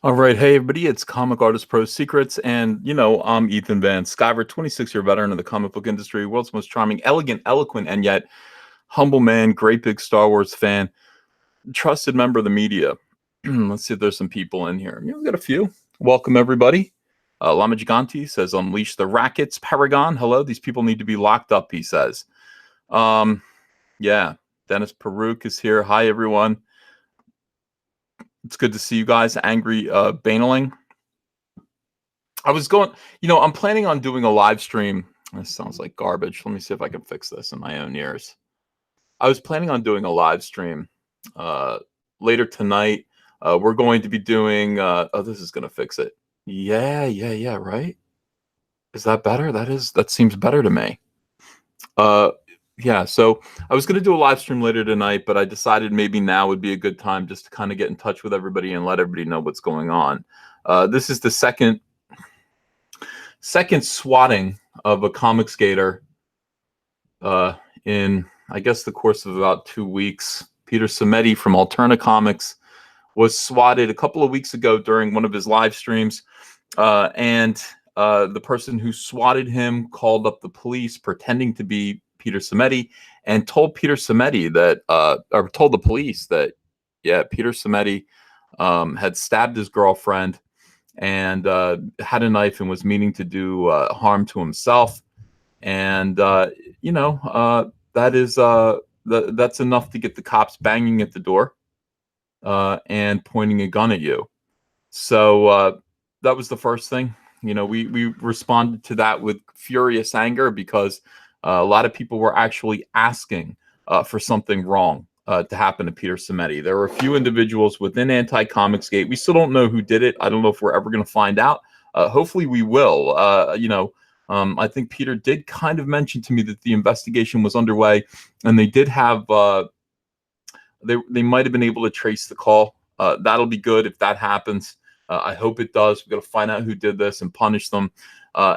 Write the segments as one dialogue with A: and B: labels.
A: All right, hey everybody, it's Comic Artist Pro Secrets, and I'm Ethan Van Sciver, 26-year veteran of the comic book industry, world's most charming, elegant, eloquent, and yet humble man, great big Star Wars fan, trusted member of the media. Let's see if there's some people in here. We got a few. Welcome everybody. Lama Giganti says, "Unleash the rackets." Paragon, hello. These people need to be locked up. He says. Um, yeah. Dennis Peruk is here. Hi everyone. It's good to see you guys. Angry Baneling. I was going, I'm planning on doing a live stream. This sounds like garbage. Let me see if I can fix this in my own ears. I was planning on doing a live stream uh, later tonight. We're going to be doing, oh, this is going to fix it. Yeah, right? Is that better? That seems better to me. Yeah, so I was going to do a live stream later tonight, but I decided maybe now would be a good time just to kind of get in touch with everybody and let everybody know what's going on. This is the second swatting of a comic skater in, I guess, the course of about 2 weeks. Peter Simeti from Alterna Comics was swatted a couple of weeks ago during one of his live streams, and the person who swatted him called up the police pretending to be Peter Simeti and told Peter Simeti that, or told the police that, yeah, Peter Simeti had stabbed his girlfriend and had a knife and was meaning to do harm to himself. And that's enough to get the cops banging at the door and pointing a gun at you. So that was the first thing. We responded to that with furious anger because a lot of people were actually asking for something wrong to happen to Peter Simeti. There were a few individuals within Anti-Comicsgate. We still don't know who did it. I don't know if we're ever going to find out. Hopefully we will. I think Peter did kind of mention to me that the investigation was underway, and they did have they might have been able to trace the call. That'll be good if that happens. I hope it does. We've got to find out who did this and punish them.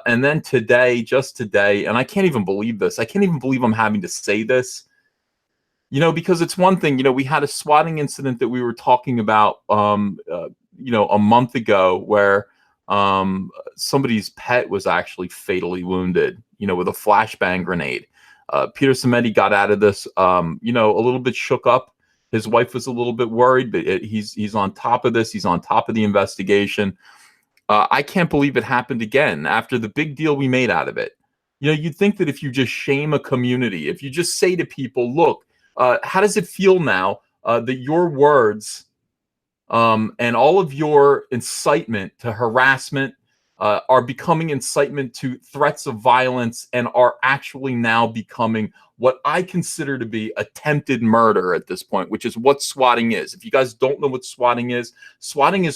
A: And then today, just today, and I can't even believe this. I can't even believe I'm having to say this. Because it's one thing, we had a swatting incident that we were talking about, a month ago where somebody's pet was actually fatally wounded, with a flashbang grenade. Peter Simeti got out of this, a little bit shook up. His wife was a little bit worried, but he's on top of this. He's on top of the investigation. I can't believe it happened again after the big deal we made out of it. You'd think that if you just shame a community, if you just say to people, look, how does it feel now that your words and all of your incitement to harassment are becoming incitement to threats of violence and are actually now becoming what I consider to be attempted murder at this point, which is what swatting is. If you guys don't know what swatting is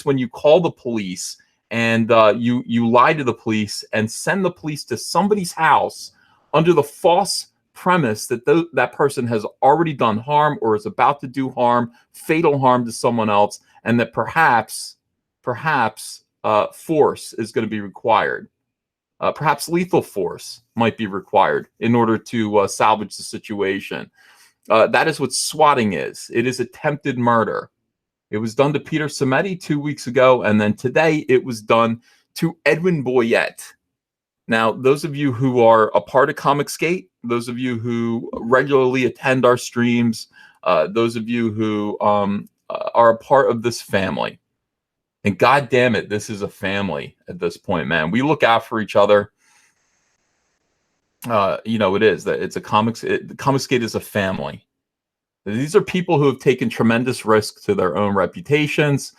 A: when you call the police and you lie to the police and send the police to somebody's house under the false premise that that person has already done harm or is about to do harm, fatal harm to someone else, and that perhaps force is going to be required. Perhaps lethal force might be required in order to salvage the situation. That is what swatting is. It is attempted murder. It was done to Peter Simeti 2 weeks ago, and then today it was done to Edwin Boyette. Now, those of you who are a part of Comicsgate, those of you who regularly attend our streams, those of you who are a part of this family, and God damn it, this is a family at this point, man. We look out for each other. It is that it's a Comicsgate is a family. These are people who have taken tremendous risk to their own reputations,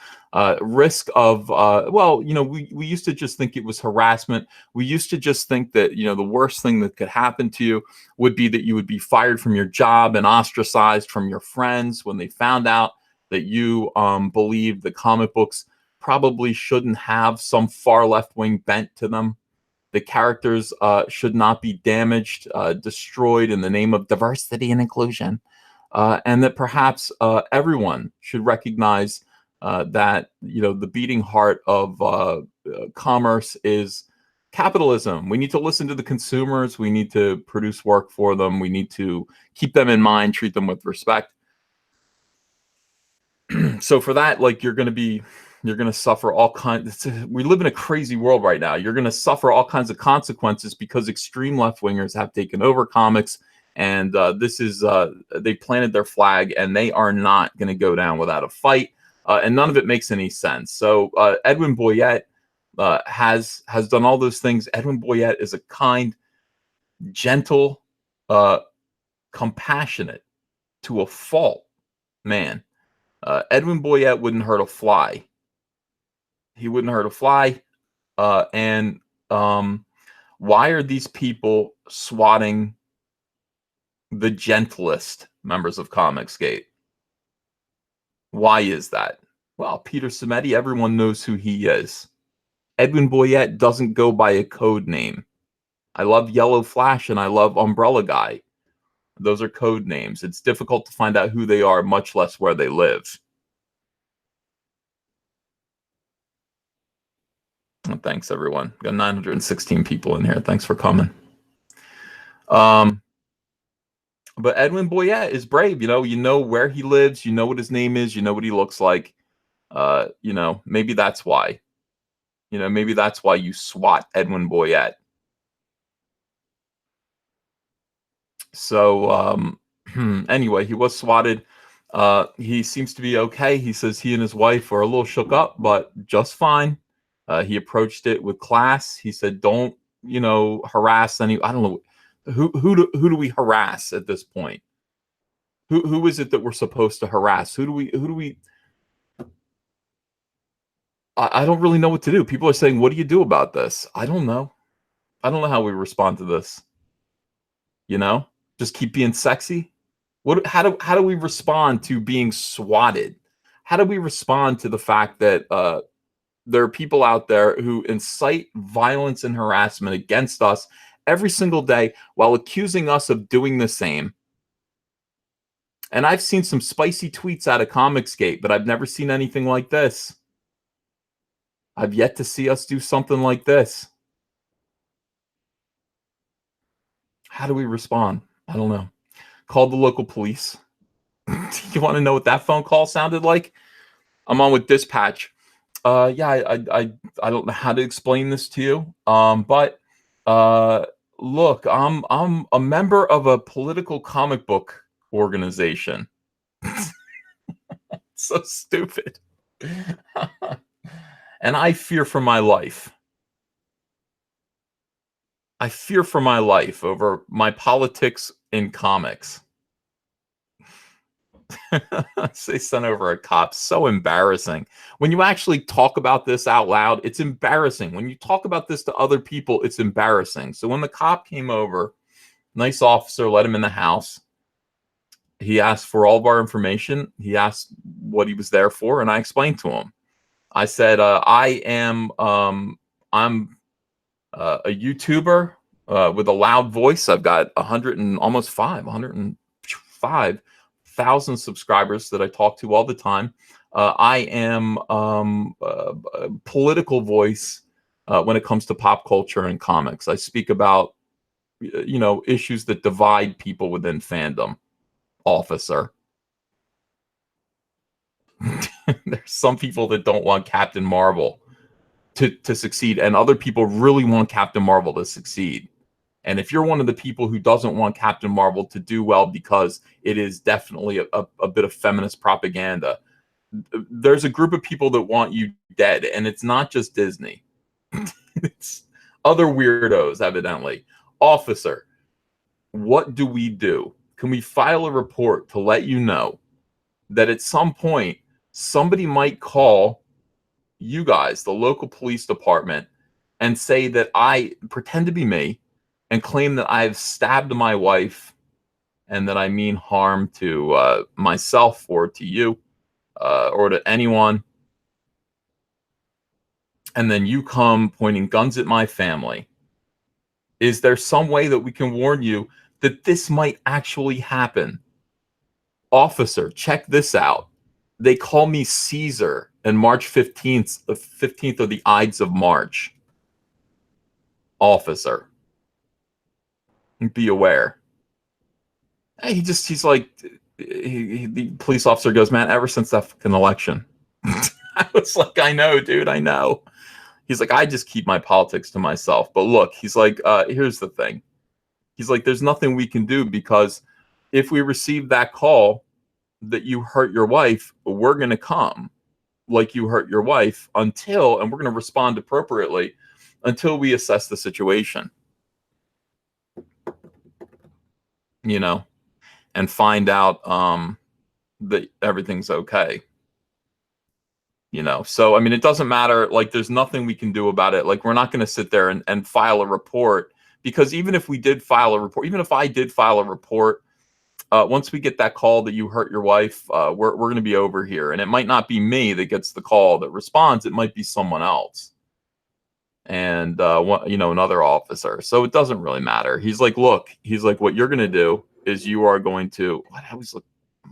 A: risk of, we used to just think it was harassment. We used to just think that, the worst thing that could happen to you would be that you would be fired from your job and ostracized from your friends when they found out that you believed the comic books probably shouldn't have some far left-wing bent to them. The characters should not be damaged, destroyed in the name of diversity and inclusion. And that perhaps everyone should recognize that the beating heart of commerce is capitalism. We need to listen to the consumers. We need to produce work for them. We need to keep them in mind, treat them with respect. So for that, you're going to be, You're going to suffer all kinds. We live in a crazy world right now. You're going to suffer all kinds of consequences because extreme left wingers have taken over comics, and they planted their flag, and they are not going to go down without a fight. And none of it makes any sense. So Edwin Boyette has done all those things. Edwin Boyette is a kind, gentle, compassionate to a fault man. Edwin Boyette wouldn't hurt a fly. He wouldn't hurt a fly. And why are these people swatting the gentlest members of Comicsgate? Why is that? Well, Peter Simeti, everyone knows who he is. Edwin Boyette doesn't go by a code name. I love Yellow Flash and I love Umbrella Guy. Those are code names. It's difficult to find out who they are, much less where they live. Well, thanks, everyone. Got 916 people in here. Thanks for coming. But Edwin Boyette is brave. You know where he lives. You know what his name is. You know what he looks like. Maybe that's why. Maybe that's why you SWAT Edwin Boyette. So anyway, he was swatted. He seems to be okay. He says he and his wife are a little shook up, but just fine. He approached it with class. He said, "Don't harass any." I don't know who do we harass at this point. Who is it that we're supposed to harass? Who do we? I don't really know what to do. People are saying, "What do you do about this?" I don't know. I don't know how we respond to this. Just keep being sexy. How do we respond to being swatted? How do we respond to the fact that there are people out there who incite violence and harassment against us every single day while accusing us of doing the same? And I've seen some spicy tweets out of Comicsgate, but I've never seen anything like this. I've yet to see us do something like this. How do we respond? I don't know. Call the local police. You want to know what that phone call sounded like? I'm on with dispatch. Yeah, I don't know how to explain this to you. But look, I'm a member of a political comic book organization. So stupid. And I fear for my life. I fear for my life over my politics in comics. They sent over a cop. So embarrassing. When you actually talk about this out loud, it's embarrassing. When you talk about this to other people, it's embarrassing. So when the cop came over, nice officer, let him in the house. He asked for all of our information. He asked what he was there for, and I explained to him. I said, I'm a YouTuber with a loud voice. I've got 105,000 subscribers that I talk to all the time. I am a political voice when it comes to pop culture and comics. I speak about issues that divide people within fandom. Officer. There's some people that don't want Captain Marvel to succeed, and other people really want Captain Marvel to succeed. And if you're one of the people who doesn't want Captain Marvel to do well because it is definitely a bit of feminist propaganda, there's a group of people that want you dead, and it's not just Disney. It's other weirdos, evidently. Officer, what do we do? Can we file a report to let you know that at some point somebody might call you guys, the local police department, and say that I pretend to be me and claim that I've stabbed my wife and that I mean harm to myself or to you or to anyone. And then you come pointing guns at my family. Is there some way that we can warn you that this might actually happen? Officer, check this out. They call me Caesar, and March 15th, the 15th of the Ides of March. Officer, be aware. He's like, the police officer goes, man, ever since that fucking election, I was like, I know, dude, I know. He's like, I just keep my politics to myself. But look, he's like, here's the thing. He's like, there's nothing we can do because if we receive that call that you hurt your wife, we're going to come like you hurt your wife until, and we're going to respond appropriately until we assess the situation, you know, and find out that everything's okay. You know, so I mean, it doesn't matter. Like, there's nothing we can do about it. Like, we're not going to sit there and file a report, because even if we did file a report, even if I did file a report, once we get that call that you hurt your wife, we're going to be over here. And it might not be me that gets the call that responds. It might be someone else. And, another officer. So it doesn't really matter. He's like, look, he's like, what you're going to do is you are going to, I'm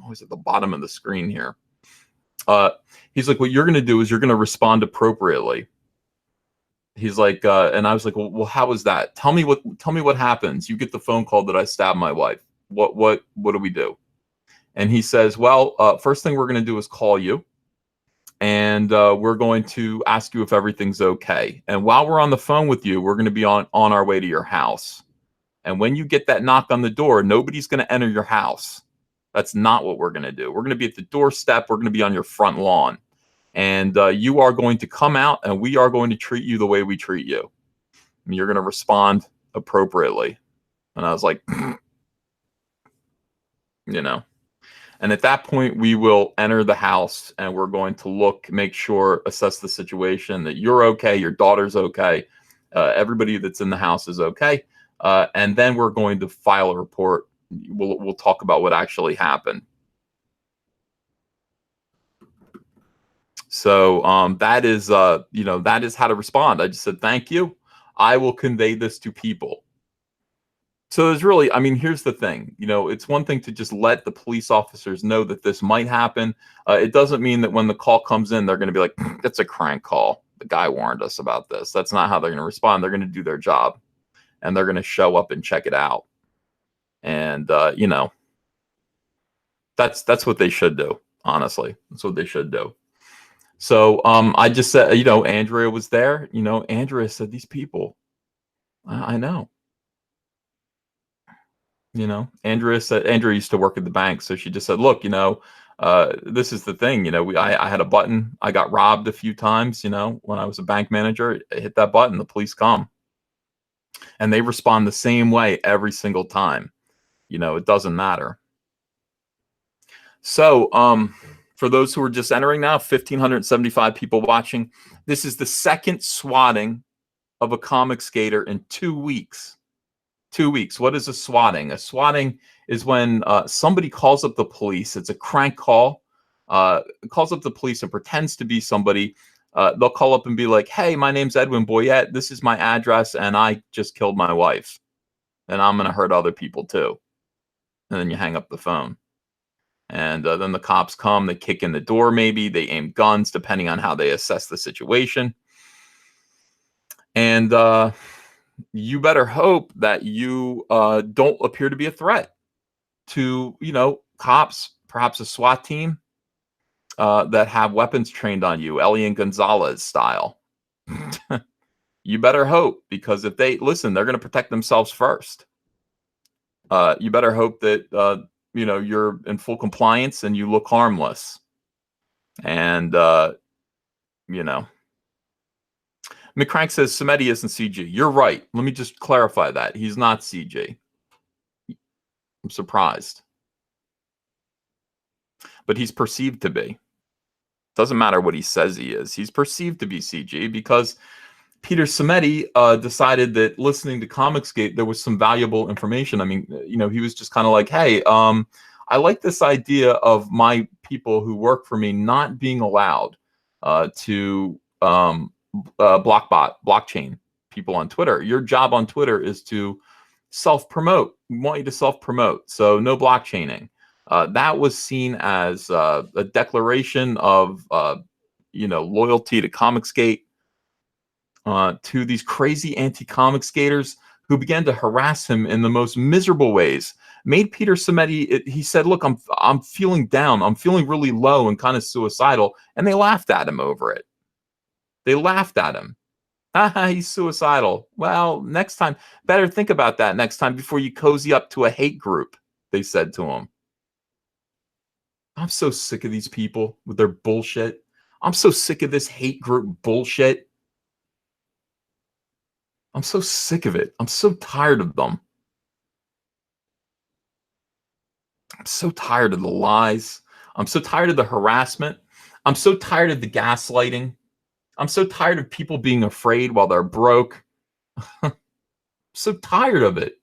A: always at the bottom of the screen here. He's like, what you're going to do is you're going to respond appropriately. He's like, and I was like, well, how is that? Tell me what happens. You get the phone call that I stabbed my wife. What do we do? And he says, well, first thing we're going to do is call you, and we're going to ask you if everything's okay. And while we're on the phone with you, we're going to be on our way to your house. And when you get that knock on the door, nobody's going to enter your house. That's not what we're going to do. We're going to be at the doorstep. We're going to be on your front lawn. And you are going to come out, and we are going to treat you the way we treat you. And you're going to respond appropriately. And I was like, And at that point, we will enter the house, and we're going to make sure, assess the situation, that you're okay, your daughter's okay, everybody that's in the house is okay. And then we're going to file a report. We'll talk about what actually happened. So that is how to respond. I just said, thank you. I will convey this to people. So there's really, I mean, here's the thing. It's one thing to just let the police officers know that this might happen. It doesn't mean that when the call comes in, they're going to be like, that's a crank call. The guy warned us about this. That's not how they're going to respond. They're going to do their job, and they're going to show up and check it out. And, that's what they should do. Honestly, that's what they should do. So I just said, Andrea was there. Andrea said, these people, I know. Andrea used to work at the bank. So she just said, look, this is the thing. I had a button. I got robbed a few times, when I was a bank manager. I hit that button, the police come. And they respond the same way every single time. It doesn't matter. So for those who are just entering now, 1,575 people watching. This is the second swatting of a comic skater in 2 weeks. 2 weeks. What is a swatting? A swatting is when somebody calls up the police. It's a crank call. Calls up the police and pretends to be somebody. They'll call up and be like, hey, my name's Edwin Boyette. This is my address, and I just killed my wife. And I'm going to hurt other people too. And then you hang up the phone. And then the cops come. They kick in the door maybe. They aim guns, depending on how they assess the situation. And you better hope that you don't appear to be a threat to, cops, perhaps a SWAT team that have weapons trained on you, Elian Gonzalez style. You better hope, because if they listen, they're going to protect themselves first. You better hope that, you're in full compliance and you look harmless. And, McCrank says Samedi isn't CG. You're right. Let me just clarify that. He's not CG. I'm surprised. But he's perceived to be. Doesn't matter what he says he is. He's perceived to be CG because Peter Samedi decided that listening to Comicsgate, there was some valuable information. I mean, he was just kind of like, hey, I like this idea of my people who work for me not being allowed to blockchain people on Twitter. Your job on Twitter is to self-promote. We want you to self-promote. So no blockchaining. That was seen as a declaration of, loyalty to Comicsgate, to these crazy anti-comic skaters who began to harass him in the most miserable ways. Made Peter Cimeti, he said, look, I'm feeling down. I'm feeling really low and kind of suicidal. And they laughed at him over it. They laughed at him. Haha, he's suicidal. Well, next time, better think about that next time before you cozy up to a hate group, they said to him. I'm so sick of these people with their bullshit. I'm so sick of this hate group bullshit. I'm so sick of it. I'm so tired of them. I'm so tired of the lies. I'm so tired of the harassment. I'm so tired of the gaslighting. I'm so tired of people being afraid while they're broke. I'm so tired of it.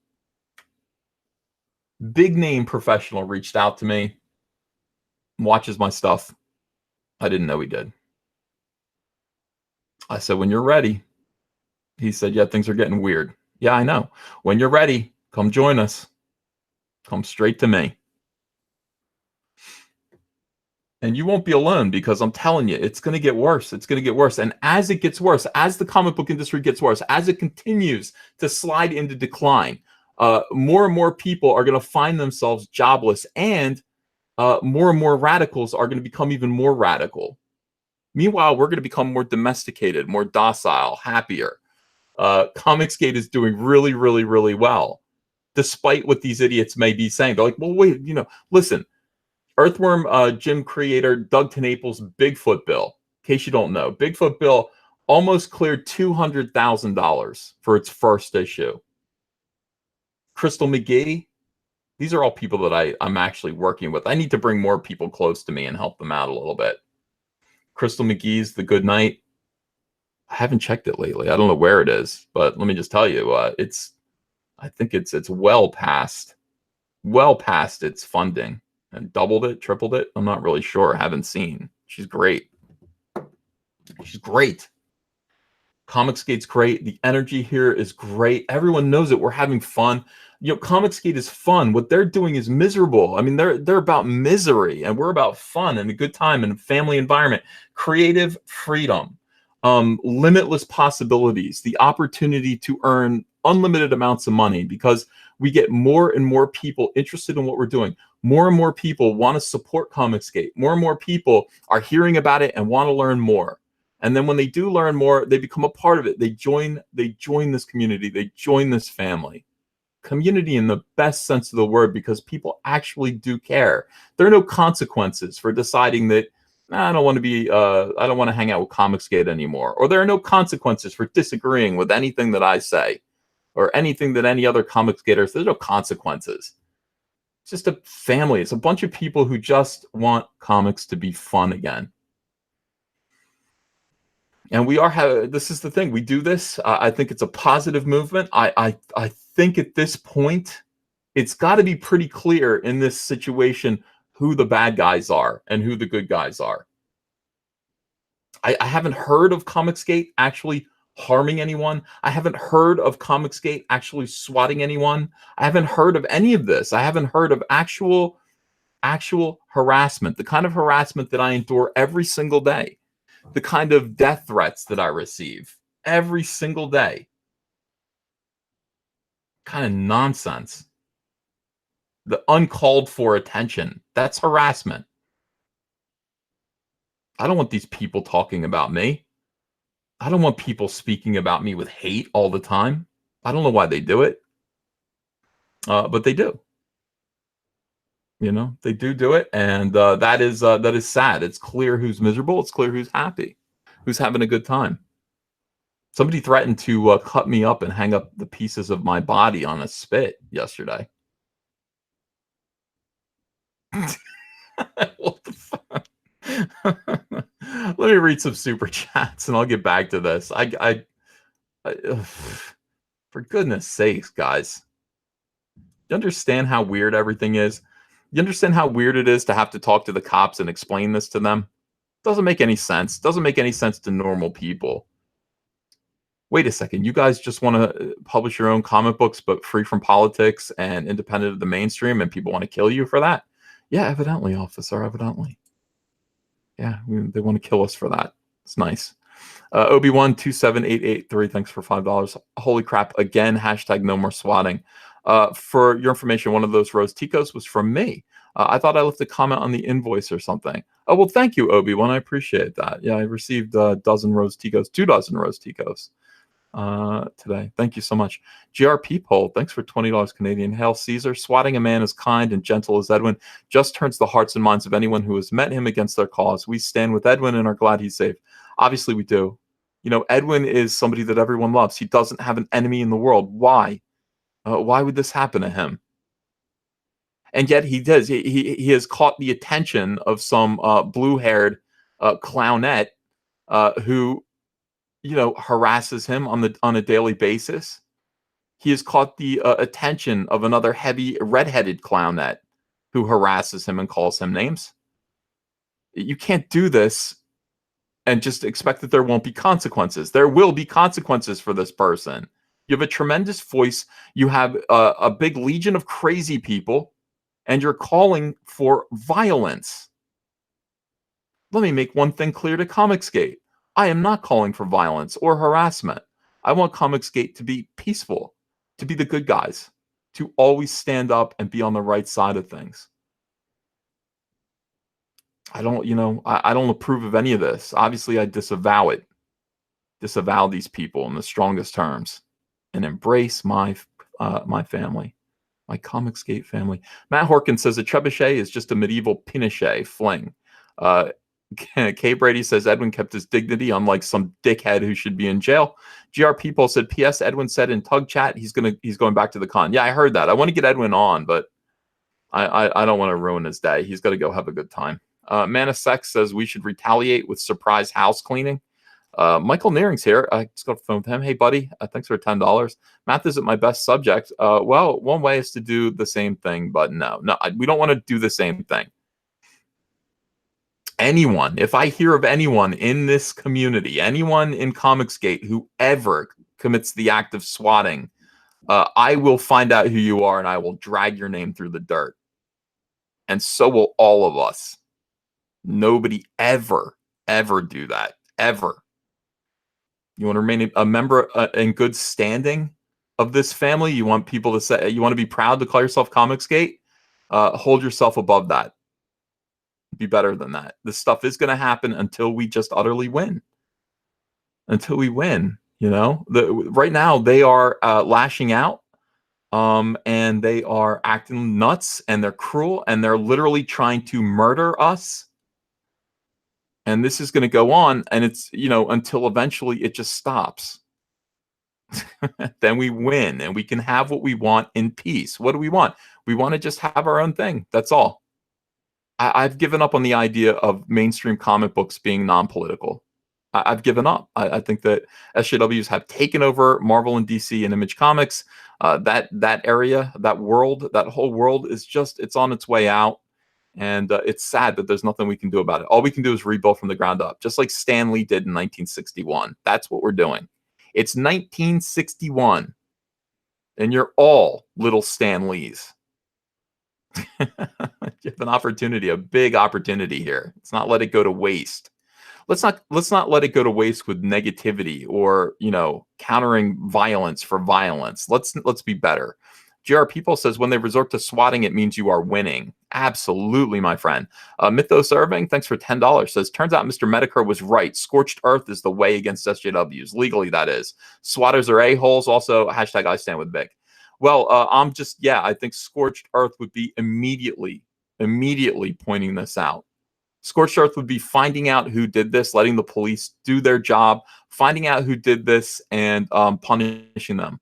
A: Big name professional reached out to me, watches my stuff. I didn't know he did. I said, when you're ready. He said, yeah, things are getting weird. Yeah, I know. When you're ready, come join us. Come straight to me. And you won't be alone, because I'm telling you, it's going to get worse. It's going to get worse. And as it gets worse, as the comic book industry gets worse, as it continues to slide into decline, more and more people are going to find themselves jobless, and more radicals are going to become even more radical. Meanwhile, we're going to become more domesticated, more docile, happier. Comicsgate is doing really, really, really well, despite what these idiots may be saying. They're like, well, wait, listen, Earthworm Jim creator Doug TenNaples' Bigfoot bill, in case you don't know, Bigfoot bill almost cleared $200,000 for its first issue. Crystal McGee, these are all people that I'm actually working with. I need to bring more people close to me and help them out a little bit. Crystal McGee's The Good Night. I haven't checked it lately. I don't know where it is, but let me just tell you, I think it's well past its funding, and doubled it, tripled it. I'm not really sure. I haven't seen. She's great. She's great. Comicsgate's great. The energy here is great. Everyone knows it. We're having fun. Comicsgate is fun. What they're doing is miserable. I mean, they're about misery, and we're about fun and a good time and a family environment, creative freedom, limitless possibilities, the opportunity to earn unlimited amounts of money, because we get more and more people interested in what we're doing. More and more people want to support Comicsgate. More and more people are hearing about it and want to learn more. And then when they do learn more, they become a part of it. They join this community. They join this family. Community in the best sense of the word, because people actually do care. There are no consequences for deciding that I don't want to hang out with Comicsgate anymore. Or there are no consequences for disagreeing with anything that I say or anything that any other Comicsgaters. There's no consequences. It's just a family. It's a bunch of people who just want comics to be fun again. And this is the thing. We do this. I think it's a positive movement. I think at this point, it's got to be pretty clear in this situation who the bad guys are and who the good guys are. I haven't heard of Comicsgate actually harming anyone. I haven't heard of Comicsgate actually swatting anyone. I haven't heard of any of this. I haven't heard of actual harassment, the kind of harassment that I endure every single day. The kind of death threats that I receive every single day. Kind of nonsense. The uncalled for attention. That's harassment. I don't want these people talking about me. I don't want people speaking about me with hate all the time. I don't know why they do it. But they do. They do it. And that is sad. It's clear who's miserable. It's clear who's happy. Who's having a good time. Somebody threatened to cut me up and hang up the pieces of my body on a spit yesterday. What the fuck? Let me read some super chats and I'll get back to this. For goodness sakes, guys. You understand how weird everything is? You understand how weird it is to have to talk to the cops and explain this to them? Doesn't make any sense. Doesn't make any sense to normal people. Wait a second. You guys just want to publish your own comic books, but free from politics and independent of the mainstream, and people want to kill you for that? Yeah, evidently, officer, evidently. Yeah, they want to kill us for that. It's nice. Obi1 27883, thanks for $5. Holy crap! Again, hashtag no more swatting. For your information, one of those Rose Ticos was from me. I thought I left a comment on the invoice or something. Oh, well, thank you, Obi1. I appreciate that. Yeah, I received a dozen Rose Ticos, 2 dozen Rose Ticos today. Thank you so much. GRP poll, thanks for $20 Canadian. Hail Caesar. Swatting a man as kind and gentle as Edwin just turns the hearts and minds of anyone who has met him against their cause. We stand with Edwin and are glad he's safe. Obviously, we do. You know, Edwin is somebody that everyone loves. He doesn't have an enemy in the world. Why? Why would this happen to him? And yet he does. He has caught the attention of some blue-haired clownette who, you know, harasses him on a daily basis. He has caught the attention of another heavy redheaded clownette who harasses him and calls him names. You can't do this and just expect that there won't be consequences. There will be consequences for this person. You have a tremendous voice. You have a big legion of crazy people, and you're calling for violence. Let me make one thing clear to Comicsgate. I am not calling for violence or harassment. I want Comicsgate to be peaceful, to be the good guys, to always stand up and be on the right side of things. I don't approve of any of this. Obviously, I disavow it. Disavow these people in the strongest terms and embrace my family, my Comicsgate family. Matt Horkin says a trebuchet is just a medieval Pinochet fling. Kay Brady says Edwin kept his dignity, unlike some dickhead who should be in jail. GR People said, P.S. Edwin said in Tug Chat he's going back to the con. Yeah, I heard that. I want to get Edwin on, but I don't want to ruin his day. He's got to go have a good time. Mana Sex says we should retaliate with surprise house cleaning. Michael Nearing's here. I just got a phone with him. Hey, buddy. Thanks for $10. Math isn't my best subject. Well, one way is to do the same thing, but no, we don't want to do the same thing. Anyone, if I hear of anyone in this community, anyone in Comicsgate who ever commits the act of swatting, I will find out who you are and I will drag your name through the dirt. And so will all of us. Nobody ever do that. Ever. You want to remain a member in good standing of this family? You want people to say, you want to be proud to call yourself Comicsgate? Hold yourself above that. Be better than that. This stuff is going to happen until we just utterly win. Until we win, you know. Right now they are lashing out, and they are acting nuts, and they're cruel, and they're literally trying to murder us. And this is going to go on, and it's, you know, until eventually it just stops. Then we win, and we can have what we want in peace. What do we want? We want to just have our own thing. That's all. I've given up on the idea of mainstream comic books being non-political. I've given up. I think that SJWs have taken over Marvel and DC and Image Comics. That area, that world, that whole world is just, it's on its way out. And it's sad that there's nothing we can do about it. All we can do is rebuild from the ground up, just like Stan Lee did in 1961. That's what we're doing. It's 1961, and you're all little Stan Lees. You have an opportunity, a big opportunity here. Let's not let it go to waste. Let's not let it go to waste with negativity or, you know, countering violence for violence. Let's be better. GR People says when they resort to swatting, it means you are winning. Absolutely, my friend. Mythos Irving, thanks for $10. Says, turns out Mr. Medicare was right. Scorched earth is the way against SJWs. Legally, that is. Swatters are a-holes. Also, hashtag I stand with Vic. Well, I think Scorched Earth would be immediately pointing this out. Scorched Earth would be finding out who did this, letting the police do their job, finding out who did this, and punishing them.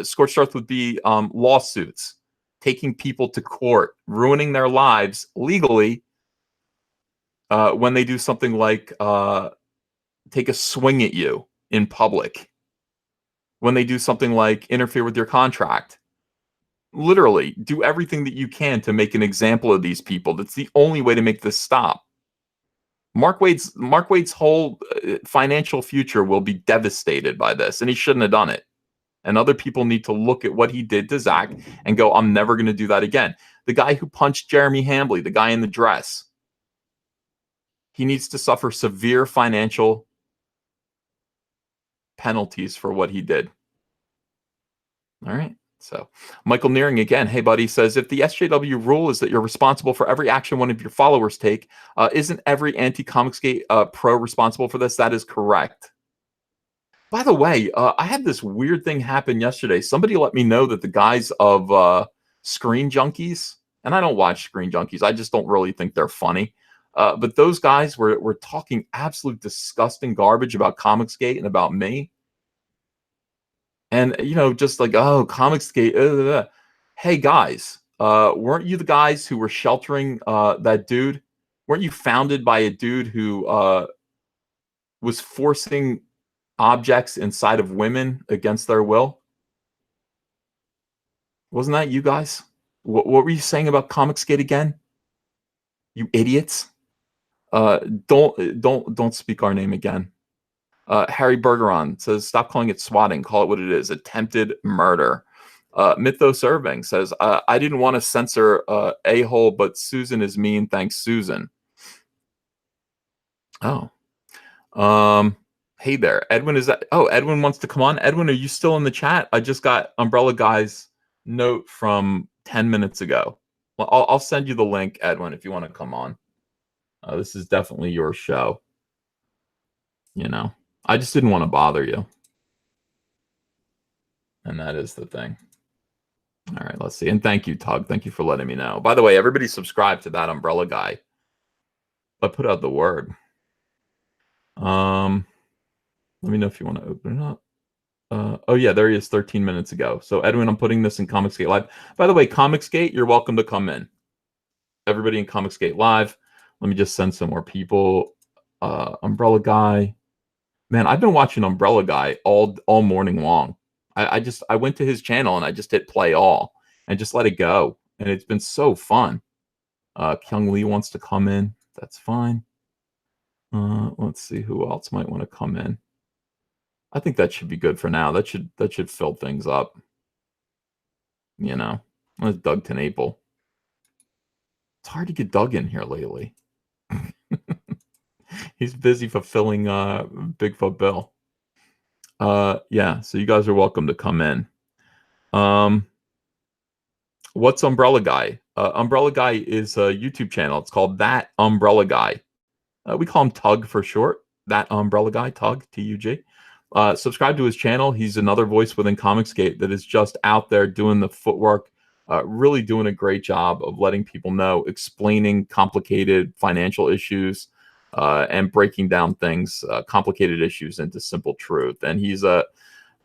A: Scorched Earth would be lawsuits, taking people to court, ruining their lives legally when they do something like take a swing at you in public. When they do something like interfere with your contract. Literally, do everything that you can to make an example of these people. That's the only way to make this stop. Mark Wade's whole financial future will be devastated by this, and he shouldn't have done it. And other people need to look at what he did to Zach and go, I'm never going to do that again. The guy who punched Jeremy Hambley, the guy in the dress, he needs to suffer severe financial penalties for what he did. All right. So Michael Nearing again. Hey, buddy, says if the SJW rule is that you're responsible for every action one of your followers take, isn't every anti-Comicsgate pro responsible for this? That is correct. By the way, I had this weird thing happen yesterday. Somebody let me know that the guys of Screen Junkies, and I don't watch Screen Junkies. I just don't really think they're funny. But those guys were talking absolute disgusting garbage about Comicsgate and about me. And, just like, oh, Comicsgate. Hey, guys, weren't you the guys who were sheltering that dude? Weren't you founded by a dude who was forcing objects inside of women against their will? Wasn't that you guys? What were you saying about Comicsgate again? You idiots! Don't speak our name again. Harry Bergeron says, stop calling it swatting. Call it what it is. Attempted murder. Mythos Irving says, I didn't want to censor a-hole, but Susan is mean. Thanks, Susan. Oh. Hey there. Edwin, Edwin wants to come on. Edwin, are you still in the chat? I just got Umbrella Guy's note from 10 minutes ago. Well, I'll send you the link, Edwin, if you want to come on. This is definitely your show. I just didn't want to bother you. And that is the thing. All right, let's see. And thank you, Tug. Thank you for letting me know. By the way, everybody subscribe to that Umbrella Guy. I put out the word. Let me know if you want to open it up. Oh, yeah, there he is 13 minutes ago. So, Edwin, I'm putting this in Comicsgate Live. By the way, Comicsgate, you're welcome to come in. Everybody in Comicsgate Live. Let me just send some more people. Umbrella Guy. Man, I've been watching Umbrella Guy all morning long. I went to his channel and I just hit play all and just let it go. And it's been so fun. Kyung Lee wants to come in. That's fine. Let's see who else might want to come in. I think that should be good for now. That should fill things up. That's Doug Tenaple. It's hard to get Doug in here lately. He's busy fulfilling Bigfoot Bill. Yeah, so you guys are welcome to come in. What's Umbrella Guy? Umbrella Guy is a YouTube channel. It's called That Umbrella Guy. We call him Tug for short. That Umbrella Guy, Tug, T-U-G. Subscribe to his channel. He's another voice within Comicsgate that is just out there doing the footwork, really doing a great job of letting people know, explaining complicated financial issues, and breaking down things, complicated issues into simple truth. And he's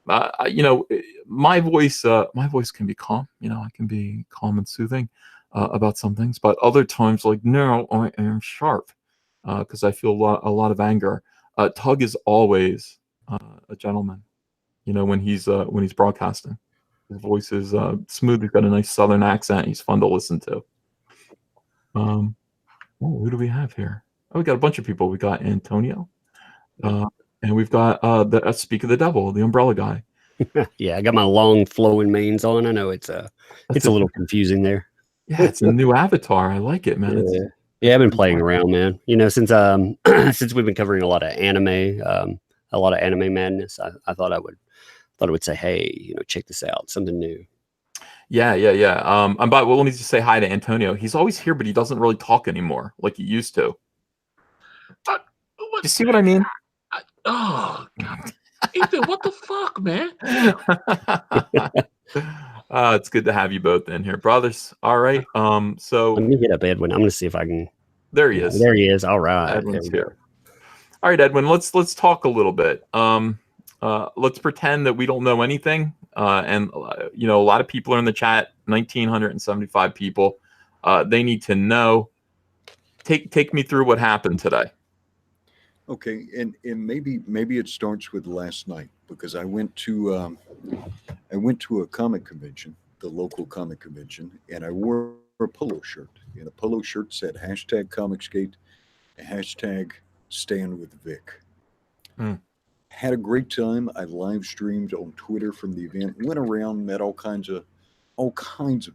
A: my voice can be calm. I can be calm and soothing about some things, but other times, like, no, I am sharp because I feel a lot of anger. Tug is always a gentleman. When he's broadcasting, his voice is smooth. He's got a nice Southern accent. He's fun to listen to. Who do we have here? Oh, we got a bunch of people. We got Antonio, and we've got the Speak of the Devil, the Umbrella Guy.
B: Yeah, I got my long flowing manes on. I know it's a little confusing there.
A: Yeah, it's a new avatar. I like it, man.
B: Yeah, I've been playing around, man. Since since we've been covering a lot of anime madness, I thought I would say, hey, check this out, something new.
A: Yeah. But we'll need to say hi to Antonio. He's always here, but he doesn't really talk anymore like he used to. You see what I mean?
C: Oh, God. Ethan, what the fuck, man?
A: It's good to have you both in here, brothers. All right. So
B: let me hit up Edwin. I'm going to see if I can.
A: There he is.
B: There he is. All right.
A: Edwin's here. All right, Edwin. Let's talk a little bit. Let's pretend that we don't know anything. And a lot of people are in the chat. 1,975 people. They need to know. Take me through what happened today.
D: Okay, and maybe it starts with last night, because I went to a comic convention, the local comic convention, and I wore a polo shirt. And a polo shirt said #Comicsgate, #Stand with Vic. Had a great time. I live streamed on Twitter from the event. Went around, met all kinds of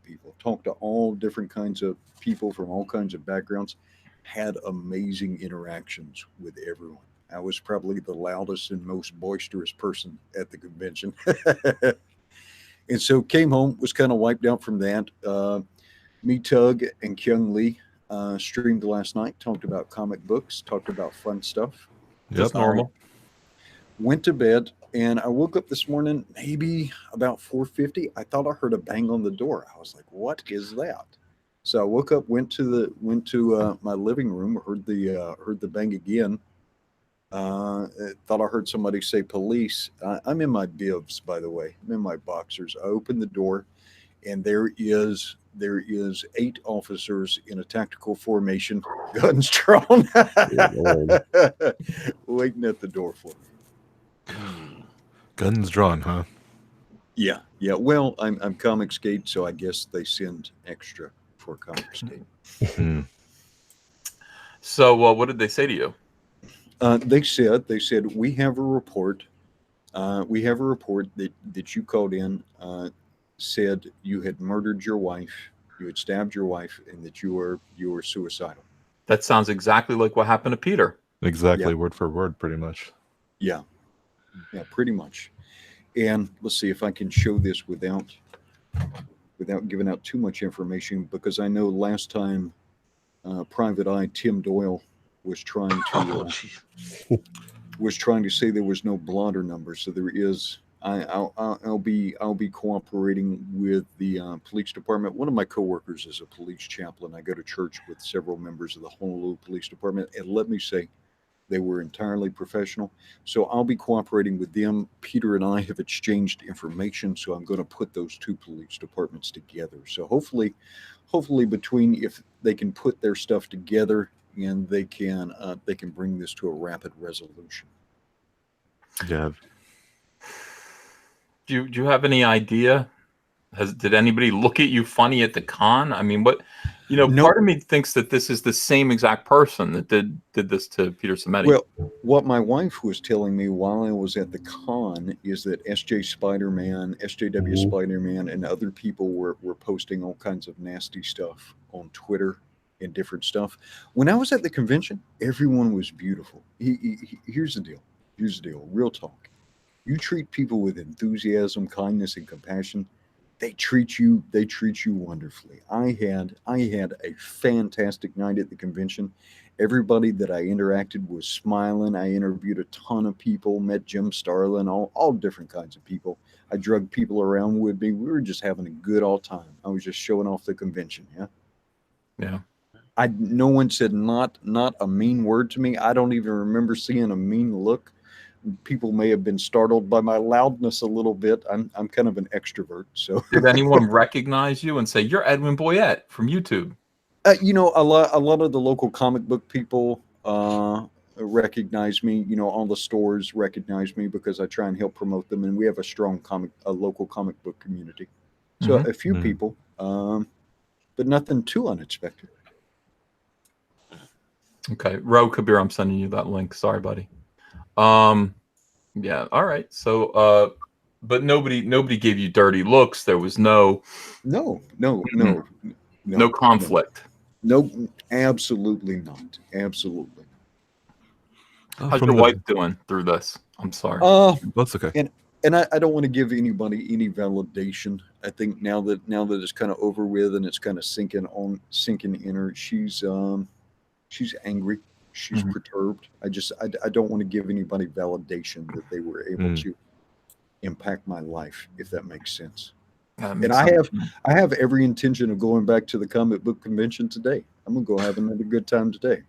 D: people. Talked to all different kinds of people from all kinds of backgrounds. Had amazing interactions with everyone. I was probably the loudest and most boisterous person at the convention. And so came home, was kind of wiped out from that. Me, Tug, and Kyung Lee streamed last night, talked about comic books, talked about fun stuff.
A: Just normal.
D: Went to bed, and I woke up this morning maybe about 4:50. I thought I heard a bang on the door. I was like, "What is that?" So I woke up, went to my living room, heard the bang again. Thought I heard somebody say police. I'm in my bibs, by the way. I'm in my boxers. I opened the door, and there is 8 officers in a tactical formation, guns drawn, waiting at the door for me.
E: Guns drawn, huh?
D: Yeah. Well, I'm Comicsgate, so I guess they send extra for Comicsgate.
A: So, what did they say to you?
D: They said we have a report. We have a report that you called in. Said you had murdered your wife, you had stabbed your wife, and that you were suicidal.
A: That sounds exactly like what happened to Peter.
E: Exactly,
D: Yeah.
E: word for word, pretty much.
D: Yeah, pretty much. And let's see if I can show this without giving out too much information, because I know last time Private Eye Tim Doyle was trying to say there was no blotter number. So there is. I'll be cooperating with the police department. One of my coworkers is a police chaplain. I go to church with several members of the Honolulu Police Department, and let me say, they were entirely professional. So I'll be cooperating with them. Peter and I have exchanged information, so I'm going to put those 2 police departments together. So hopefully between, if they can put their stuff together, and they can bring this to a rapid resolution.
E: Yeah.
A: Do you have any idea? Did anybody look at you funny at the con? I mean, what?
D: No.
A: Part of me thinks that this is the same exact person that did this to Peter Samedi.
D: Well, what my wife was telling me while I was at the con is that SJW Spider-Man, and other people were posting all kinds of nasty stuff on Twitter and different stuff. When I was at the convention, everyone was beautiful. Here's the deal. Real talk. You treat people with enthusiasm, kindness, and compassion, they treat you wonderfully. I had a fantastic night at the convention. Everybody that I interacted was smiling. I interviewed a ton of people, met Jim Starlin, all different kinds of people. I drugged people around with me. We were just having a good all time. I was just showing off the convention.
A: Yeah.
D: No one said not a mean word to me. I don't even remember seeing a mean look. People may have been startled by my loudness a little bit. I'm kind of an extrovert. So
A: did anyone recognize you and say, "You're Edwin Boyette from YouTube"?
D: A lot of the local comic book people recognize me. All the stores recognize me because I try and help promote them, and we have a strong local comic book community. So a few people, but nothing too unexpected.
A: Okay, Ro Kabir, I'm sending you that link. Sorry, buddy. Yeah, all right. So, but nobody gave you dirty looks. There was no conflict.
D: No, absolutely not. Absolutely.
A: How's your wife doing through this? I'm sorry.
E: That's okay.
D: And I don't want to give anybody any validation. I think now that it's kind of over with and it's kind of sinking in her, she's angry. She's perturbed. I don't want to give anybody validation that they were able to impact my life, if that makes sense. And I have every intention of going back to the comic book convention today. I'm gonna go having a good time today.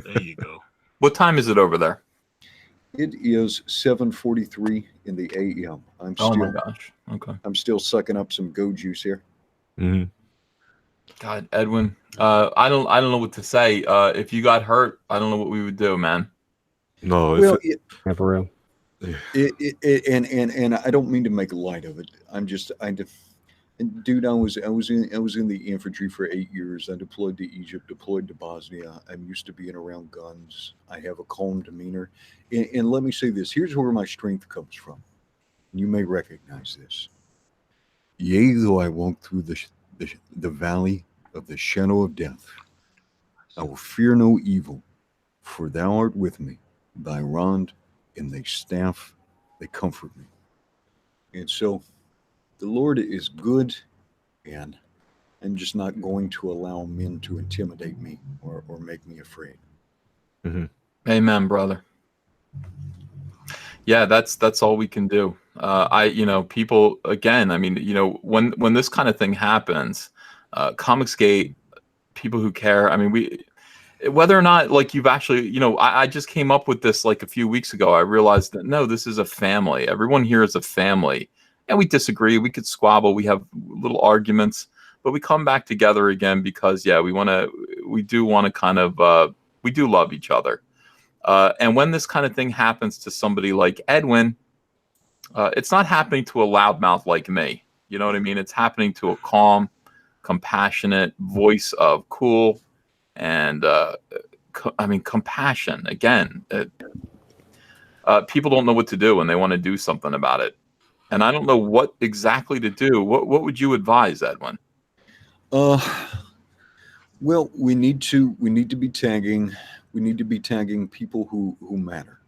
C: There you go.
A: What time is it over there?
D: It is 7:43 in the a.m.
A: Oh my gosh. Okay.
D: I'm still sucking up some go juice here.
E: Mm-hmm.
A: God, Edwin, I don't know what to say. If you got hurt, I don't know what we would do, man.
E: No,
D: Well,
B: For real.
D: and I don't mean to make light of it. Dude, I was in the infantry for 8 years. I deployed to Egypt, deployed to Bosnia. I'm used to being around guns. I have a calm demeanor, and let me say this: here's where my strength comes from. You may recognize this. Yea, though I walk through the valley of the shadow of death, I will fear no evil, for thou art with me. by Rond and they staff, they comfort me. And so the Lord is good, and I'm just not going to allow men to intimidate me or make me afraid.
A: Amen, brother. Yeah, that's all we can do. People, again, I mean, when this kind of thing happens, Comicsgate, people who care, I mean, whether or not, like, you've actually, I just came up with this like a few weeks ago. I realized that no, this is a family. Everyone here is a family, and we disagree. We could squabble. We have little arguments, but we come back together again because, yeah, we do want to kind of, we do love each other. And when this kind of thing happens to somebody like Edwin, it's not happening to a loudmouth like me. You know what I mean? It's happening to a calm, compassionate voice of cool and, compassion. Again, people don't know what to do and they want to do something about it. And I don't know what exactly to do. What would you advise, Edwin?
D: Well, we need to be tagging. We need to be tagging people who matter.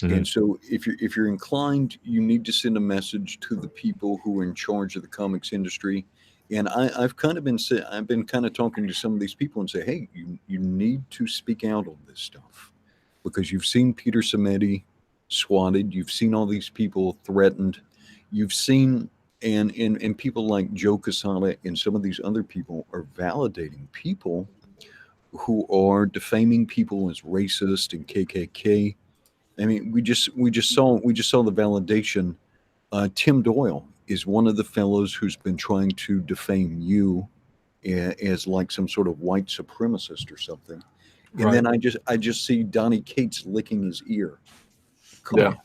D: And so if you're inclined, you need to send a message to the people who are in charge of the comics industry. And I've been kind of talking to some of these people and say, hey, you need to speak out on this stuff, because you've seen Peter Samedi swatted, you've seen all these people threatened, you've seen and people like Joe Quesada and some of these other people are validating people who are defaming people as racist and KKK. I mean, we just saw the validation. Tim Doyle is one of the fellows who's been trying to defame you as like some sort of white supremacist or something. And
A: Right.
D: then I just see Donnie Cates licking his ear. Come on.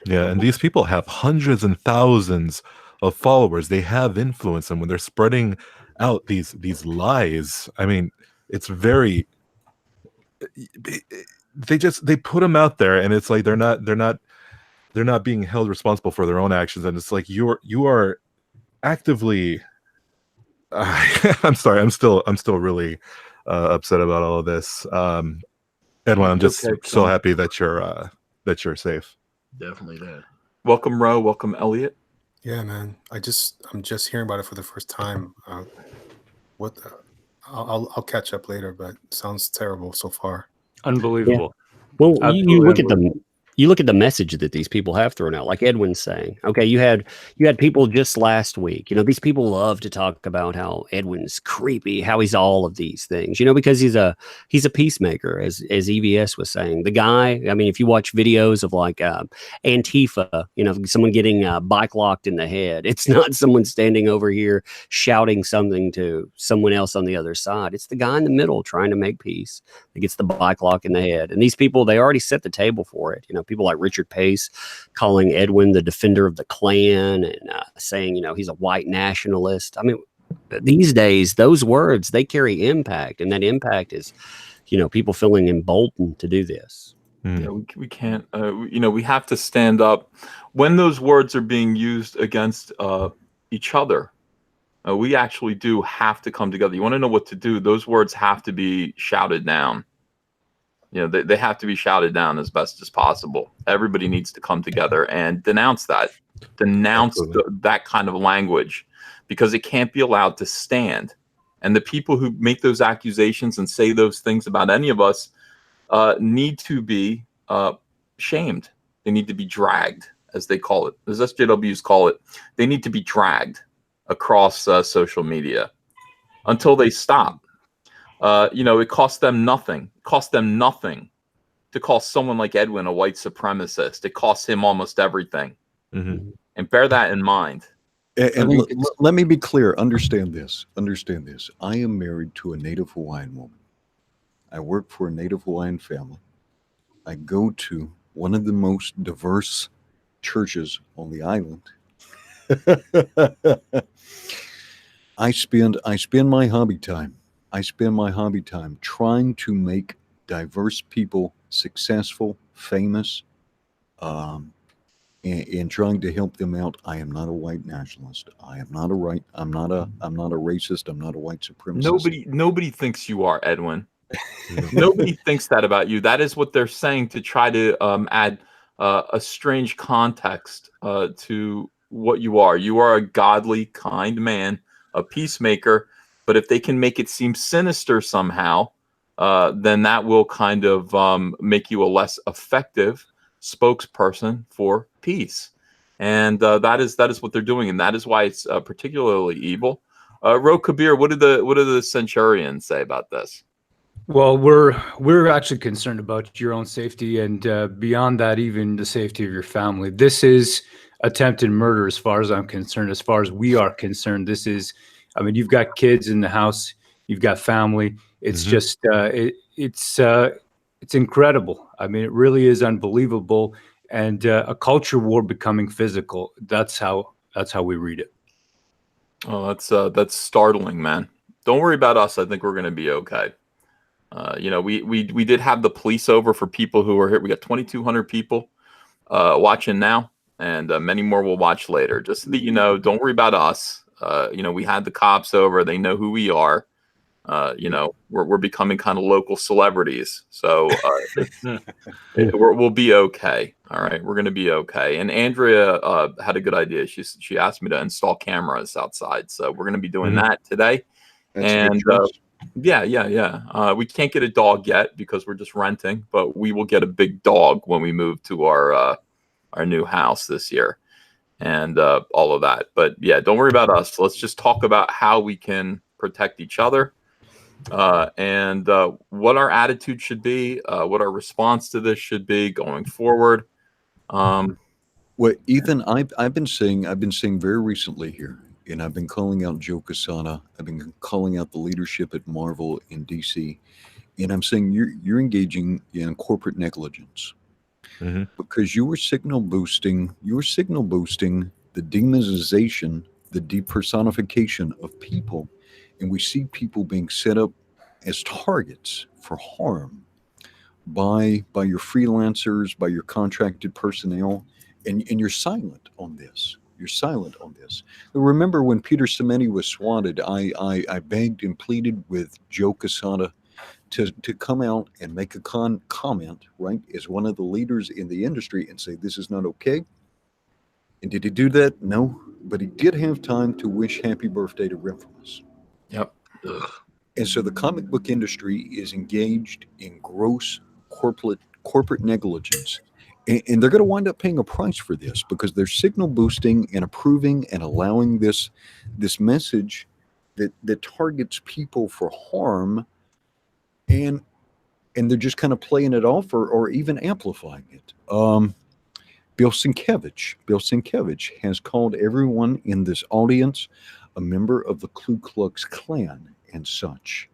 E: Yeah, and these people have hundreds and thousands of followers. They have influence, and when they're spreading out these lies, I mean, it's very. They put them out there, and it's like they're not being held responsible for their own actions, and it's like you are actively. I'm sorry, I'm still really upset about all of this. Edwin, I'm just so happy that you're safe.
C: Definitely that.
A: Welcome, Ro. Welcome, Elliot.
F: Yeah, man. I'm just hearing about it for the first time. I'll catch up later, but it sounds terrible so far.
B: Yeah.
G: Unbelievable.
B: Well, you look at them. You look at the message that these people have thrown out, like Edwin's saying. Okay, you had people just last week. These people love to talk about how Edwin's creepy, how he's all of these things. Because he's a peacemaker, as EVS was saying. The guy, I mean, if you watch videos of like Antifa, someone getting bike locked in the head, it's not someone standing over here shouting something to someone else on the other side. It's the guy in the middle trying to make peace that gets the bike lock in the head. And these people, they already set the table for it. People like Richard Pace calling Edwin the defender of the Klan and saying, he's a white nationalist. I mean, these days, those words, they carry impact. And that impact is, people feeling emboldened to do this.
A: Yeah, we can't, we have to stand up when those words are being used against each other. We actually do have to come together. You want to know what to do? Those words have to be shouted down. They have to be shouted down as best as possible. Everybody needs to come together and denounce that kind of language, because it can't be allowed to stand. And the people who make those accusations and say those things about any of us need to be shamed. They need to be dragged, as they call it, as SJWs call it. They need to be dragged across social media until they stop. It costs them nothing. It costs them nothing to call someone like Edwin a white supremacist. It costs him almost everything.
E: Mm-hmm.
A: And bear that in mind.
D: And let me be clear. Understand this. I am married to a Native Hawaiian woman. I work for a Native Hawaiian family. I go to one of the most diverse churches on the island. I spend my hobby time. Trying to make diverse people successful, famous, and trying to help them out. I am not a white nationalist. I'm not a racist. I'm not a white supremacist.
A: Nobody thinks you are, Edwin. Nobody thinks that about you. That is what they're saying to try to add a strange context to what you are. You are a godly, kind man, a peacemaker. But if they can make it seem sinister somehow, then that will kind of make you a less effective spokesperson for peace. And that is what they're doing, and that is why it's particularly evil. Ro Kabir, what did the Centurions say about this?
G: Well, we're actually concerned about your own safety, and beyond that, even the safety of your family. This is attempted murder, as far as I'm concerned. As far as we are concerned, this is. I mean, you've got kids in the house, you've got family. It's just it's incredible. I mean, it really is unbelievable, and a culture war becoming physical. That's how we read it.
A: Oh, that's startling, man. Don't worry about us. I think we're going to be okay. We did have the police over for people who were here. We got 2,200 people watching now, and many more will watch later. Just so that you know, don't worry about us. We had the cops over. They know who we are. We're becoming kind of local celebrities. So we'll be okay. All right, we're going to be okay. And Andrea had a good idea. She asked me to install cameras outside, so we're going to be doing that today.
D: That's
A: And
D: a good choice.
A: yeah. We can't get a dog yet because we're just renting, but we will get a big dog when we move to our new house this year, and all of that. But yeah, don't worry about us. Let's just talk about how we can protect each other, and what our attitude should be, what our response to this should be going forward.
D: Well, Ethan, I've been saying very recently here, and I've been calling out Joe Quesada. I've been calling out the leadership at Marvel in DC, and I'm saying you're engaging in corporate negligence because you were signal boosting. You were signal boosting the demonization, the depersonification of people, and we see people being set up as targets for harm by your freelancers, by your contracted personnel, and you're silent on this. You're silent on this. Remember when Peter Cimenti was swatted, I begged and pleaded with Joe Quesada to come out and make a comment, right, as one of the leaders in the industry and say, this is not okay. And did he do that? No. But he did have time to wish happy birthday to Infamous.
A: Yep.
C: Ugh.
D: And so the comic book industry is engaged in gross corporate negligence. And they're going to wind up paying a price for this because they're signal boosting and approving and allowing this message that targets people for harm, and they're just kind of playing it off or even amplifying it. Bill Sienkiewicz has called everyone in this audience a member of the Ku Klux Klan and such.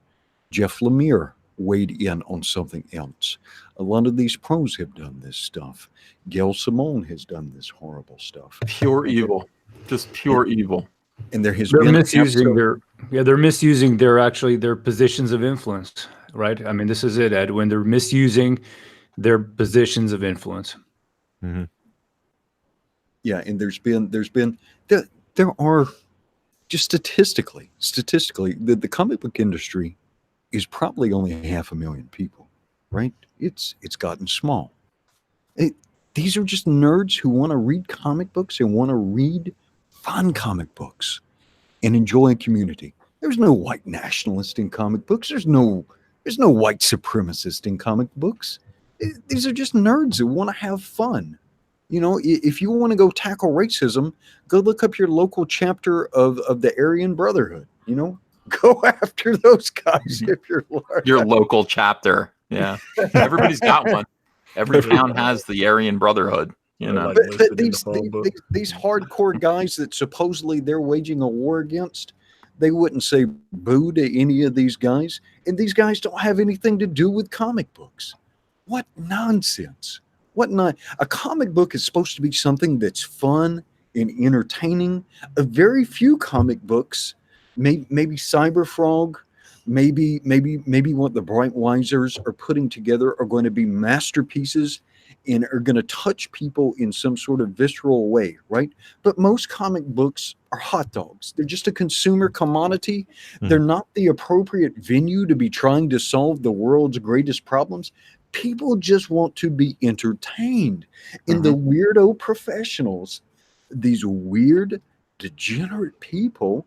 D: Jeff Lemire weighed in on something else. A lot of these pros have done this stuff. Gail Simone has done this horrible stuff.
A: Pure evil, just pure evil.
D: And there has
G: They're
D: been
G: misusing they're misusing their positions of influence, right? I mean, this is it, Edwin. They're misusing their positions of influence.
E: Mm-hmm.
D: Yeah, and there are just statistically, the comic book industry is probably only 500,000 people, right? It's gotten small. These are just nerds who want to read comic books and want to read fun comic books and enjoy a community. There's no white nationalist in comic books. There's no white supremacist in comic books. These are just nerds who want to have fun. You know, if you want to go tackle racism, go look up your local chapter of the Aryan Brotherhood. You know, go after those guys if you're
A: Your local chapter. Yeah. Everybody's got one. Every town has the Aryan Brotherhood. You know,
D: but these hardcore guys that supposedly they're waging a war against, they wouldn't say boo to any of these guys. And these guys don't have anything to do with comic books. What nonsense. A comic book is supposed to be something that's fun and entertaining. A very few comic books, maybe Cyberfrog, maybe what the Bright Wisers are putting together are going to be masterpieces and are going to touch people in some sort of visceral way, right? But most comic books are hot dogs. They're just a consumer commodity. They're not the appropriate venue to be trying to solve the world's greatest problems. People just want to be entertained. And the weirdo professionals, these weird, degenerate people,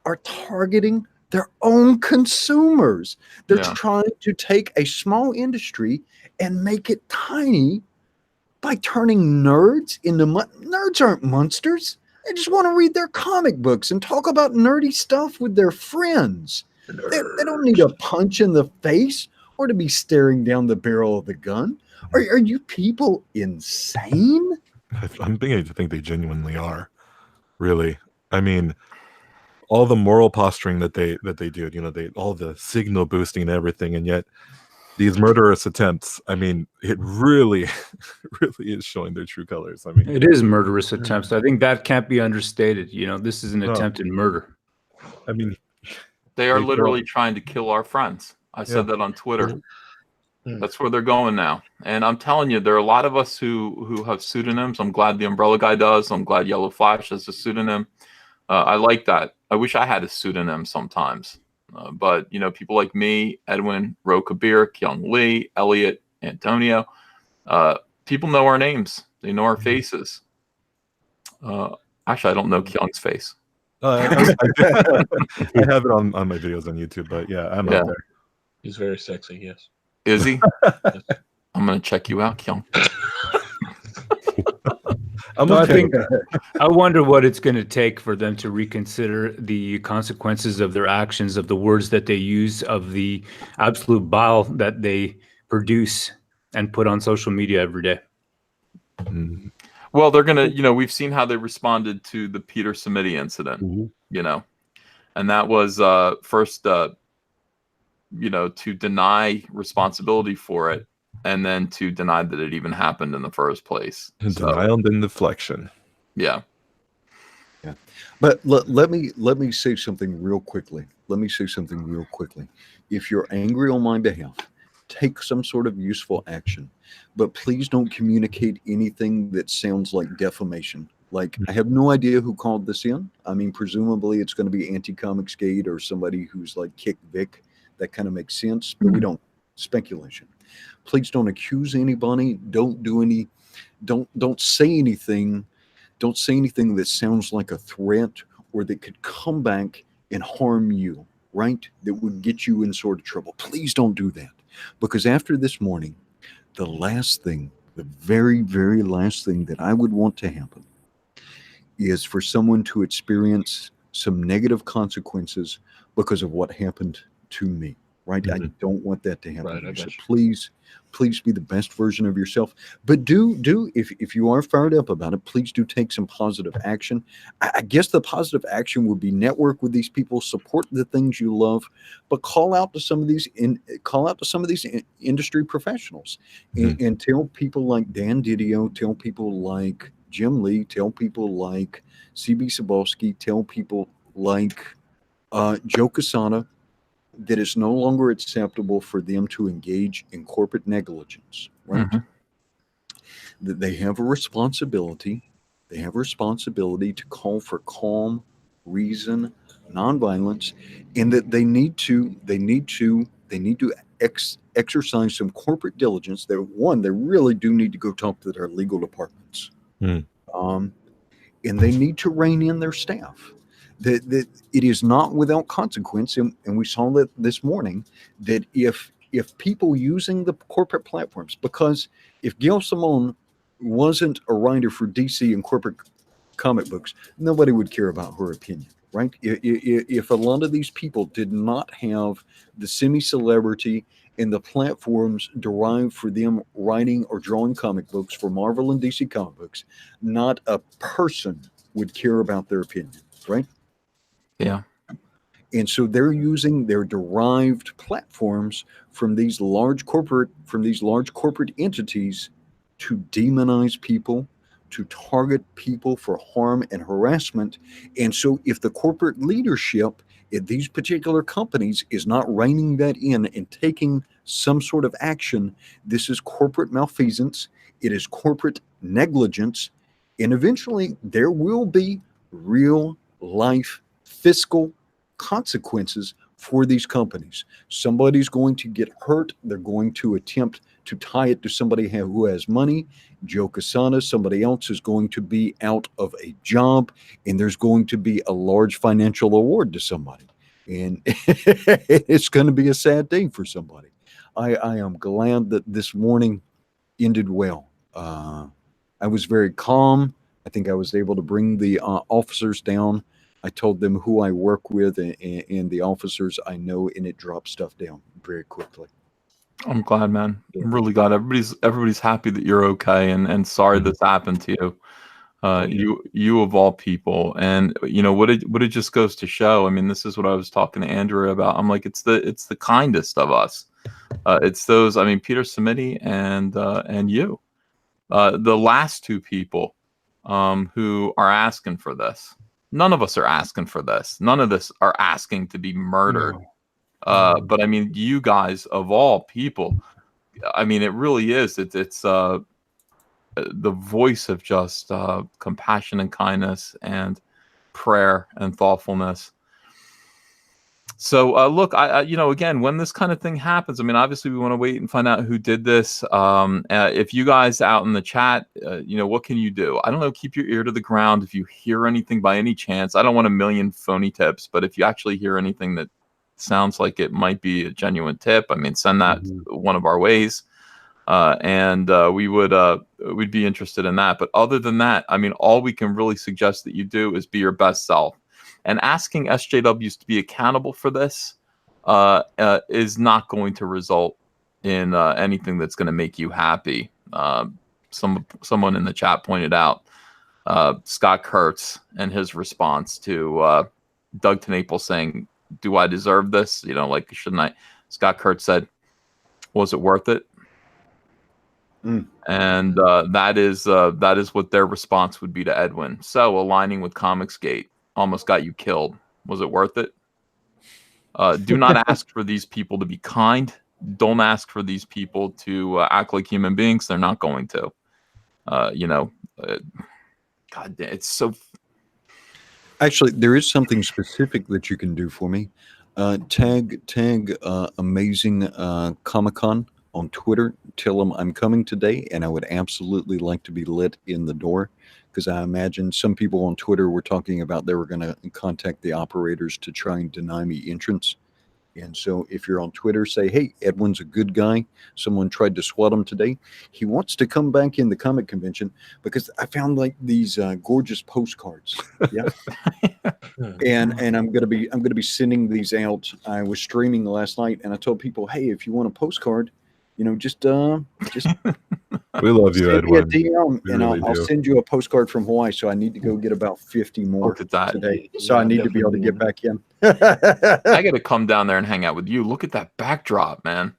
D: are targeting their own consumers. They're trying to take a small industry and make it tiny by turning nerds into nerds aren't monsters. They just want to read their comic books and talk about nerdy stuff with their friends. They don't need a punch in the face or to be staring down the barrel of the gun. Are you people insane?
E: I'm beginning to think they genuinely are. Really. I mean, all the moral posturing that they do, you know, all the signal boosting and everything, and yet these murderous attempts, I mean, it really really is showing their true colors. I mean,
G: it is murderous attempts. I think that can't be understated. You know, this is an attempted murder.
E: I mean,
A: they are literally trying to kill our friends. I said that on Twitter. That's where they're going now. And I'm telling you, there are a lot of us who have pseudonyms. I'm glad the Umbrella Guy does. I'm glad Yellow Flash has a pseudonym. I like that. I wish I had a pseudonym sometimes. But, you know, people like me, Edwin, Ro Kabir, Kyung Lee, Elliot, Antonio, people know our names. They know our faces. Actually, I don't know Kyung's face.
E: I have it on my videos on YouTube, but yeah, I'm out there.
C: He's very sexy, yes.
A: Is he? I'm going to check you out, Kyung.
G: I wonder what it's going to take for them to reconsider the consequences of their actions, of the words that they use, of the absolute bile that they produce and put on social media every day.
A: Well, they're going to, you know, we've seen how they responded to the Peter Samiti incident, you know, and that was first, you know, to deny responsibility for it, and then to deny that it even happened in the first place.
E: Denial and deflection.
A: Yeah.
D: But let me say something real quickly. If you're angry on my behalf, take some sort of useful action. But please don't communicate anything that sounds like defamation. Like, I have no idea who called this in. I mean, presumably it's going to be Anti-Comicsgate or somebody who's like Kick Vic. That kind of makes sense, but we don't. Speculation. Please don't accuse anybody. Don't say anything. Don't say anything that sounds like a threat or that could come back and harm you, right? That would get you in sort of trouble. Please don't do that. Because after this morning, the very, very last thing that I would want to happen is for someone to experience some negative consequences because of what happened to me, right? I don't want that to happen. Right, so please be the best version of yourself. But if you are fired up about it, please do take some positive action. I guess the positive action would be network with these people, support the things you love, but call out to some of these industry professionals and tell people like Dan Didio, tell people like Jim Lee, tell people like CB Cebulski, tell people like Joe Casada, that it's no longer acceptable for them to engage in corporate negligence, right? That they have a responsibility. They have a responsibility to call for calm, reason, nonviolence, and that they need to exercise some corporate diligence. They really do need to go talk to their legal departments, and they need to rein in their staff. That it is not without consequence, and we saw that this morning, that if people using the corporate platforms, because if Gail Simone wasn't a writer for DC and corporate comic books, nobody would care about her opinion, right? If a lot of these people did not have the semi-celebrity and the platforms derived for them writing or drawing comic books for Marvel and DC comic books, not a person would care about their opinion, right?
A: Yeah.
D: And so they're using their derived platforms from these large corporate entities to demonize people, to target people for harm and harassment. And so if the corporate leadership at these particular companies is not reining that in and taking some sort of action, this is corporate malfeasance, it is corporate negligence, and eventually there will be real life fiscal consequences for these companies. Somebody's going to get hurt. They're going to attempt to tie it to somebody who has money. Joe Casana, somebody else is going to be out of a job, and there's going to be a large financial award to somebody. And it's going to be a sad day for somebody. I am glad that this morning ended well. I was very calm. I think I was able to bring the officers down. I told them who I work with and the officers I know, and it dropped stuff down very quickly.
A: I'm glad, man. I'm really glad. Everybody's happy that you're okay, and sorry this happened to you. You of all people, and what it just goes to show. I mean, this is what I was talking to Andrea about. I'm like, it's the kindest of us. It's those. I mean, Peter Samiti and you, the last two people, who are asking for this. None of us are asking for this. None of us are asking to be murdered.
G: No.
A: But I mean, you guys of all people, I mean, it really is. It's the voice of just compassion and kindness and prayer and thoughtfulness. So look, I again, when this kind of thing happens, I mean, obviously we want to wait and find out who did this. If you guys out in the chat, what can you do? I don't know. Keep your ear to the ground. If you hear anything by any chance, I don't want a million phony tips, but if you actually hear anything that sounds like it might be a genuine tip, I mean, send that one of our ways, and we'd be interested in that. But other than that, I mean, all we can really suggest that you do is be your best self. And asking SJWs to be accountable for this is not going to result in anything that's going to make you happy. Someone in the chat pointed out Scott Kurtz and his response to Doug TenNapel saying, "Do I deserve this? Like, shouldn't I?" Scott Kurtz said, "Was it worth it?" And that is what their response would be to Edwin. So aligning with Comicsgate almost got you killed. Was it worth it? Do not ask for these people to be kind. Don't ask for these people to act like human beings. They're not going to. God damn, it's so.
D: Actually, there is something specific that you can do for me. Tag Amazing Comic-Con on Twitter. Tell them I'm coming today, and I would absolutely like to be let in the door, because I imagine some people on Twitter were talking about they were going to contact the operators to try and deny me entrance. And so if you're on Twitter, say, "Hey, Edwin's a good guy. Someone tried to swat him today. He wants to come back in the comic convention," because I found like these gorgeous postcards. Yeah. and I'm gonna be sending these out. I was streaming last night, and I told people, "Hey, if you want a postcard, just
E: we love you,
D: send me a
E: Edwin.
D: DM,
E: We
D: and
E: really
D: I'll
E: do.
D: send you a postcard from Hawaii." So I need to go get about 50 more
A: Look at that.
D: today. So I need to be able to get back in.
A: I got to come down there and hang out with you. Look at that backdrop, man.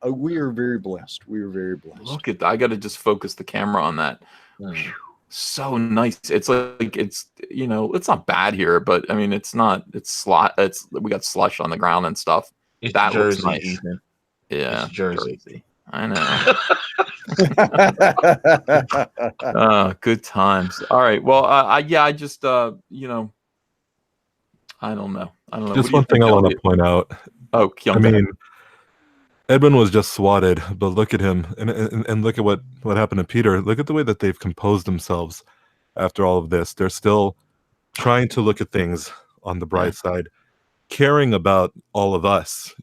D: We are very blessed. We are very blessed.
A: Look at that. I got to just focus the camera on that. Whew. So nice. It's like it's not bad here, but I mean it's not. It's we got slush on the ground and stuff.
C: It's
A: That
C: Jersey,
A: looks nice.
C: Ethan.
A: Yeah,
C: It's Jersey.
A: I know. Good times. All right. Well, I just I don't know.
E: Just one thing I want to point out.
A: Oh,
E: I mean, Edwin was just swatted, but look at him, and look at what happened to Peter. Look at the way that they've composed themselves after all of this. They're still trying to look at things on the bright side, caring about all of us,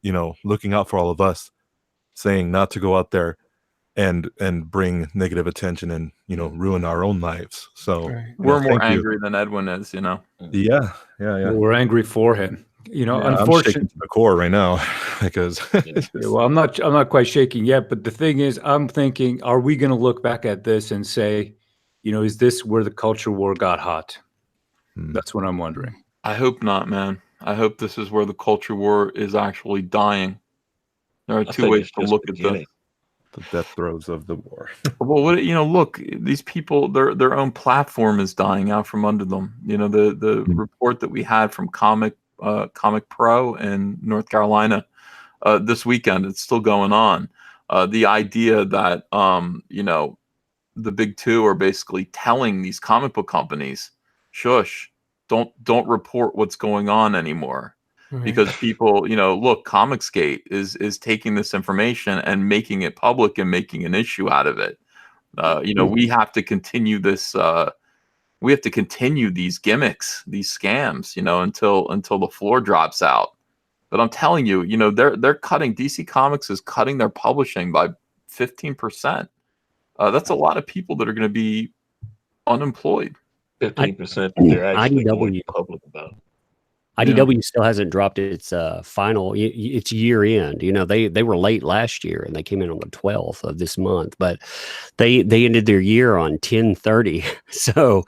E: looking out for all of us, saying not to go out there and bring negative attention and ruin our own lives. So
A: we're more angry than Edwin is.
E: Yeah.
G: We're angry for him.
E: I'm
G: Unfortunately,
E: shaking to the core right now because
G: well, I'm not quite shaking yet, but the thing is, I'm thinking, are we going to look back at this and say, is this where the culture war got hot? That's what I'm wondering.
A: I hope not, man. I hope this is where the culture war is actually dying. There are two ways to look at this.
E: The death throes of the war.
A: Well, look, these people, their own platform is dying out from under them. The report that we had from Comic Pro in North Carolina this weekend, it's still going on. The idea that the big two are basically telling these comic book companies, shush, don't report what's going on anymore, because people, look, Comicsgate is taking this information and making it public and making an issue out of it. We have to continue this. We have to continue these gimmicks, these scams, until the floor drops out. But I'm telling you, they're cutting. DC Comics is cutting their publishing by 15%. That's a lot of people that are going to be unemployed.
C: 15% that they're actually going
B: IDW
C: public about.
B: IDW still hasn't dropped its final, its year end. They were late last year and they came in on the 12th of this month, but they ended their year on 10/30. So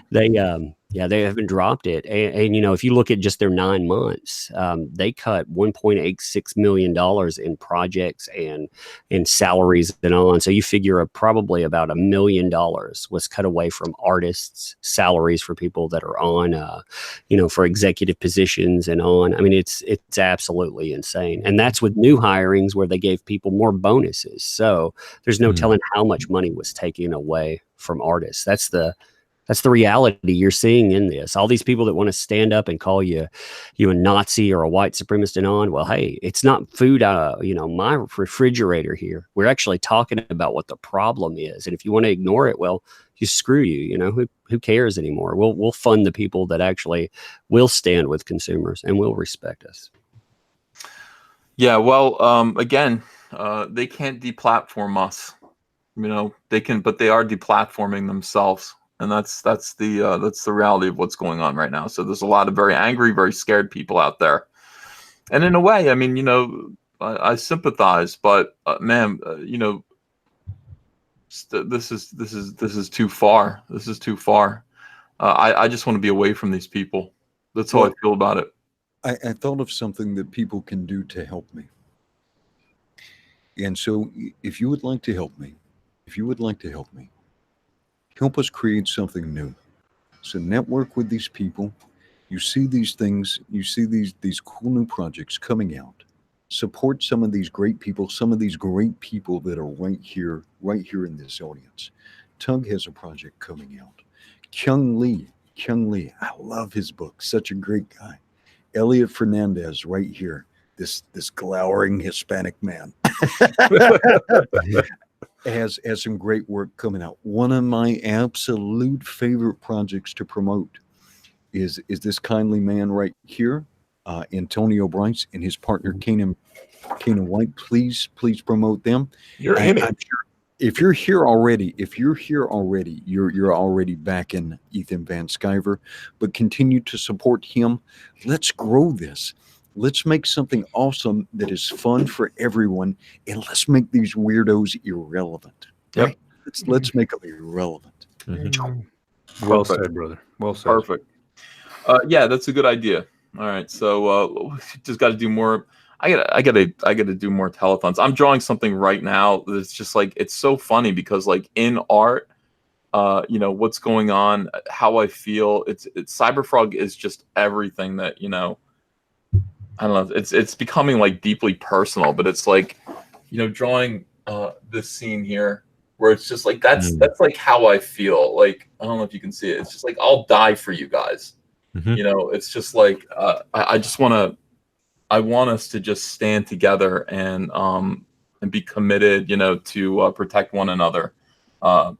B: they haven't dropped it. And if you look at just their 9 months, they cut $1.86 million in projects and in salaries and on. So you figure probably about $1 million was cut away from artists' salaries for people that are on, for executive positions and on. I mean, it's absolutely insane. And that's with new hirings where they gave people more bonuses. So there's no telling how much money was taken away from artists. That's the reality you're seeing in this. All these people that want to stand up and call you a Nazi or a white supremacist and on. Well, hey, it's not food out of, my refrigerator here. We're actually talking about what the problem is. And if you want to ignore it, well, screw you. Who cares anymore? We'll fund the people that actually will stand with consumers and will respect us.
A: Yeah, well, again, they can't deplatform us. They can, but they are deplatforming themselves. And that's the reality of what's going on right now. So there's a lot of very angry, very scared people out there. And in a way, I mean, I sympathize, but man, this is too far. This is too far. I just want to be away from these people. That's how I feel about it.
D: I thought of something that people can do to help me. And so if you would like to help me, help us create something new. So network with these people. You see these things, you see these cool new projects coming out. Support some of these great people, that are right here in this audience. Tug has a project coming out. Kyung Lee, I love his book, such a great guy. Elliot Fernandez right here, this glowering Hispanic man. has some great work coming out. One of my absolute favorite projects to promote is this kindly man right here, Antonio Bryce and his partner Kanan White. Please promote them.
C: You're in it.
D: I'm sure if you're here already, you're already backing Ethan Van Sciver, but continue to support him. Let's grow this. Let's make something awesome that is fun for everyone, and let's make these weirdos irrelevant.
A: Yep.
D: Right? Let's make them irrelevant.
G: Well said, brother. Well said.
A: Perfect. Yeah, that's a good idea. All right, so we just got to do more. I gotta do more telethons. I'm drawing something right now that's just like, it's so funny because like in art, what's going on, how I feel. It's Cyberfrog is just everything that I don't know. It's becoming like deeply personal, but it's like, drawing this scene here where it's just like that's like how I feel. Like, I don't know if you can see it. It's just like, I'll die for you guys. It's just like I want us to just stand together and be committed, to protect one another. I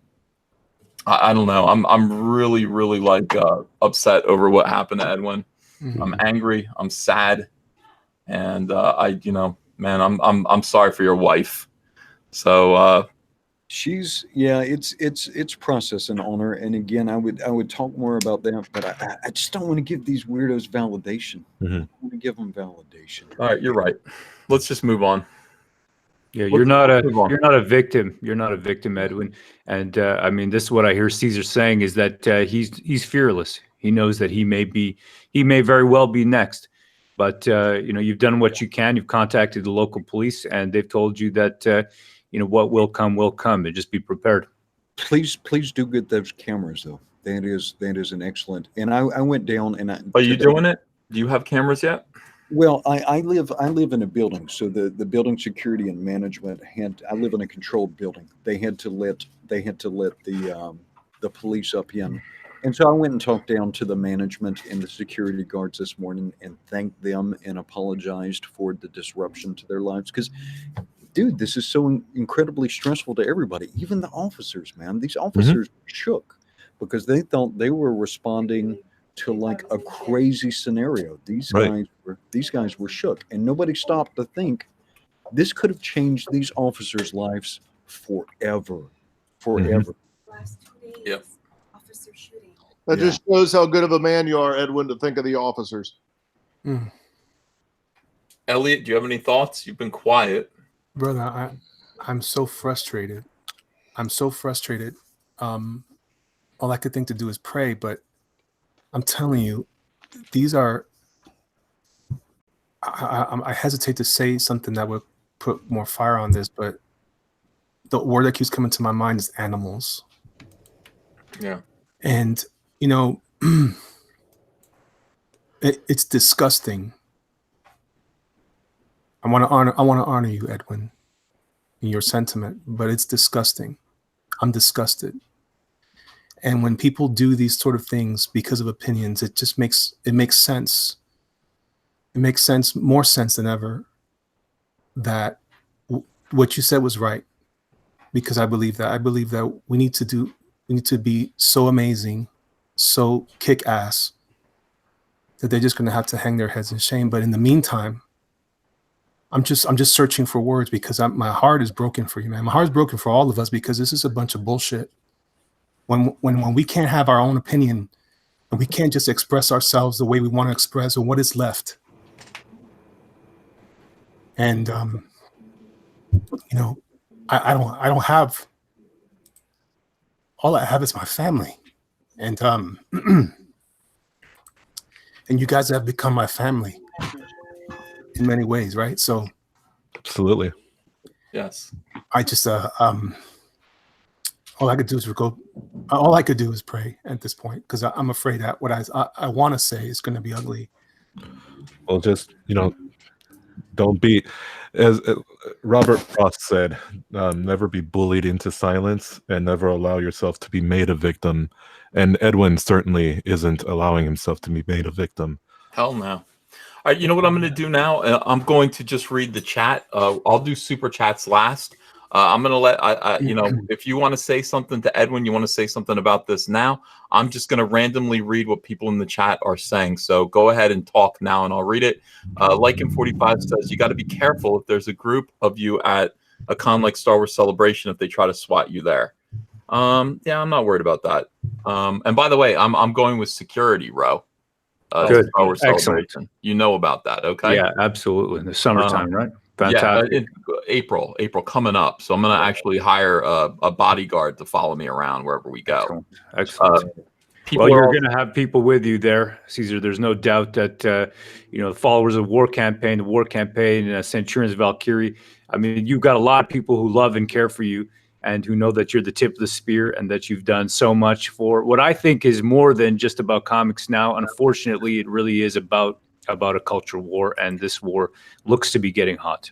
A: don't know. I'm really like upset over what happened to Edwin. I'm angry. I'm sad. And man, I'm sorry for your wife. So
D: it's process and honor. And again, I would talk more about that, but I just don't want to give these weirdos validation. I want to give them validation.
A: All right, you're right. Let's just move on.
G: Yeah, you're not a victim. You're not a victim, Edwin. And I mean, this is what I hear Caesar saying is that he's fearless. He knows that he may very well be next. But you've done what you can. You've contacted the local police, and they've told you that what will come, and just be prepared.
D: Please do get those cameras though. That is an excellent. And I went down and
A: Are you doing it? Do you have cameras yet?
D: Well, I live in a building, so the building security and management I live in a controlled building. They had to let the police up in And so I went and talked down to the management and the security guards this morning and thanked them and apologized for the disruption to their lives. Because, dude, this is so incredibly stressful to everybody, even the officers, man. These officers shook because they thought they were responding to like a crazy scenario. These guys were shook, and nobody stopped to think this could have changed these officers' lives forever.
C: Last 2 days,
A: Yep.
C: officer shooting.
H: That just shows how good of a man you are, Edwin, to think of the officers.
A: Elliot, do you have any thoughts? You've been quiet.
F: Brother, I'm so frustrated. I'm so frustrated. All I could think to do is pray, but I'm telling you, these are, I hesitate to say something that would put more fire on this, but the word that keeps coming to my mind is animals.
A: Yeah.
F: And, you know, it's disgusting. I want to honor you, Edwin, in your sentiment, but it's disgusting. I'm disgusted. And when people do these sort of things because of opinions, it makes sense. It makes sense, more sense than ever, that what you said was right. Because I believe that we need to be so amazing, so kick ass, that they're just going to have to hang their heads in shame. But in the meantime, I'm just searching for words, because my heart is broken for you, man. My heart is broken for all of us, because this is a bunch of bullshit. When we can't have our own opinion, and we can't just express ourselves the way we want to express, or what is left. And you know, I don't have. All I have is my family, and and you guys have become my family in many ways, right? So,
E: Absolutely.
A: Yes.
F: I just all I could do is all I could do is pray at this point, because I'm afraid that what I want to say is going to be ugly.
E: Well, just, don't be, as Robert Frost said, never be bullied into silence, and never allow yourself to be made a victim. And Edwin certainly isn't allowing himself to be made a victim.
A: Hell no. All right, you know what I'm going to do now? I'm going to just read the chat. I'll do super chats last. I'm going to let, if you want to say something to Edwin, you want to say something about this now, I'm just going to randomly read what people in the chat are saying. So go ahead and talk now, and I'll read it. Lycan45 says, you got to be careful if there's a group of you at a con like Star Wars Celebration if they try to SWAT you there. Yeah, I'm not worried about that. And by the way, I'm going with security, Ro.
G: Good.
A: Star Wars
G: Excellent.
A: Celebration. You know about that, okay?
G: Yeah, absolutely. In the summertime, right? Fantastic.
A: Yeah, in April coming up. So I'm going to actually hire a bodyguard to follow me around wherever we go.
G: Excellent. Well, you're going to have people with you there, Caesar. There's no doubt that, the followers of the War Campaign, Centurion's Valkyrie. I mean, you've got a lot of people who love and care for you, and who know that you're the tip of the spear, and that you've done so much for what I think is more than just about comics now. Unfortunately, it really is about a cultural war, and this war looks to be getting hot.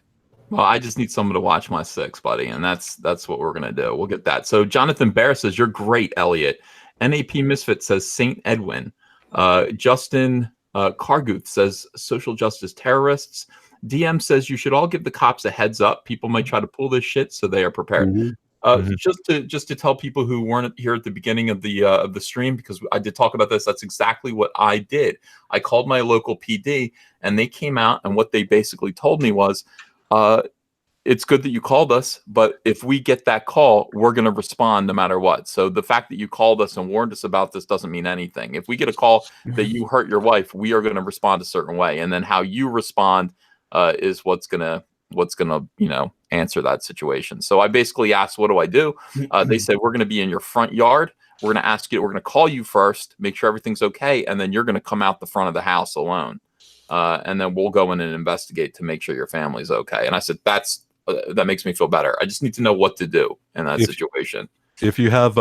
A: Well, I just need someone to watch my 6, buddy, and that's what we're gonna do. We'll get that. So Jonathan Bear says, "You're great, Elliot." NAP Misfit says, "Saint Edwin." Justin Carguth says, "Social justice terrorists." DM says, "You should all give the cops a heads up. People might try to pull this shit, so they are prepared." Just to tell people who weren't here at the beginning of the stream, because I did talk about this, that's exactly what I did. I called my local PD, and they came out, and what they basically told me was, it's good that you called us, but if we get that call, we're going to respond no matter what. So the fact that you called us and warned us about this doesn't mean anything. If we get a call that you hurt your wife, we are going to respond a certain way, and then how you respond is what's gonna answer that situation. So I basically asked, what do I do? They said, we're going to be in your front yard. We're going to ask you, we're going to call you first, make sure everything's okay, and then you're going to come out the front of the house alone. And then we'll go in and investigate to make sure your family's okay. And I said, that makes me feel better. I just need to know what to do in that situation.
E: If you have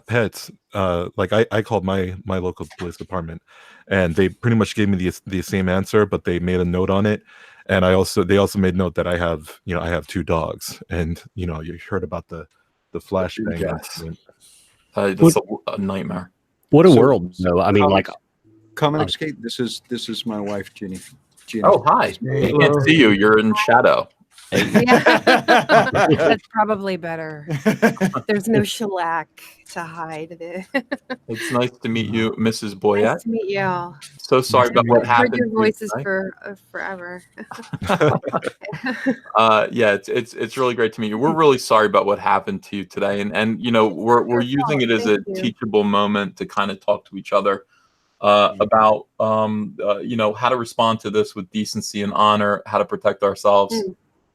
E: pets, like I called my local police department, and they pretty much gave me the same answer, but they made a note on it. And they also made note that I have 2 dogs, and you heard about the flashbang incident.
A: That's a nightmare.
B: What a
D: So-
B: world, though. I mean, like,
D: Comic Escape. This is my wife, Ginny. Ginny.
A: Oh, hi. I can't see you. You're in shadow.
I: Yeah. That's probably better. There's no shellac to hide it.
A: It's nice to meet you, Mrs.
I: Nice
A: Boyette.
I: to meet you.
A: So sorry about what
I: I've heard
A: happened.
I: your
A: to you
I: voices
A: tonight.
I: for forever.
A: Yeah, it's really great to meet you. We're really sorry about what happened to you today, and you know we're using it as a
I: Thank you.
A: teachable moment to kind of talk to each other about you know, how to respond to this with decency and honor, how to protect ourselves,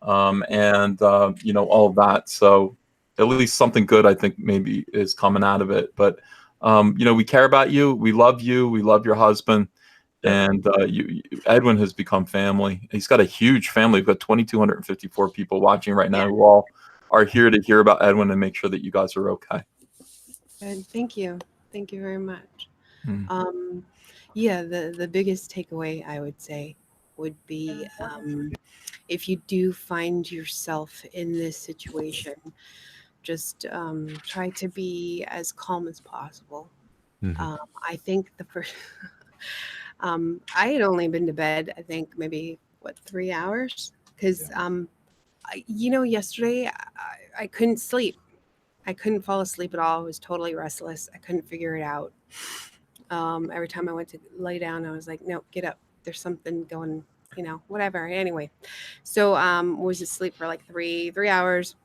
A: and you know, all of that. So at least something good, I think, maybe is coming out of it. But you know, we care about you, we love your husband. And Edwin has become family. He's got a huge family. We've got 2,254 people watching right now who all are here to hear about Edwin and make sure that you guys are okay.
I: Good. Thank you. Thank you very much.
A: Mm.
I: Yeah, the biggest takeaway I would say would be if you do find yourself in this situation, just try to be as calm as possible. I think the first, I had only been to bed, I think maybe 3 hours, because you know, yesterday I couldn't sleep. I couldn't fall asleep at all. I was totally restless. I couldn't figure it out. Every time I went to lay down, I was like, no, get up. There's something going, you know, whatever. Anyway, so was asleep for like three hours.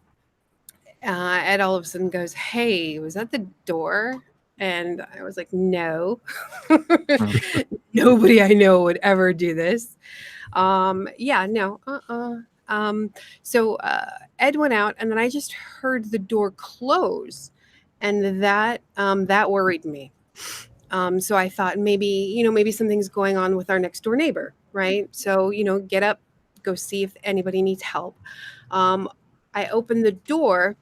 I: Ed all of a sudden goes, hey, was that the door? And I was like, no. Nobody I know would ever do this. Yeah, no. So Ed went out, and then I just heard the door close, and that worried me. So I thought maybe something's going on with our next door neighbor, right? So, get up, go see if anybody needs help. I opened the door,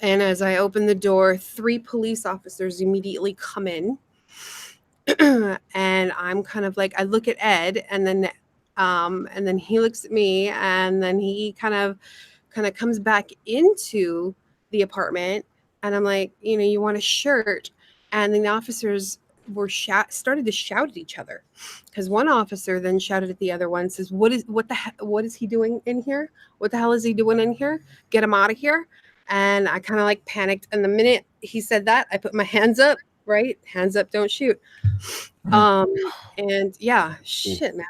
I: and as I opened the door, 3 police officers immediately come in. And I'm kind of like, I look at Ed, and then he looks at me, and then he kind of comes back into the apartment, and I'm like, you want a shirt? And then the officers started to shout at each other, because one officer then shouted at the other one, says, what is he doing in here? What the hell is he doing in here? Get him out of here. And I kind of like panicked, and the minute he said that, I put my hands up. Right, hands up, don't shoot. And yeah, shit, man,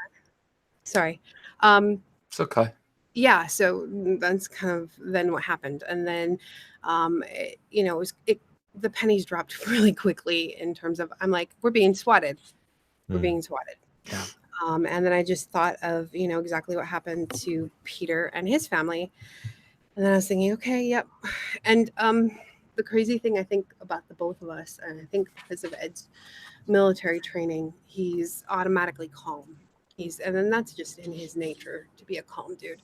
I: sorry.
A: It's okay.
I: Yeah, so that's kind of then what happened. And then the pennies dropped really quickly in terms of, I'm like, we're being swatted. Yeah. And then I just thought of exactly what happened to Peter and his family. And then I was thinking, okay, yep. And the crazy thing I think about the both of us, and I think because of Ed's military training, he's automatically calm. And then that's just in his nature to be a calm dude.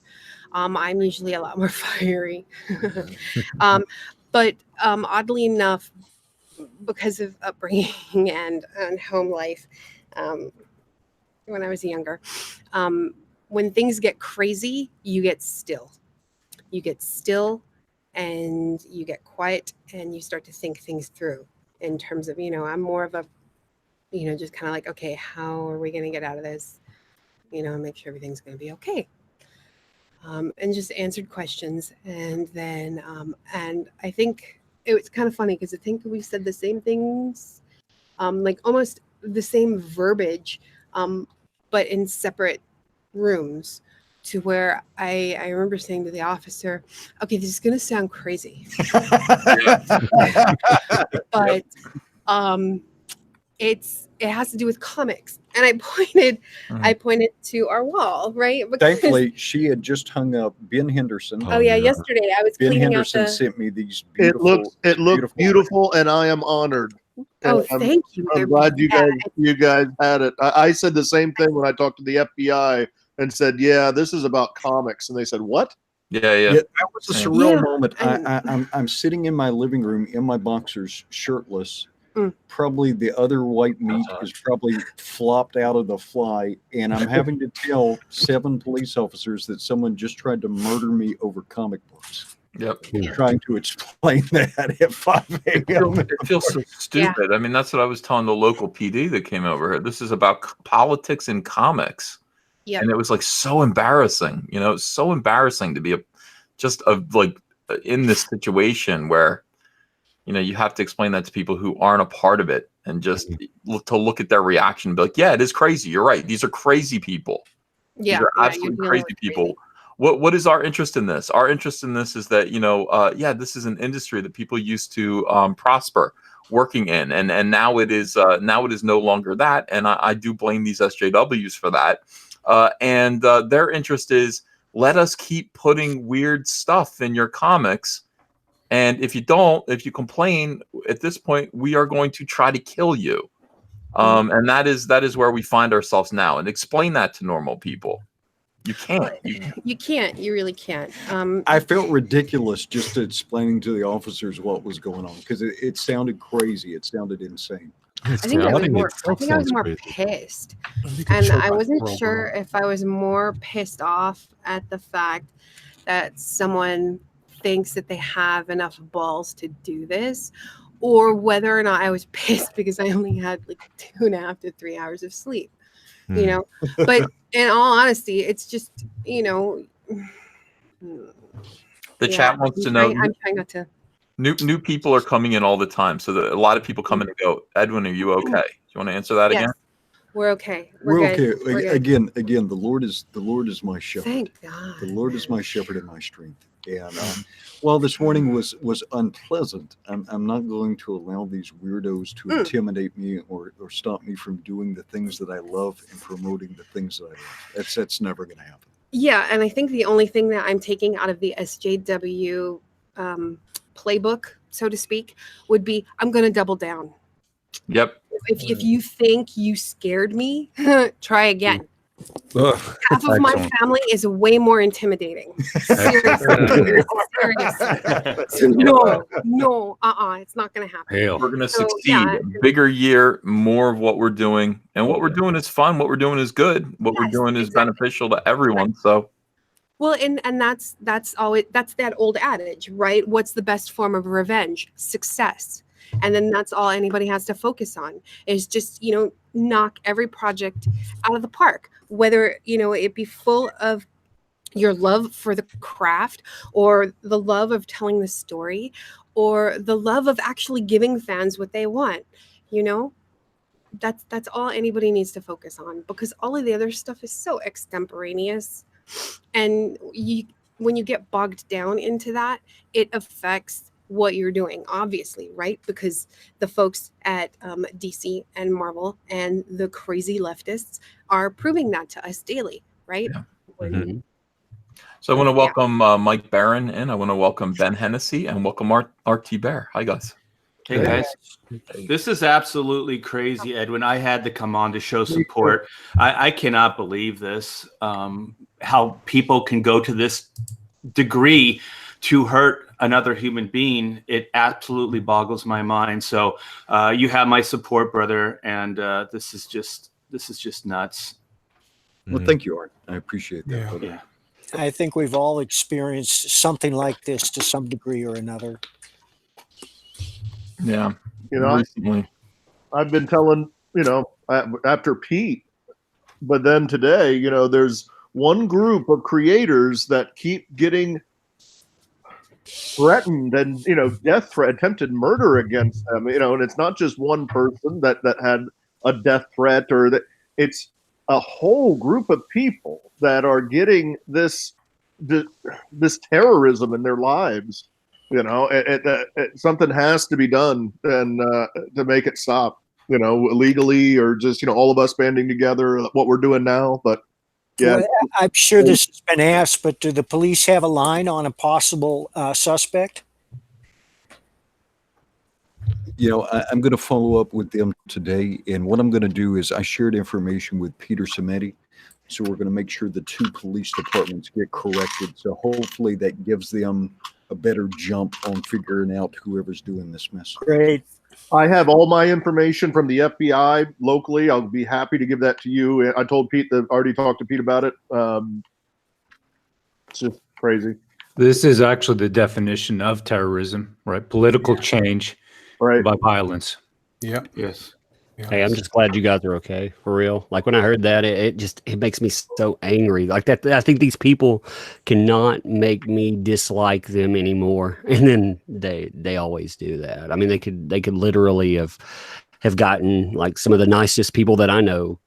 I: I'm usually a lot more fiery. But oddly enough, because of upbringing and home life, when I was younger, when things get crazy, you get still. And you get quiet, and you start to think things through in terms of, I'm more of a, just kind of like, okay, how are we going to get out of this? Make sure everything's going to be okay. And just answered questions. And then, and I think it was kind of funny because I think we said the same things, like almost the same verbiage, but in separate rooms. To where I remember saying to the officer, okay, this is going to sound crazy, but it has to do with comics. And I pointed to our wall, right? Because,
D: thankfully, she had just hung up Ben Henderson.
I: Oh yeah, yesterday I was
D: Ben
I: cleaning
D: Henderson
I: out
D: sent me these
H: beautiful. It looks beautiful, and I am honored.
I: Oh, thank you.
H: I'm glad you guys had it. I said the same thing when I talked to the FBI and said, "Yeah, this is about comics," and they said, "What?"
A: Yeah.
D: That was a surreal moment. I'm sitting in my living room in my boxers, shirtless. Probably the other white meat is probably flopped out of the fly, and I'm having to tell 7 police officers that someone just tried to murder me over comic books.
A: Yep.
D: trying to explain that at 5 a.m.
A: It feels so stupid. I mean, that's what I was telling the local PD that came over here. This is about politics and comics.
I: Yep.
A: And it was like so embarrassing, you know, it's so embarrassing to be in this situation where, you know, you have to explain that to people who aren't a part of it, and just look at their reaction and be like, yeah, it is crazy. You're right. These are crazy people.
I: Yeah.
A: These are
I: you're
A: absolutely
I: dealing
A: crazy
I: with
A: people. What is our interest in this? Our interest in this is that, you know, this is an industry that people used to prosper working in, and now it is no longer that. And I do blame these SJWs for that. And their interest is, let us keep putting weird stuff in your comics. And if you complain, at this point, we are going to try to kill you. And that is where we find ourselves now. And explain that to normal people. You can't.
I: You can't. You really can't.
D: I felt ridiculous just explaining to the officers what was going on, because it sounded crazy. It sounded insane.
I: I think I was more pissed, and I wasn't sure if I was more pissed off at the fact that someone thinks that they have enough balls to do this, or whether or not I was pissed because I only had like 2.5 to 3 hours of sleep, you know. But in all honesty, it's just, you know,
A: the chat wants to know.
I: I'm trying not to.
A: New people are coming in all the time, so a lot of people come in and go, Edwin, are you okay? Do you want to answer that again?
I: We're okay.
D: We're okay.
I: We're good.
D: Again, the Lord is my shepherd.
I: Thank God.
D: The Lord is my shepherd and my strength. And while this morning was unpleasant, I'm not going to allow these weirdos to intimidate me or stop me from doing the things that I love and promoting the things that I love. That's never going to happen.
I: Yeah, and I think the only thing that I'm taking out of the SJW playbook, so to speak, would be, I'm going to double down.
A: Yep.
I: If you think you scared me, try again. Half of my family is way more intimidating. Seriously. No, it's not going to happen.
A: We're going to succeed. Yeah. Bigger year, more of what we're doing, and what we're doing is fun. What we're doing is good. What we're doing is beneficial to everyone. So.
I: Well, and that's that old adage, right? What's the best form of revenge? Success. And then that's all anybody has to focus on, is just, you know, knock every project out of the park, whether, you know, it be full of your love for the craft, or the love of telling the story, or the love of actually giving fans what they want. You know, that's all anybody needs to focus on, because all of the other stuff is so extemporaneous. And when you get bogged down into that, it affects what you're doing, obviously, right? Because the folks at DC and Marvel and the crazy leftists are proving that to us daily, right? Yeah.
A: So I want to welcome Mike Barron in. I want to welcome Ben Hennessy and welcome RT Bear. Hi, guys.
J: Hey, guys. This is absolutely crazy, Edwin. I had to come on to show support. I cannot believe this, how people can go to this degree to hurt another human being. It absolutely boggles my mind. So you have my support, brother, and this is just nuts.
D: Well, thank you, Art. I appreciate that.
J: Yeah.
K: I think we've all experienced something like this to some degree or another.
A: Yeah.
H: You know,
A: recently.
H: I've been telling, you know, after Pete, but then today, you know, there's one group of creators that keep getting threatened and, you know, death threat, attempted murder against them, you know, and it's not just one person that had a death threat, or that it's a whole group of people that are getting this terrorism in their lives. You know, something has to be done, and to make it stop, you know, legally, or just, you know, all of us banding together, what we're doing now. But yeah,
K: well, I'm sure this has been asked, but do the police have a line on a possible suspect?
D: You know, I'm going to follow up with them today, and what I'm going to do is I shared information with Peter Samedi, so we're going to make sure the 2 police departments get corrected. So hopefully that gives them a better jump on figuring out whoever's doing this mess.
K: Great.
H: I have all my information from the FBI locally. I'll be happy to give that to you. I told Pete that I already talked to Pete about it. It's just crazy.
G: This is actually the definition of terrorism, right? Political change by violence.
F: Yeah.
J: Yes.
B: Hey, I'm just glad you guys are okay, for real. Like when I heard that, it makes me so angry. Like that, I think these people cannot make me dislike them anymore, and then they always do that. I mean, they could literally have gotten like some of the nicest people that I know,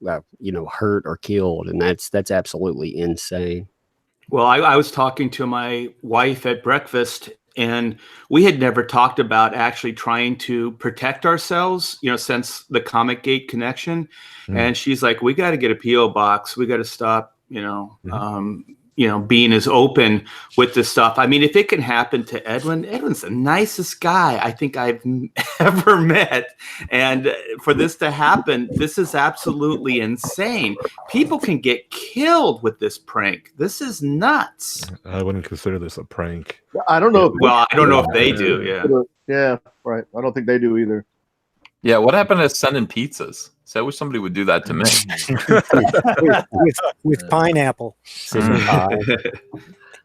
B: hurt or killed, and that's absolutely insane.
J: Well, I was talking to my wife at breakfast, and we had never talked about actually trying to protect ourselves, since the Comic Gate connection. And she's like, we got to get a PO box. We got to stop, being as open with this stuff. I mean, if it can happen to Edwin's the nicest guy I think I've ever met. And for this to happen, this is absolutely insane. People can get killed with this prank. This is nuts.
E: I wouldn't consider this a prank.
H: I don't know.
J: Well, I don't know if they do. Yeah.
H: Yeah. Right. I don't think they do either.
A: Yeah. What happened to sending pizzas? So I wish somebody would do that to me.
K: with pineapple.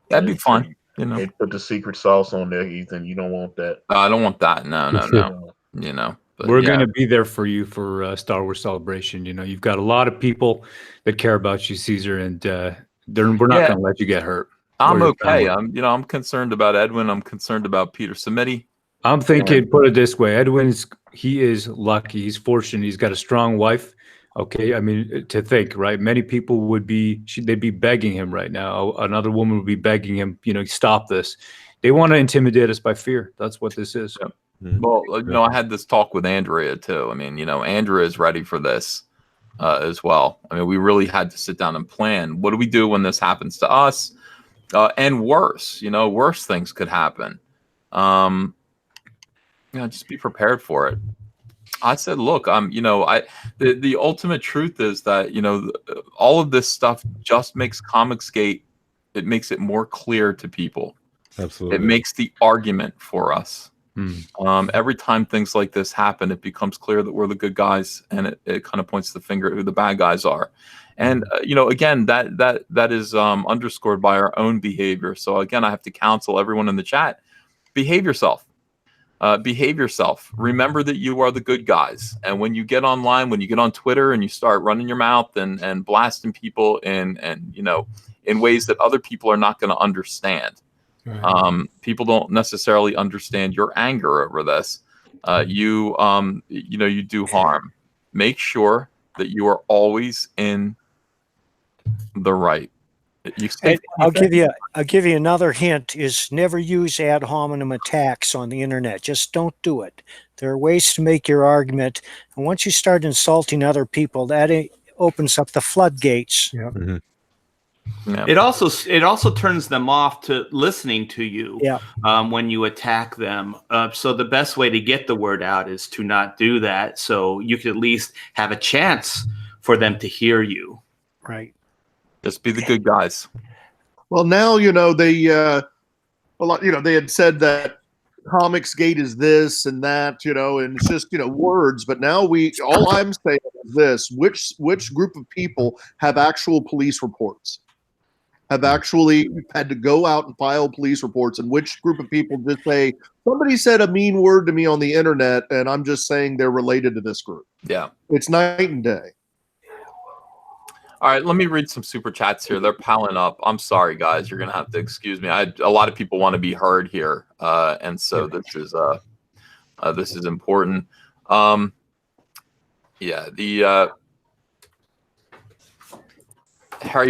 A: That'd be fun.
C: They put the secret sauce on there, Ethan. You don't want that.
A: I don't want that. No. But
G: we're going to be there for you for Star Wars Celebration. You've got a lot of people that care about you, Caesar, and we're not going to let you get hurt.
A: I'm okay. I'm concerned about Edwin. I'm concerned about Peter Samiti.
G: I'm thinking, put it this way, he is lucky. He's fortunate. He's got a strong wife. Okay. I mean, to think, right? Many people they'd be begging him right now. Another woman would be begging him, stop this. They want to intimidate us by fear. That's what this is.
A: Yeah. Well, I had this talk with Andrea too. I mean, Andrea is ready for this as well. I mean, we really had to sit down and plan. What do we do when this happens to us? And worse, worse things could happen. Just be prepared for it. I said, look, the ultimate truth is that, all of this stuff just makes Comicsgate, it makes it more clear to people.
E: Absolutely.
A: It makes the argument for us. Every time things like this happen, it becomes clear that we're the good guys, and it kind of points the finger at who the bad guys are. And, again, that is underscored by our own behavior. So, again, I have to counsel everyone in the chat, behave yourself. Behave yourself. Remember that you are the good guys. And when you get online, when you get on Twitter and you start running your mouth and blasting people in ways that other people are not going to understand. Right. People don't necessarily understand your anger over this. You do harm. Make sure that you are always in the right.
K: I'll give you another hint is never use ad hominem attacks on the internet. Just don't do it. There are ways to make your argument. And once you start insulting other people, that opens up the floodgates.
F: Yeah.
E: Mm-hmm.
A: Yeah.
J: It also turns them off to listening to you.
K: Yeah.
J: When you attack them. So the best way to get the word out is to not do that. So you could at least have a chance for them to hear you.
K: Right.
A: Just be the good guys.
H: Well, now they they had said that Comicsgate is this and that, and it's just words. But now all I'm saying is this: which group of people have actual police reports? Have actually had to go out and file police reports, and which group of people just say somebody said a mean word to me on the internet, and I'm just saying they're related to this group?
A: Yeah,
H: it's night and day.
A: All right, let me read some super chats here. They're piling up. I'm sorry, guys. You're gonna have to excuse me. A lot of people want to be heard here, and so this is important. Harry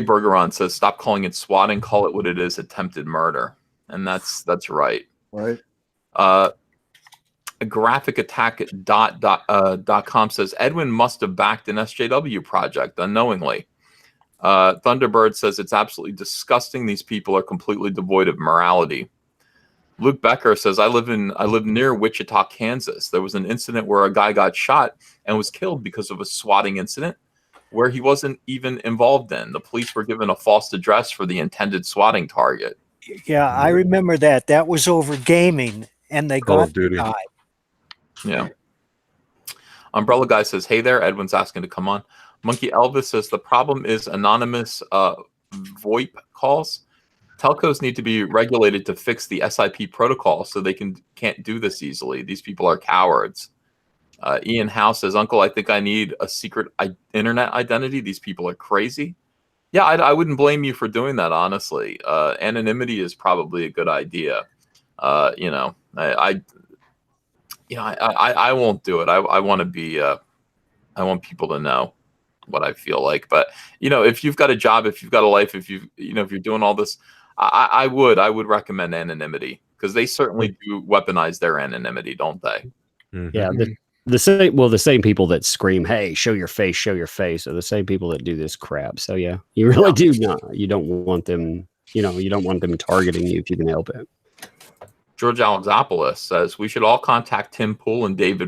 A: Bergeron says, "Stop calling it swatting. Call it what it is: attempted murder." And that's right.
H: Right.
A: A graphicattack.com says Edwin must have backed an SJW project unknowingly. Thunderbird says it's absolutely disgusting. These people are completely devoid of morality. Luke Becker says I live near Wichita, Kansas. There was an incident where a guy got shot and was killed because of a swatting incident where he wasn't even involved in. The police were given a false address for the intended swatting target.
K: Yeah, I remember that. That was over gaming, and they got the guy.
A: Yeah. Umbrella Guy says, hey there, Edwin's asking to come on. Monkey Elvis says the problem is anonymous VoIP calls. Telcos need to be regulated to fix the SIP protocol so they can't do this easily. These people are cowards. Ian House says, Uncle, I think I need a secret internet identity. These people are crazy. Yeah, I wouldn't blame you for doing that, honestly. Anonymity is probably a good idea. You know, I won't do it. I want to be, I want people to know what I feel like. But, you know, if you've got a job, if you've got a life, if you're doing all this, I would recommend anonymity, because they certainly do weaponize their anonymity, don't they?
E: Mm-hmm.
B: Yeah. The same people that scream, "Hey, show your face," are the same people that do this crap. So yeah, you really do not. You don't want them. You don't want them targeting you if you can help it.
A: George Alexopoulos says we should all contact Tim Pool and Dave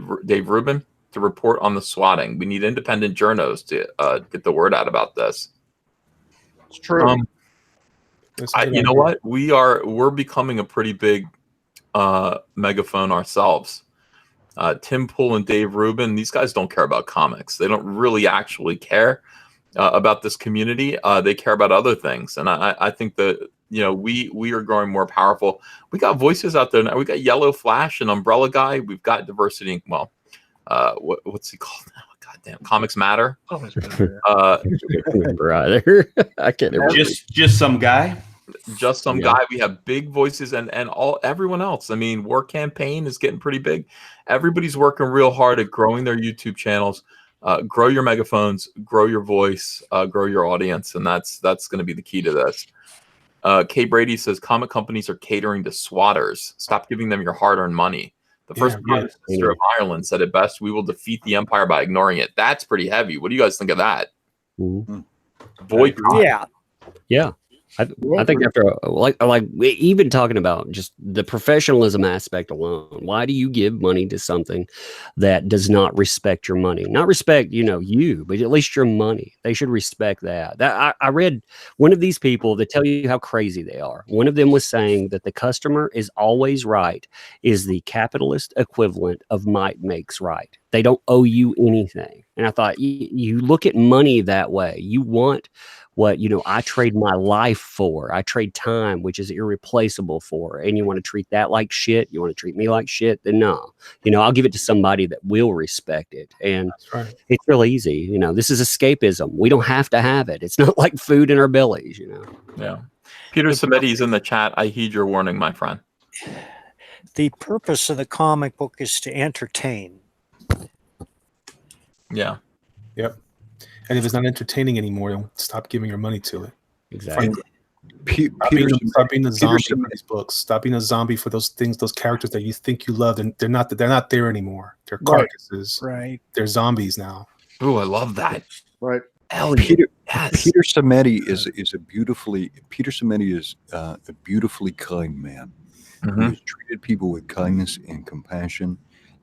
A: Rubin to report on the swatting. We need independent journos to get the word out about this.
H: It's true.
A: You know what? We're becoming a pretty big megaphone ourselves. Tim Pool and Dave Rubin, these guys don't care about comics. They don't really actually care about this community. They care about other things. And I think that, we are growing more powerful. We got voices out there now. We got Yellow Flash and Umbrella Guy. We've got diversity. Well, what's he called now? Goddamn, Comics Matter.
C: Comics Matter.
B: I can't remember either. I can't remember.
J: Just some guy.
A: Just some guy. We have big voices and everyone else. I mean, War Campaign is getting pretty big. Everybody's working real hard at growing their YouTube channels. Grow your megaphones, grow your voice, grow your audience, and that's going to be the key to this. Kay Brady says comic companies are catering to swatters. Stop giving them your hard-earned money. The first Prime Minister of Ireland said it best: "We will defeat the empire by ignoring it." That's pretty heavy. What do you guys think of that?
B: Mm-hmm.
A: Boycott.
B: Yeah. I think after like even talking about just the professionalism aspect alone, why do you give money to something that does not respect your money? Not respect, you, but at least your money. They should respect that. I read one of these people that tell you how crazy they are. One of them was saying that the customer is always right is the capitalist equivalent of might makes right. They don't owe you anything. And I thought, you look at money that way. You want what, I trade my life for. I trade time, which is irreplaceable for. And you want to treat that like shit? You want to treat me like shit? Then no. I'll give it to somebody that will respect it. And It's real easy. This is escapism. We don't have to have it. It's not like food in our bellies,
A: Yeah. Peter Samedi's in the chat. I heed your warning, my friend.
K: The purpose of the comic book is to entertain.
A: Yeah.
F: Yep. And if it's not entertaining anymore, then stop giving your money to it.
B: Exactly.
F: Stop being a zombie for these books. Stop being a zombie for those things, those characters that you think you love, and they're not there anymore. They're carcasses.
K: Right.
F: They're zombies now.
A: Oh, I love that.
H: Right.
D: Peter Samedi is a beautifully kind man.
A: Mm-hmm.
D: He has treated people with kindness and compassion,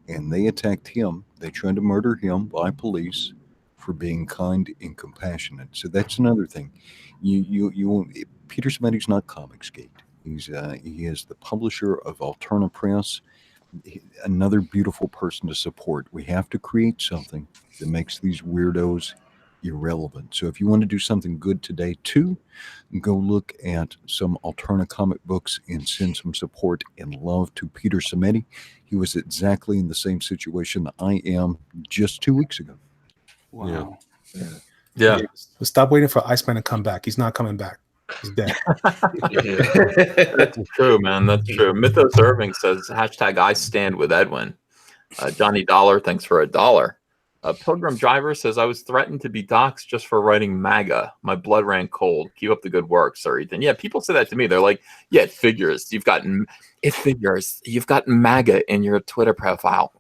D: and they attacked him. They tried to murder him by police for being kind and compassionate. So that's another thing. Peter Samedi's not Comicsgate. He is the publisher of Alterna Press. Another beautiful person to support. We have to create something that makes these weirdos irrelevant. So if you want to do something good today too, go look at some Alterna comic books and send some support and love to Peter Samedi. He was exactly in the same situation that I am just 2 weeks ago.
K: Wow.
A: Yeah.
F: Stop waiting for Iceman to come back. He's not coming back. He's dead.
A: That's true, man. That's true. Mythos Irving says hashtag I stand with Edwin. Johnny Dollar, thanks for $1. Pilgrim Driver says, I was threatened to be doxxed just for writing MAGA. My blood ran cold. Keep up the good work, Sir Ethan. Yeah, people say that to me. They're like, yeah, it figures. You've got MAGA in your Twitter profile.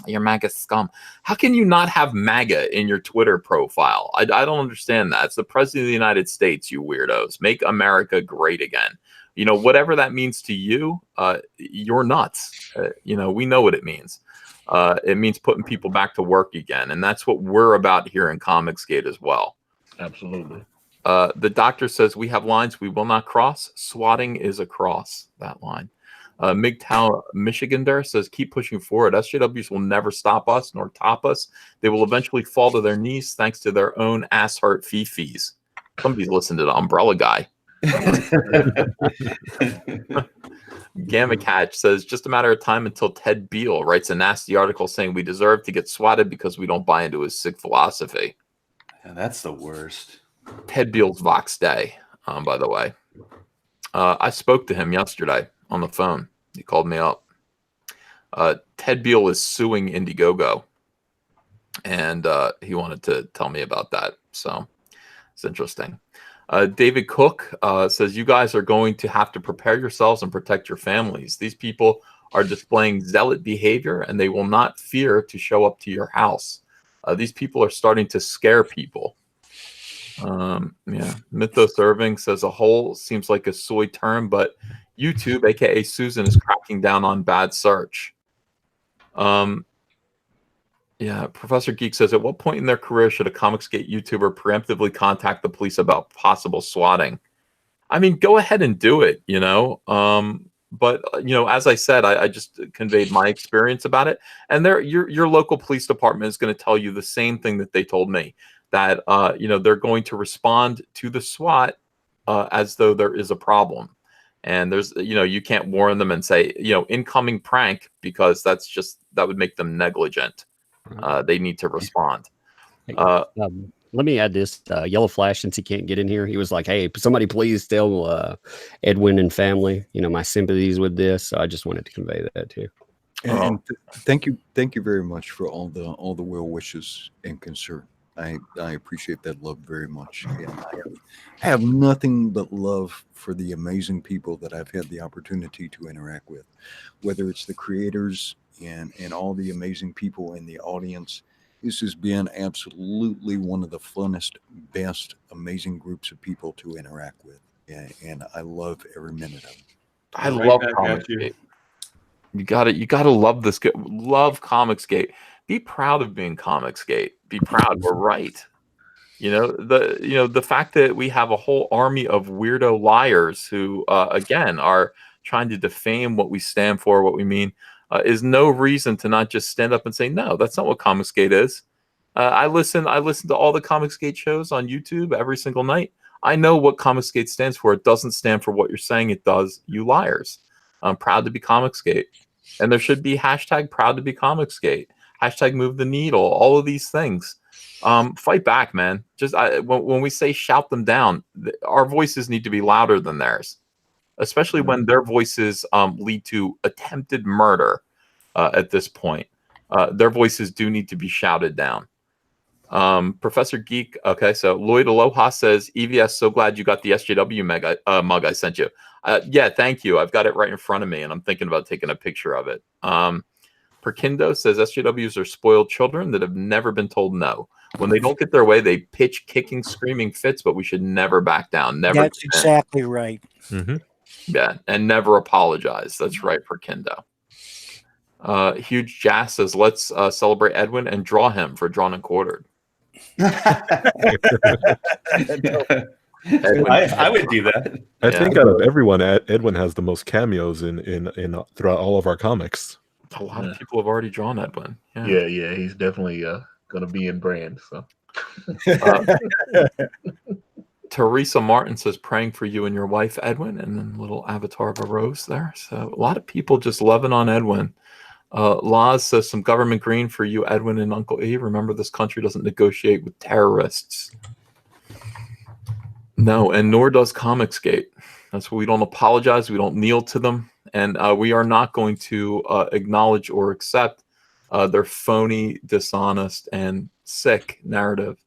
A: You're MAGA scum. How can you not have MAGA in your Twitter profile? I don't understand that. It's the President of the United States, you weirdos. Make America great again. Whatever that means to you, you're nuts. We know what it means. It means putting people back to work again. And that's what we're about here in Comicsgate as well.
C: Absolutely.
A: The doctor says we have lines we will not cross. Swatting is across that line. MGTOW Michigan there says keep pushing forward. SJWs will never stop us nor top us. They will eventually fall to their knees thanks to their own ass hurt fifis. Somebody's listened to the Umbrella Guy. Gamma Catch says, just a matter of time until Ted Beale writes a nasty article saying we deserve to get swatted because we don't buy into his sick philosophy.
J: Yeah, that's the worst.
A: Ted Beale's Vox Day, by the way. I spoke to him yesterday on the phone. He called me up. Ted Beale is suing Indiegogo, and he wanted to tell me about that. So it's interesting. David Cook says, you guys are going to have to prepare yourselves and protect your families. These people are displaying zealot behavior, and they will not fear to show up to your house. These people are starting to scare people. Yeah. Mythos Irving says, a hole seems like a soy term, but YouTube, aka Susan, is cracking down on bad search. Yeah, Professor Geek says, at what point in their career should a Comicsgate YouTuber preemptively contact the police about possible swatting? I mean, go ahead and do it, you know. But you know, as I said, I just conveyed my experience about it, and your local police department is going to tell you the same thing that they told me, that you know, they're going to respond to the SWAT as though there is a problem. And there's, you know, you can't warn them and say, you know, incoming prank, because that would make them negligent. They need to respond.
B: Let me add this. Yellow Flash, since he can't get in here, he was like, hey, somebody please tell Edwin and family, you know, my sympathies with this. So I just wanted to convey that too.
D: And thank you very much for all the well wishes and concern. I appreciate that love very much. And I have nothing but love for the amazing people that I've had the opportunity to interact with, whether it's the creators and all the amazing people in the audience. This has been absolutely one of the funnest, best, amazing groups of people to interact with. And I love every minute of it.
A: I love Comicsgate. You gotta love this. Love Comicsgate. Be proud of being Comicsgate. Be proud. We're right. You know, the fact that we have a whole army of weirdo liars who again are trying to defame what we stand for, what we mean, is no reason to not just stand up and say, no, that's not what Comicsgate is. I listen to all the Comicsgate shows on YouTube every single night. I know what Comicsgate stands for. It doesn't stand for what you're saying it does, you liars. I'm proud to be Comicsgate. And there should be hashtag proud to be Comicsgate, hashtag move the needle, all of these things. Fight back, man. Just when we say shout them down, our voices need to be louder than theirs, especially when their voices lead to attempted murder at this point. Their voices do need to be shouted down. Professor Geek, okay, so Lloyd Aloha says, EVS, so glad you got the SJW mug I sent you. Yeah, thank you. I've got it right in front of me, and I'm thinking about taking a picture of it. Perkindo says, SJWs are spoiled children that have never been told no. When they don't get their way, they pitch kicking, screaming fits, but we should never back down. Never.
K: That's exactly right.
E: Mm-hmm.
A: Yeah, and never apologize. That's right, Perkindo. Huge Jazz says, let's celebrate Edwin and draw him for Drawn and Quartered.
J: Edwin, I would do that.
E: I think out of everyone, Edwin has the most cameos in throughout all of our comics.
A: A lot of people have already drawn Edwin.
C: Yeah, he's definitely going to be in brand. So,
A: Teresa Martin says, praying for you and your wife, Edwin, and then a little avatar of a rose there. So a lot of people just loving on Edwin. Laz says, some government green for you, Edwin and Uncle E. Remember, this country doesn't negotiate with terrorists. No, and nor does Comicsgate. That's why we don't apologize. We don't kneel to them. And we are not going to acknowledge or accept their phony, dishonest, and sick narrative.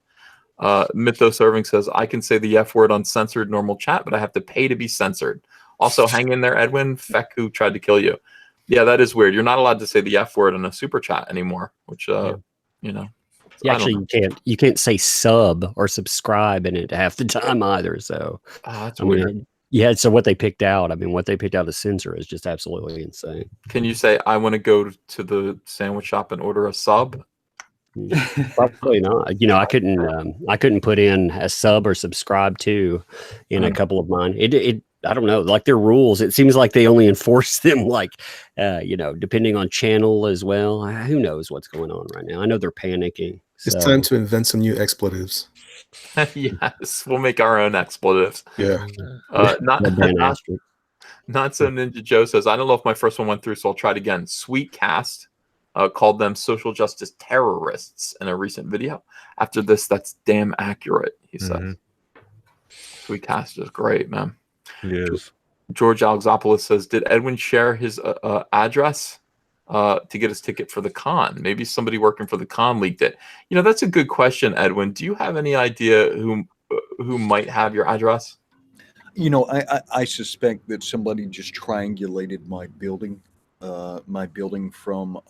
A: Mythos Irving says, I can say the F word uncensored normal chat, but I have to pay to be censored. Also, hang in there, Edwin. Feck who tried to kill you. Yeah, that is weird. You're not allowed to say the F word in a super chat anymore, which, you know.
B: Yeah, actually, you can't say sub or subscribe in it half the time either. So
A: that's weird.
B: Yeah, so what they picked out, what they picked out to censor is just absolutely insane.
A: Can you say, I want to go to the sandwich shop and order a sub?
B: Probably not. You know, I couldn't put in a sub or subscribe to in a couple of mine. It I don't know, like their rules. It seems like they only enforce them like, you know, depending on channel as well. Who knows what's going on right now? I know they're panicking.
F: It's time to invent some new expletives.
A: Yes, we'll make our own expletives.
D: Yeah.
A: Not
B: The Dan Asterisk.
A: Not so Ninja Joe says, I don't know if my first one went through, so I'll try it again. Sweetcast called them social justice terrorists in a recent video. After this, that's damn accurate, he says. Sweetcast is great, man.
E: He is.
A: George Alexopoulos says, did Edwin share his address to get his ticket for the con? Maybe somebody working for the con leaked it. You know, that's a good question, Edwin. Do you have any idea who might have your address?
D: You know, I suspect that somebody just triangulated my building from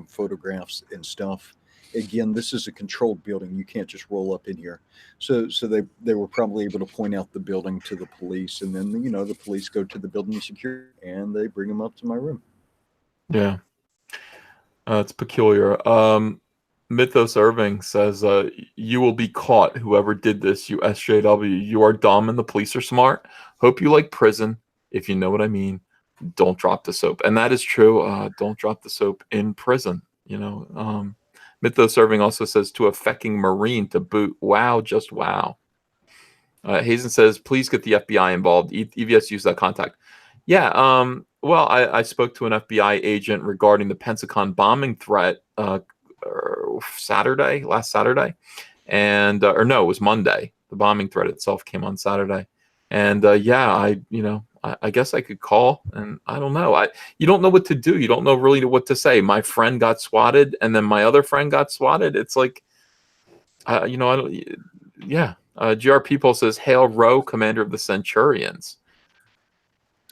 D: photographs and stuff. Again, this is a controlled building. You can't just roll up in here. So they were probably able to point out the building to the police, and then the police go to the building security and they bring them up to my room.
A: Yeah, it's peculiar. Mythos Irving says, you will be caught, whoever did this, you SJW. You are dumb and the police are smart. Hope you like prison. If you know what I mean, don't drop the soap. And that is true. Don't drop the soap in prison. Mythos Irving also says, to a fecking Marine to boot. Wow, just wow. Hazen says, please get the FBI involved. EVS use that contact. Yeah, well, I spoke to an FBI agent regarding the Pensacon bombing threat last Saturday, and or no, it was Monday. The bombing threat itself came on Saturday, and yeah, I guess I could call, and I don't know. You don't know what to do. You don't know really what to say. My friend got swatted, and then my other friend got swatted. It's like, I don't. Yeah, GR People says, "Hail Rowe, commander of the Centurions."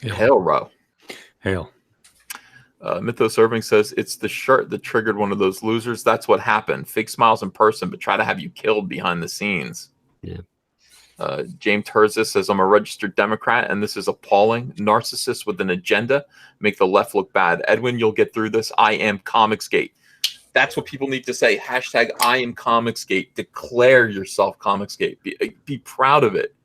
A: Hail Rowe.
G: Hail.
A: Mythos Irving says, it's the shirt that triggered one of those losers. That's what happened. Fake smiles in person, but try to have you killed behind the scenes.
B: Yeah.
A: James Herzis says, I'm a registered Democrat, and this is appalling. Narcissists with an agenda make the left look bad. Edwin, you'll get through this. I am Comicsgate. That's what people need to say. Hashtag I am Comicsgate. Declare yourself Comicsgate. Be proud of it.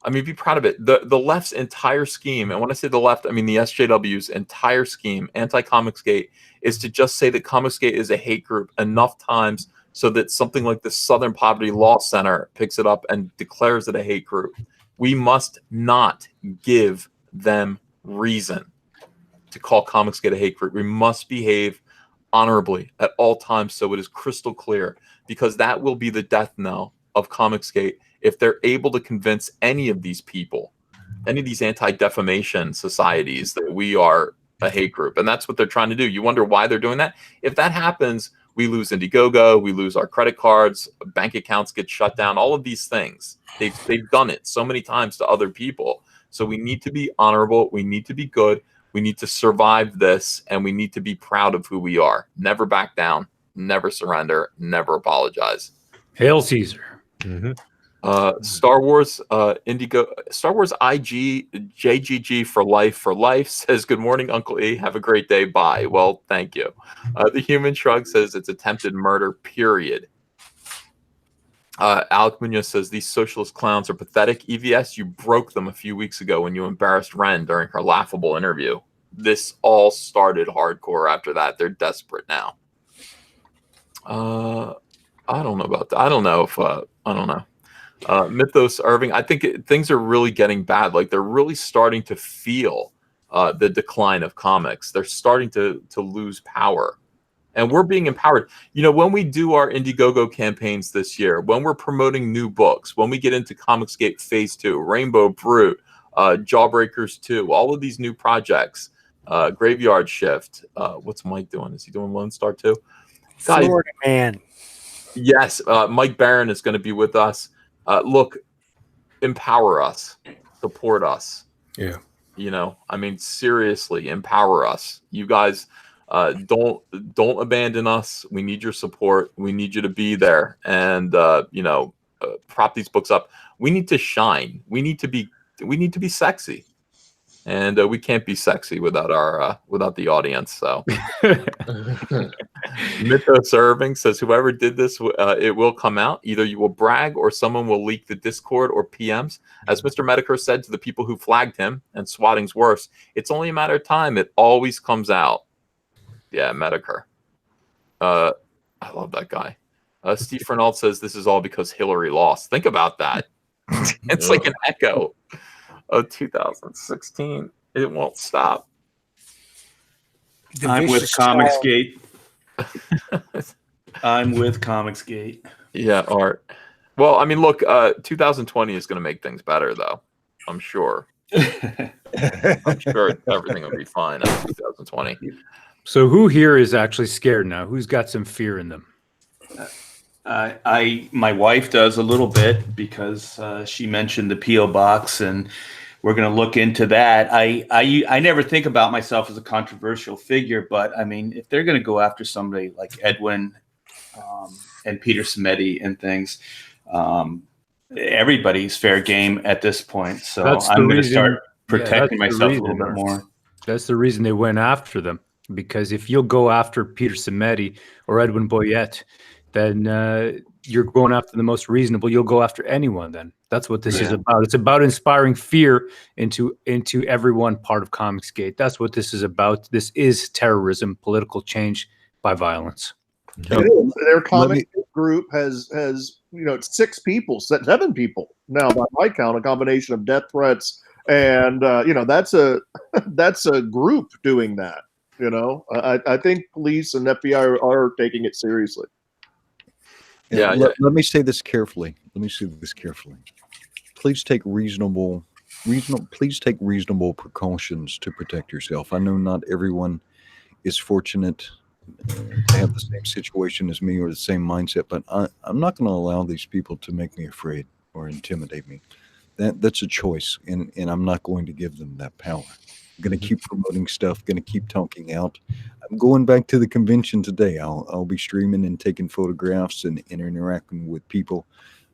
A: I mean, be proud of it. The left's entire scheme, and when I say the left, I mean the SJW's entire scheme, anti-Comicsgate, is to just say that Comicsgate is a hate group enough times so that something like the Southern Poverty Law Center picks it up and declares it a hate group. We must not give them reason to call Comicsgate a hate group. We must behave honorably at all times so it is crystal clear, because that will be the death knell of Comicsgate. If they're able to convince any of these people, any of these anti-defamation societies, that we are a hate group. And that's what they're trying to do. You wonder why they're doing that? If that happens, we lose Indiegogo, we lose our credit cards, bank accounts get shut down, all of these things. They've done it so many times to other people. So we need to be honorable. We need to be good. We need to survive this, and we need to be proud of who we are. Never back down, never surrender, never apologize.
G: Hail Caesar.
E: Mm-hmm.
A: Star Wars Star Wars IG JGG for life says, good morning, Uncle E, have a great day, bye. Well, thank you. The Human Shrug says it's attempted murder, period. Alec Munoz says these socialist clowns are pathetic. EVS, you broke them a few weeks ago when you embarrassed Ren during her laughable interview. This all started hardcore after that. They're desperate now. I don't know about that. I don't know. Mythos Irving, I think things are really getting bad. Like, they're really starting to feel the decline of comics. They're starting to lose power, and we're being empowered. When we do our Indiegogo campaigns this year, when we're promoting new books, when we get into Comicsgate Phase 2, Rainbow Brute, Jawbreakers 2, all of these new projects, Graveyard Shift. What's Mike doing? Is he doing Lone Star 2?
K: Florida Man.
A: Yes, Mike Barron is going to be with us. Look, empower us, support us.
F: Yeah.
A: I mean, seriously, empower us. You guys, don't abandon us. We need your support. We need you to be there and prop these books up. We need to shine. We need to be sexy. And we can't be sexy without the audience. So, Mythos Irving says, whoever did this, it will come out. Either you will brag, or someone will leak the Discord or PMs. As Mr. Medicare said to the people who flagged him, and swatting's worse, it's only a matter of time. It always comes out. Yeah, Medicare. I love that guy. Steve Fernald says this is all because Hillary lost. Think about that. It's like an echo of 2016. It won't stop.
J: I'm with Comicsgate. I'm with Comicsgate.
A: Yeah, Art. Well, I mean, look, 2020 is going to make things better, though. I'm sure. I'm sure everything will be fine in 2020.
G: So who here is actually scared now? Who's got some fear in them?
J: My wife does a little bit because she mentioned the P.O. box, and we're going to look into that. I never think about myself as a controversial figure, but I mean, if they're going to go after somebody like Edwin and Peter Simeti and things, everybody's fair game at this point. So I'm going to start protecting myself a little bit more.
G: That's the reason they went after them, because if you'll go after Peter Simeti or Edwin Boyette, then you're going after the most reasonable. You'll go after anyone then. That's what this is about. It's about inspiring fear into everyone part of Comicsgate. That's what this is about. This is terrorism, political change by violence.
H: Their comic group has 6 people, 7 people now by my count, a combination of death threats and that's a group doing that. I think police and FBI are taking it seriously.
D: Let me say this carefully. Please take reasonable precautions to protect yourself. I know not everyone is fortunate to have the same situation as me or the same mindset, but I'm not going to allow these people to make me afraid or intimidate me. That's a choice, and I'm not going to give them that power. I'm going to keep promoting stuff, going to keep talking out. I'm going back to the convention today. I'll be streaming and taking photographs and interacting with people.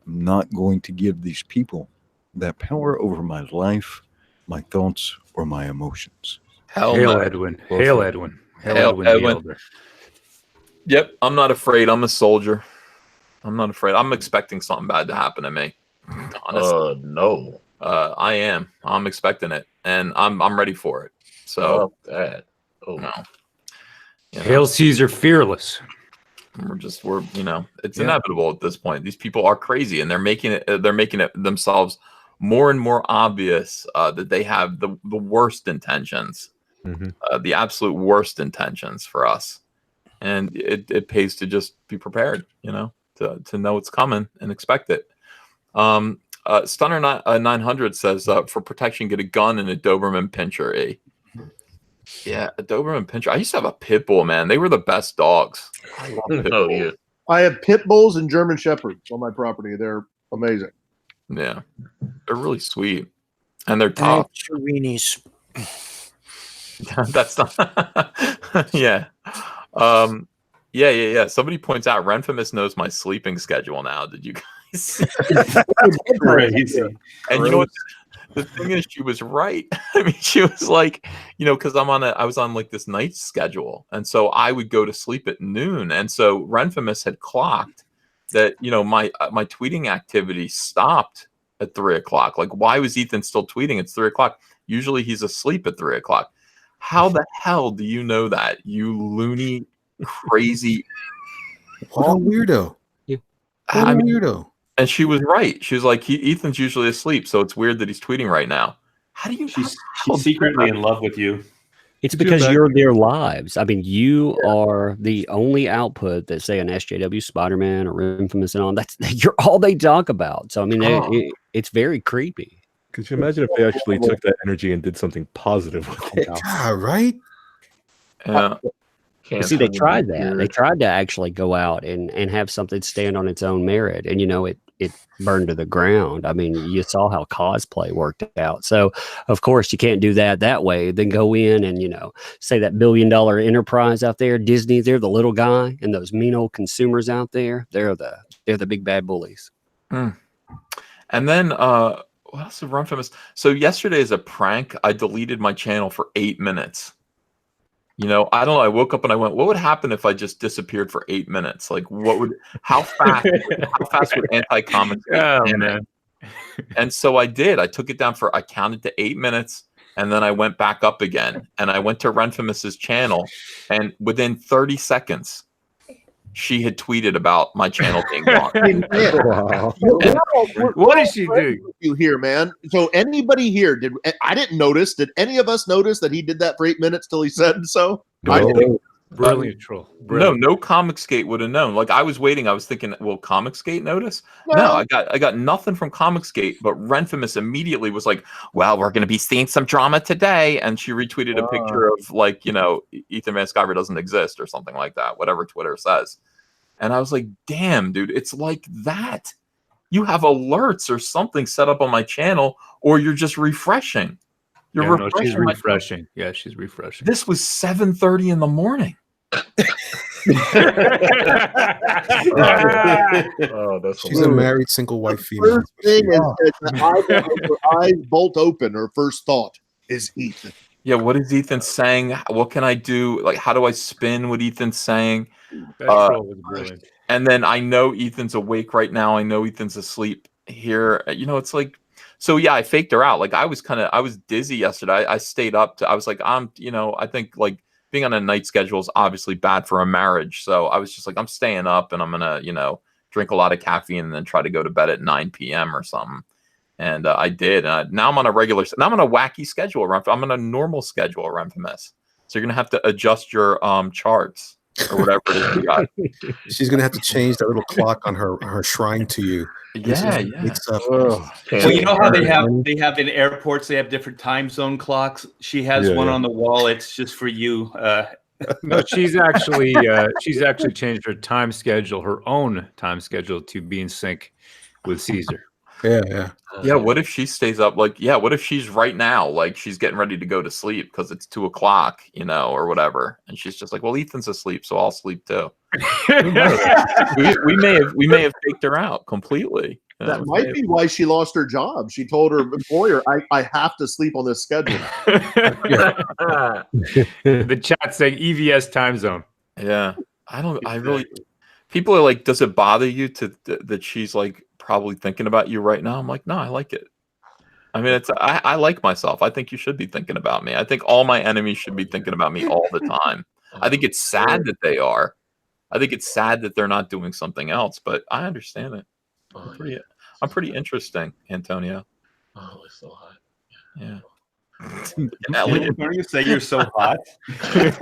D: I'm not going to give these people that power over my life, my thoughts, or my emotions.
G: Hail Edwin. Hail Edwin.
A: Hail Edwin. Yep, I'm not afraid. I'm a soldier. I'm not afraid. I'm expecting something bad to happen to me. Honestly.
C: No.
A: I am. I'm expecting it, and I'm ready for it. So
C: that.
A: No.
G: Hail Caesar fearless.
A: We're it's inevitable at this point. These people are crazy, and they're making it themselves more and more obvious that they have the worst intentions, the absolute worst intentions for us. And it pays to just be prepared, to know it's coming and expect it. Stunner 900 says, for protection, get a gun and a Doberman Pinscher. Yeah, a Doberman Pinscher. I used to have a pit bull, man. They were the best dogs. I love pit bulls.
C: Yeah.
H: I have pit bulls and German shepherds on my property. They're amazing.
A: Yeah, they're really sweet, and they're tough.
K: Weenies.
A: That's not. Yeah. Yeah. Somebody points out Renfamous knows my sleeping schedule now. Did you guys see?
J: Crazy.
A: And you know what? The thing is, she was right. I mean, she was like, because I was on like this night schedule, and so I would go to sleep at noon, and so Renfamous had clocked that my tweeting activity stopped at 3:00. Like, why was Ethan still tweeting? It's 3:00. Usually he's asleep at 3:00. How the hell do you know that, you loony, crazy?
F: What a weirdo! What a weirdo!
A: And she was right. She was like, Ethan's usually asleep, so it's weird that he's tweeting right now. How do you?
J: She's secretly in love with you.
B: It's because you're their lives. I mean, you are the only output that, say, an SJW, Spider-Man, or Infamous, and all. You're all they talk about. So I mean, it's very creepy.
E: Could you imagine if they actually took that energy and did something positive with it?
F: Yeah, right?
A: Yeah.
B: See, they tried that. They tried to actually go out and have something stand on its own merit, and it burned to the ground. I mean, you saw how cosplay worked out. So, of course, you can't do that way. Then go in and say that $1 billion enterprise out there, Disney. They're the little guy, and those mean old consumers out there. They're the big bad bullies.
A: And then what else is Runfamous? So yesterday, as a prank, I deleted my channel for 8 minutes. I don't know. I woke up and I went, what would happen if I just disappeared for 8 minutes? Like, how fast would anti-comics man? And so I did. I took it down I counted to 8 minutes, and then I went back up again. And I went to Renfamous's channel, and within 30 seconds, she had tweeted about my channel being gone.
B: Wow.
G: What did she do?
H: You here, man? So anybody here I didn't notice. Did any of us notice that he did that for 8 minutes till he said so? I didn't.
G: Brilliant troll. Brilliant.
A: No Comicsgate would have known. Like I was waiting, I was thinking, will Comicsgate notice? No, I got nothing from Comicsgate, but Renfamous immediately was like, well, we're gonna be seeing some drama today. And she retweeted a picture of like, Ethan Van Sciver doesn't exist or something like that, whatever Twitter says. And I was like, damn, dude, it's like that. You have alerts or something set up on my channel, or you're just refreshing.
G: She's refreshing. Yeah, she's refreshing.
A: This was 7:30 in the morning.
F: She's a married single white female.
H: First thing is her eyes bolt open. Her first thought is Ethan.
A: Yeah, what is Ethan saying? What can I do? Like, how do I spin what Ethan's saying?
G: That troll was brilliant.
A: And then I know Ethan's awake right now. I know Ethan's asleep here. It's like, so yeah, I faked her out. Like I was dizzy yesterday. I stayed up I was like, I think like being on a night schedule is obviously bad for a marriage. So I was just like, I'm staying up and I'm going to, drink a lot of caffeine and then try to go to bed at 9 p.m. or something. And I did. Now I'm on a now I'm on a wacky schedule. I'm on a normal schedule around Renfamous. So you're going to have to adjust your charts or whatever it is you got.
F: She's going to have to change that little clock on her shrine to you.
A: Yeah.
J: Well, you know how they have in airports, they have different time zone clocks. She has one on the wall. It's just for you.
G: No, she's actually changed her time schedule, her own time schedule, to be in sync with Caesar.
F: Yeah.
A: What if she stays up? Like, what if she's right now, like she's getting ready to go to sleep because it's 2 o'clock, or whatever, and she's just like, well, Ethan's asleep, so I'll sleep too. we may have faked her out completely.
H: That might be why she lost her job. She told her employer, I have to sleep on this schedule.
G: The chat saying EVS time zone.
A: Yeah. People are like, does it bother you that she's like probably thinking about you right now? I'm like, no, I like it. I mean, I like myself. I think you should be thinking about me. I think all my enemies should be thinking about me all the time. I think it's sad that they are. I think it's sad that they're not doing something else, but I understand it. I'm pretty interesting, Antonio.
C: Oh, it's so hot.
A: Yeah.
J: Elliot, don't you say you're so hot? You're so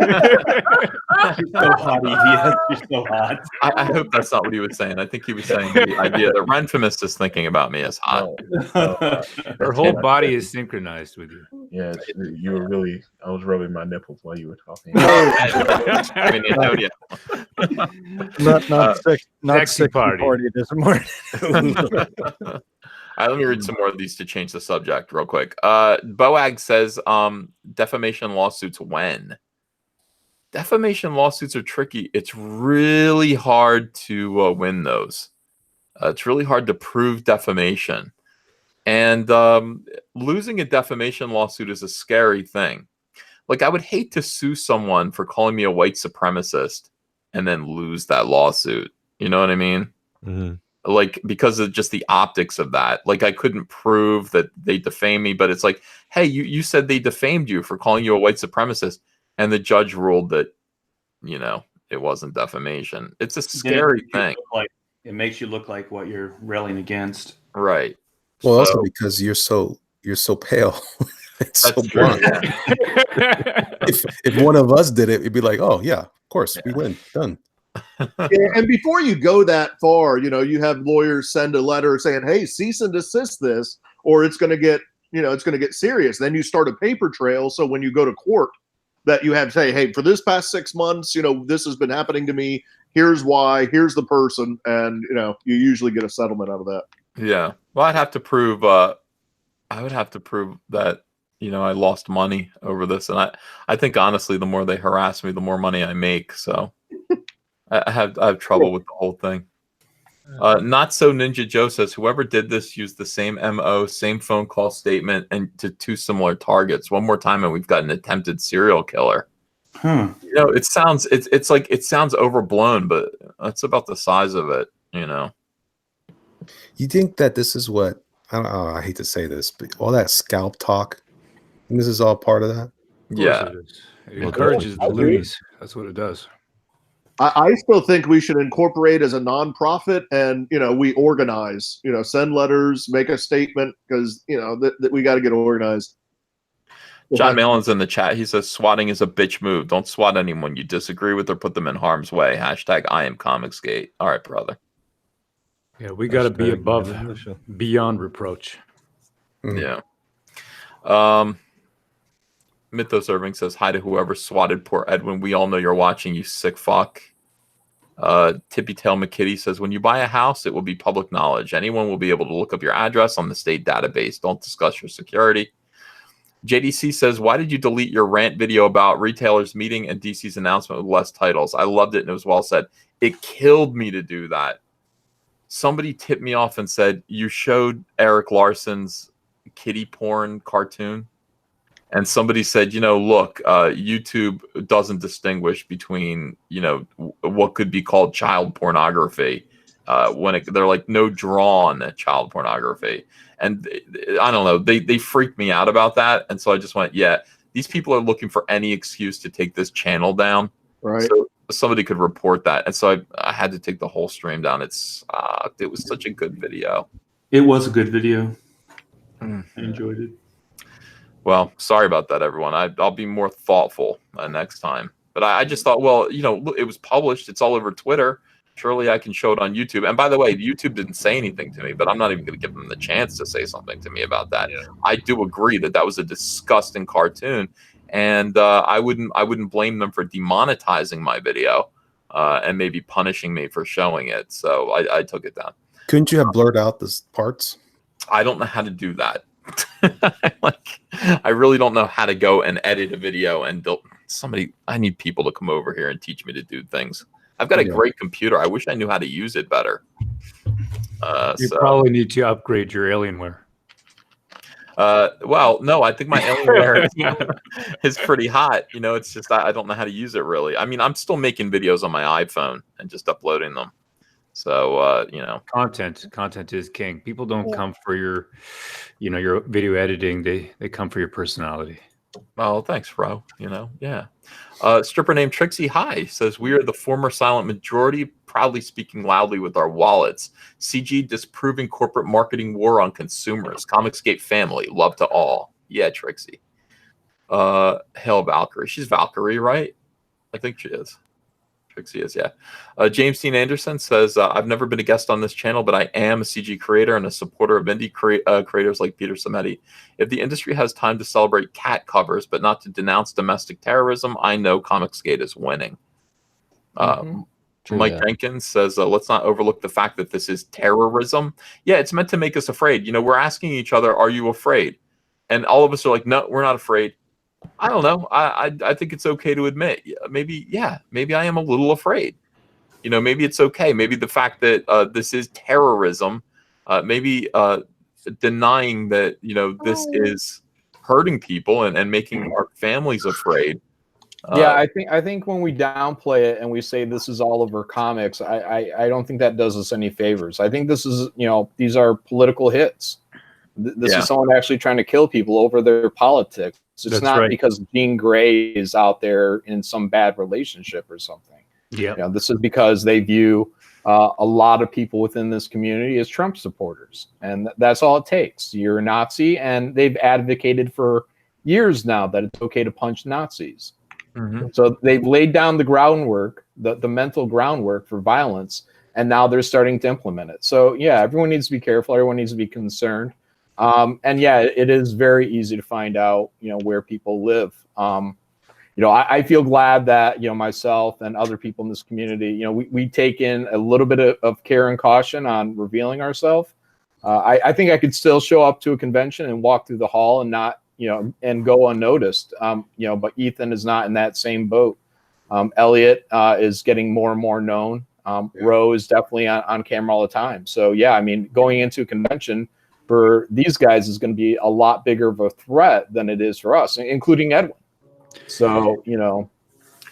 J: hot, EVS. You're so hot.
A: I hope that's not what he was saying. I think he was saying the idea that Renfamous is thinking about me as hot.
G: Her whole body is synchronized with you.
C: Yeah, you were really. I was rubbing my nipples while you were talking.
A: I mean, Antonio.
K: Not sexy party this morning.
A: All right, let me read some more of these to change the subject real quick. Boag says, defamation lawsuits when? Defamation lawsuits are tricky. It's really hard to win those. It's really hard to prove defamation. And losing a defamation lawsuit is a scary thing. Like, I would hate to sue someone for calling me a white supremacist and then lose that lawsuit. You know what I mean?
E: Mm-hmm.
A: Like, because of just the optics of that. Like, I couldn't prove that they defamed me, but it's like, hey, you said they defamed you for calling you a white supremacist, and the judge ruled that, it wasn't defamation. It's a scary thing.
J: It makes you look like what you're railing against.
A: Right.
F: Well, also because you're so pale. It's so blunt. If one of us did it, it'd be like, oh yeah, of course, we win. Done.
H: Yeah, and before you go that far, you have lawyers send a letter saying, hey, cease and desist this, or it's going to get, it's going to get serious. Then you start a paper trail. So when you go to court, that you have to say, hey, for this past 6 months, this has been happening to me. Here's why, here's the person. And, you usually get a settlement out of that.
A: Yeah. Well, I'd have to prove, that, I lost money over this. And I think honestly, the more they harass me, the more money I make. So I have trouble with the whole thing. Not so Ninja Joe says, whoever did this used the same MO, same phone call statement, and to 2 similar targets. One more time, and we've got an attempted serial killer. It sounds overblown, but that's about the size of it.
F: You think that this is what I hate to say this, but all that scalp talk, and this is all part of that?
A: Yeah,
G: it encourages the loonies. That's what it does.
H: I still think we should incorporate as a nonprofit, and we organize. Send letters, make a statement, because that we got to get organized.
A: John Malin's in the chat. He says swatting is a bitch move. Don't swat anyone you disagree with or put them in harm's way. Hashtag I am Comicsgate. All right, brother.
G: Yeah, we got to be above, beyond reproach.
A: Yeah. Mythos Irving says hi to whoever swatted poor Edwin. We all know you're watching, you sick fuck. Tippy Tail McKitty says when you buy a house, it will be public knowledge. Anyone will be able to look up your address on the state database. Don't discuss your security. JDC says, why did you delete your rant video about retailers meeting and DC's announcement with less titles? I loved it and it was well said. It killed me to do that. Somebody tipped me off and said, you showed Eric Larson's kitty porn cartoon. And somebody said, look, YouTube doesn't distinguish between, what could be called child pornography when they're like no drawn child pornography. And I don't know, they freaked me out about that. And so I just went, yeah, these people are looking for any excuse to take this channel down.
H: Right.
A: So somebody could report that. And so I had to take the whole stream down. It was such a good video.
J: It was a good video. I enjoyed it.
A: Well, sorry about that, everyone. I'll be more thoughtful next time. But I just thought, well, it was published. It's all over Twitter. Surely I can show it on YouTube. And by the way, YouTube didn't say anything to me, but I'm not even going to give them the chance to say something to me about that. Yeah. I do agree that was a disgusting cartoon, and I wouldn't blame them for demonetizing my video and maybe punishing me for showing it. So I took it down.
F: Couldn't you have blurred out the parts?
A: I don't know how to do that. I really don't know how to go and edit a video and I need people to come over here and teach me to do things. I've got a great computer. I wish I knew how to use it better.
G: You probably need to upgrade your Alienware.
A: Well, no, I think my Alienware is pretty hot. It's just I don't know how to use it really. I mean, I'm still making videos on my iPhone and just uploading them. So,
G: content is king. People don't come for your video editing. They come for your personality.
A: Oh, thanks, bro. Yeah. Stripper named Trixie High says, we are the former silent majority, proudly speaking loudly with our wallets. CG disproving corporate marketing war on consumers. Comicsgate family, love to all. Yeah, Trixie. Hail Valkyrie. She's Valkyrie, right? I think she is. Trixie is, yeah. James Dean Anderson says, I've never been a guest on this channel, but I am a CG creator and a supporter of indie creators like Peter Samedi. If the industry has time to celebrate cat covers, but not to denounce domestic terrorism, I know Comicsgate is winning. Mike Jenkins says, let's not overlook the fact that this is terrorism. Yeah, it's meant to make us afraid. We're asking each other, are you afraid? And all of us are like, no, we're not afraid. I don't know. I think it's okay to admit maybe I am a little afraid. Maybe it's okay. Maybe the fact that this is terrorism, maybe denying that this is hurting people and making our families afraid.
L: Yeah, I think when we downplay it and we say this is Oliver Comics, I don't think that does us any favors. I think this is these are political hits. This is someone actually trying to kill people over their politics. It's not because Jean Grey is out there in some bad relationship or something. Yeah, this is because they view a lot of people within this community as Trump supporters, and that's all it takes. You're a Nazi, and they've advocated for years now that it's okay to punch Nazis. Mm-hmm. So they've laid down the groundwork, the mental groundwork for violence, and now they're starting to implement it. So yeah, everyone needs to be careful. Everyone needs to be concerned. And yeah, it is very easy to find out, where people live. I feel glad that, myself and other people in this community, we take in a little bit of care and caution on revealing ourselves. I think I could still show up to a convention and walk through the hall and not, and go unnoticed. But Ethan is not in that same boat. Elliot is getting more and more known. Ro is definitely on camera all the time. So yeah, I mean, going into a convention for these guys is going to be a lot bigger of a threat than it is for us, including Edwin. So,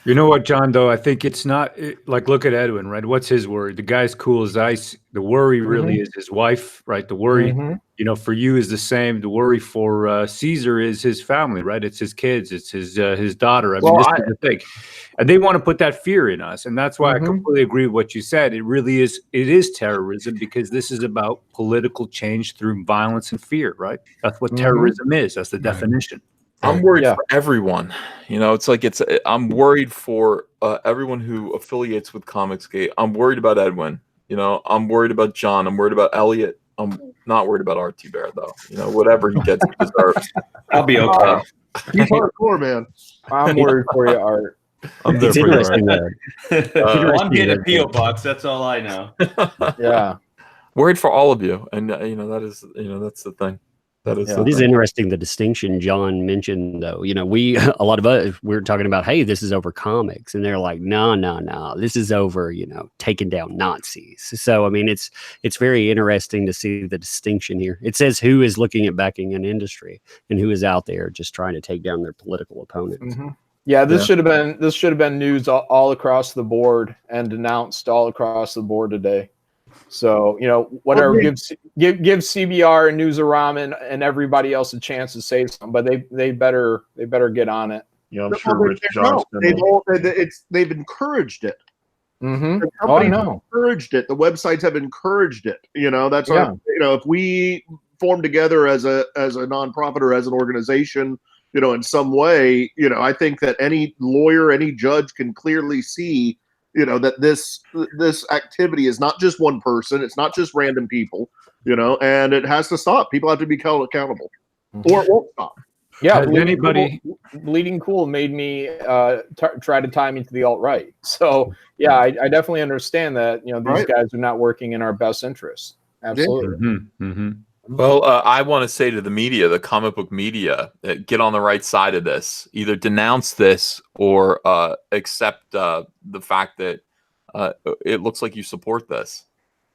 G: You know what, John, though? I think it's not like, look at Edwin, right? What's his worry? The guy's cool as ice. The worry really is his wife, right? The worry, for you is the same. The worry for Caesar is his family, right? It's his kids. It's his daughter. I mean, this is the thing. And they want to put that fear in us. And that's why I completely agree with what you said. It really is. It is terrorism because this is about political change through violence and fear, right? That's what terrorism is. That's the definition.
A: I'm worried for everyone. It's like I'm worried for everyone who affiliates with Comicsgate. I'm worried about Edwin. I'm worried about John. I'm worried about Elliot. I'm not worried about RT Bear though. whatever he gets, he deserves.
J: I'll be okay.
H: He's hardcore, man.
L: I'm worried for you, Art.
E: I'm there for you, Art.
J: I'm getting a P.O. box. That's all I know.
L: Yeah.
A: Worried for all of you, and that is that's the thing. That is.
B: It is interesting the distinction John mentioned, though. A lot of us we're talking about, hey, this is over comics, and they're like, no, this is over, taking down Nazis. So I mean, it's very interesting to see the distinction here. It says who is looking at backing an industry and who is out there just trying to take down their political opponents.
L: Yeah, this should have been news all across the board and denounced all across the board today. So whatever, give CBR and Newsarama and everybody else a chance to say something, but they better get on it.
H: I'm sure Rich Johnston. They've encouraged it.
L: The
H: company encouraged it. The websites have encouraged it. That's if we form together as a nonprofit or as an organization, in some way, I think that any lawyer, any judge can clearly see. That this activity is not just one person. It's not just random people, and it has to stop. People have to be held accountable or it won't stop.
L: Yeah. Bleeding Cool made me try to tie me to the alt-right. So yeah, I definitely understand that, these guys are not working in our best interests. Absolutely.
A: Well, I want to say to the media, the comic book media, get on the right side of this. Either denounce this or accept the fact that it looks like you support this.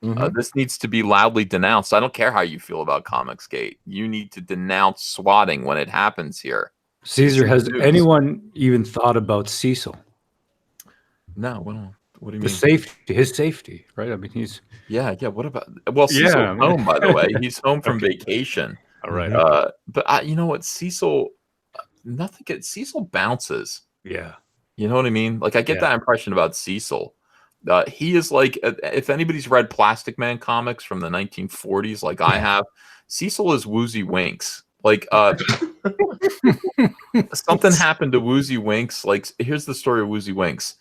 A: This needs to be loudly denounced. I don't care how you feel about Comicsgate. You need to denounce swatting when it happens here.
G: Caesar, has anyone even thought about Cecil?
A: No. What do you
G: mean? His safety, right? I mean, he's
A: What about? Well, Cecil's home, by the way. He's home from vacation.
G: All right.
A: But you know what, Cecil? Cecil bounces.
G: Yeah.
A: You know what I mean? Like I get that impression about Cecil. He is like, if anybody's read Plastic Man comics from the 1940s, like I have, Cecil is Woozy Winks. Like something happened to Woozy Winks. Like here's the story of Woozy Winks.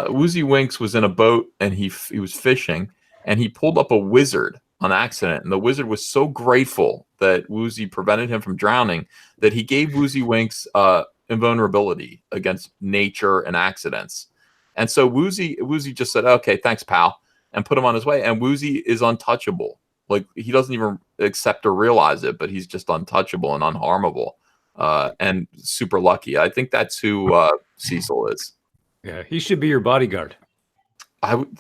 A: Woozy Winks was in a boat and he was fishing and he pulled up a wizard on accident. And the wizard was so grateful that Woozy prevented him from drowning that he gave Woozy Winks invulnerability against nature and accidents. And so Woozy just said, okay, thanks, pal, and put him on his way. And Woozy is untouchable. Like he doesn't even accept or realize it, but he's just untouchable and unharmable and super lucky. I think that's who Cecil is.
G: Yeah, he should be your bodyguard.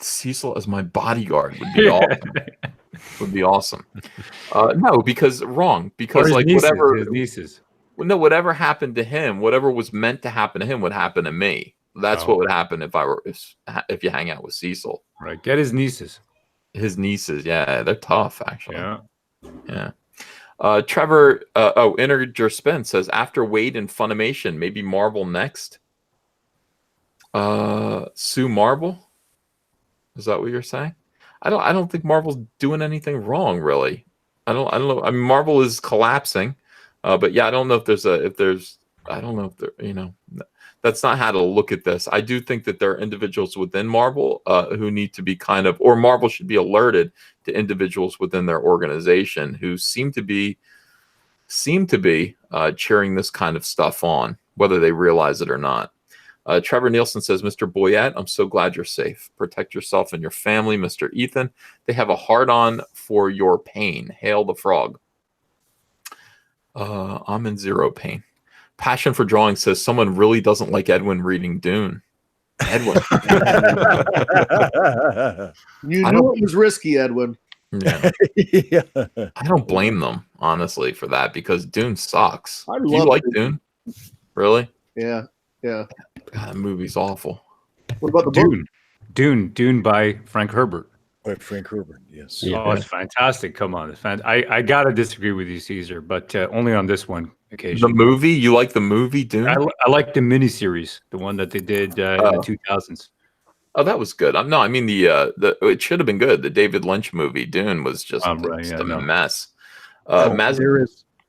A: Cecil as my bodyguard would be awesome. Would be awesome. No, because like
G: nieces,
A: whatever
G: his nieces.
A: No, whatever happened to him, whatever was meant to happen to him would happen to me. That's what would happen if you hang out with Cecil.
G: Right. Get his nieces.
A: His nieces, yeah, they're tough actually.
G: Yeah.
A: Trevor, Integer Spin says after Wade and Funimation, maybe Marvel next. Sue Marvel? Is that what you're saying? I don't think Marvel's doing anything wrong, really. I don't know. I mean, Marvel is collapsing, but yeah, I don't know if that's not how to look at this. I do think that there are individuals within Marvel who need to be or Marvel should be alerted to individuals within their organization who seem to be cheering this kind of stuff on, whether they realize it or not. Trevor Nielsen says, Mr. Boyette, I'm so glad you're safe. Protect yourself and your family, Mr. Ethan. They have a hard-on for your pain. Hail the frog. I'm in zero pain. Passion for Drawing says, someone really doesn't like Edwin reading Dune. Edwin.
H: You knew it was risky, Edwin.
A: Yeah. I don't blame them, honestly, for that, because Dune sucks. Do you like Dune? Really?
H: Yeah.
A: God, that movie's awful.
H: What about the book?
G: Dune by Frank Herbert.
D: By Frank Herbert, yes.
B: Yeah.
G: Oh, it's fantastic. Come on. I got to disagree with you, Caesar, but only on this one occasion.
A: The movie? You like the movie, Dune?
G: I like the miniseries, the one that they did in the 2000s.
A: Oh, that was good. No, I mean the it should have been good. The David Lynch movie, Dune, was just, a mess.